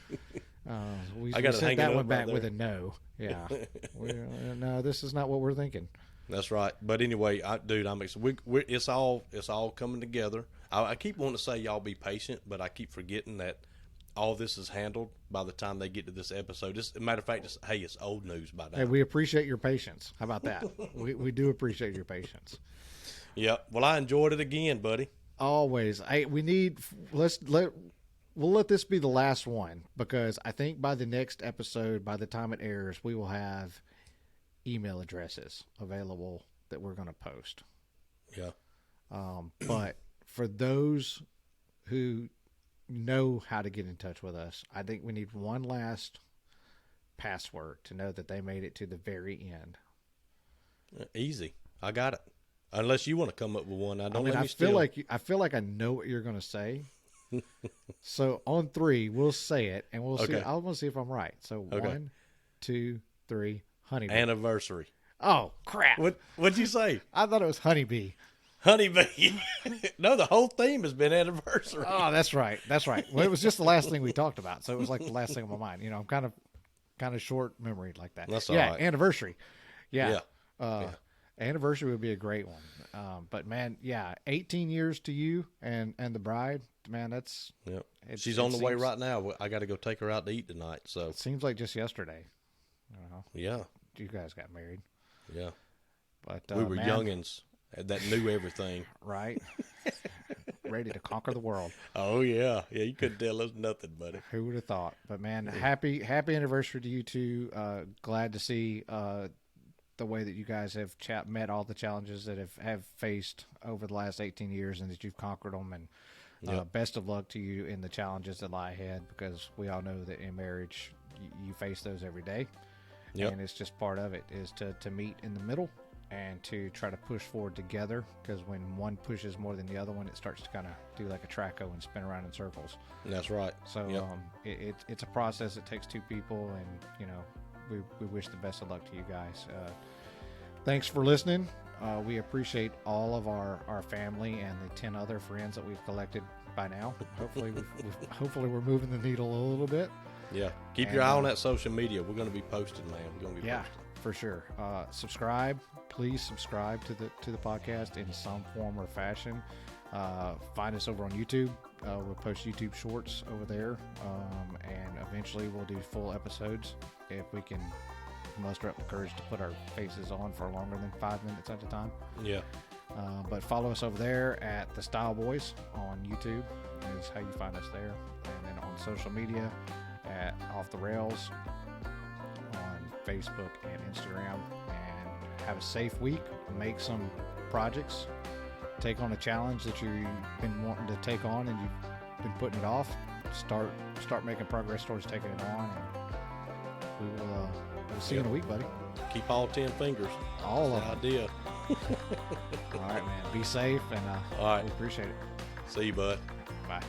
We sent that one back with a no. Yeah, no, this is not what we're thinking. That's right. But anyway, I'm excited. It's all coming together. I keep wanting to say y'all be patient, but I keep forgetting that all this is handled by the time they get to this episode. As a matter of fact, it's old news by now. Hey, we appreciate your patience. How about that? we do appreciate your patience. Yeah. Well, I enjoyed it again, buddy. Always. We'll let this be the last one because I think by the next episode, by the time it airs, we will have email addresses available that we're going to post. Yeah. But for those who know how to get in touch with us, I think we need one last password to know that they made it to the very end. Easy. I got it. Unless you want to come up with one. I feel like I know what you're going to say. So on 3, we'll say it and we'll see. I want to see if I'm right. So 1, 2, 3. Honeybee. Anniversary. Oh, crap. What'd you say? I thought it was honeybee. Honeybee. No, the whole theme has been anniversary. Oh, that's right. Well, it was just the last thing we talked about, so it was like the last thing on my mind. I'm kind of short memory like that. That's all right. Anniversary. Yeah. Anniversary would be a great one. But man, 18 years to you and the bride. Man, that's. Yep. She's on the way right now. I got to go take her out to eat tonight. So it seems like just yesterday. Yeah. You guys got married. Yeah. But we were youngins that knew everything. Right. Ready to conquer the world. Oh, yeah. Yeah, you couldn't tell us nothing, buddy. Who would have thought? But, man, happy anniversary to you two. Glad to see the way that you guys have met all the challenges that have faced over the last 18 years and that you've conquered them. And best of luck to you in the challenges that lie ahead because we all know that in marriage you face those every day. Yep. And it's just part of it is to meet in the middle and to try to push forward together because when one pushes more than the other one, it starts to kind of do like a traco and spin around in circles. That's right. So it's a process that takes two people, and we wish the best of luck to you guys. Thanks for listening. We appreciate all of our family and the 10 other friends that we've collected by now. Hopefully we're moving the needle a little bit. Yeah. Keep your eye on that social media. We're going to be posting, man. We're going to be posting. For sure. Subscribe. Please subscribe to the podcast in some form or fashion. Find us over on YouTube. We'll post YouTube shorts over there. And eventually we'll do full episodes if we can muster up the courage to put our faces on for longer than 5 minutes at a time. Yeah. But follow us over there at the Stile Boyz on YouTube is how you find us there. And then on social media at Off the Rails on Facebook and Instagram. And have a safe week. Make some projects. Take on a challenge that you've been wanting to take on and you've been putting it off. Start making progress towards taking it on. And we'll see you in a week, buddy. Keep all 10 fingers. All of them. Idea. All right, man. Be safe, and all right. We appreciate it. See you, bud. Bye.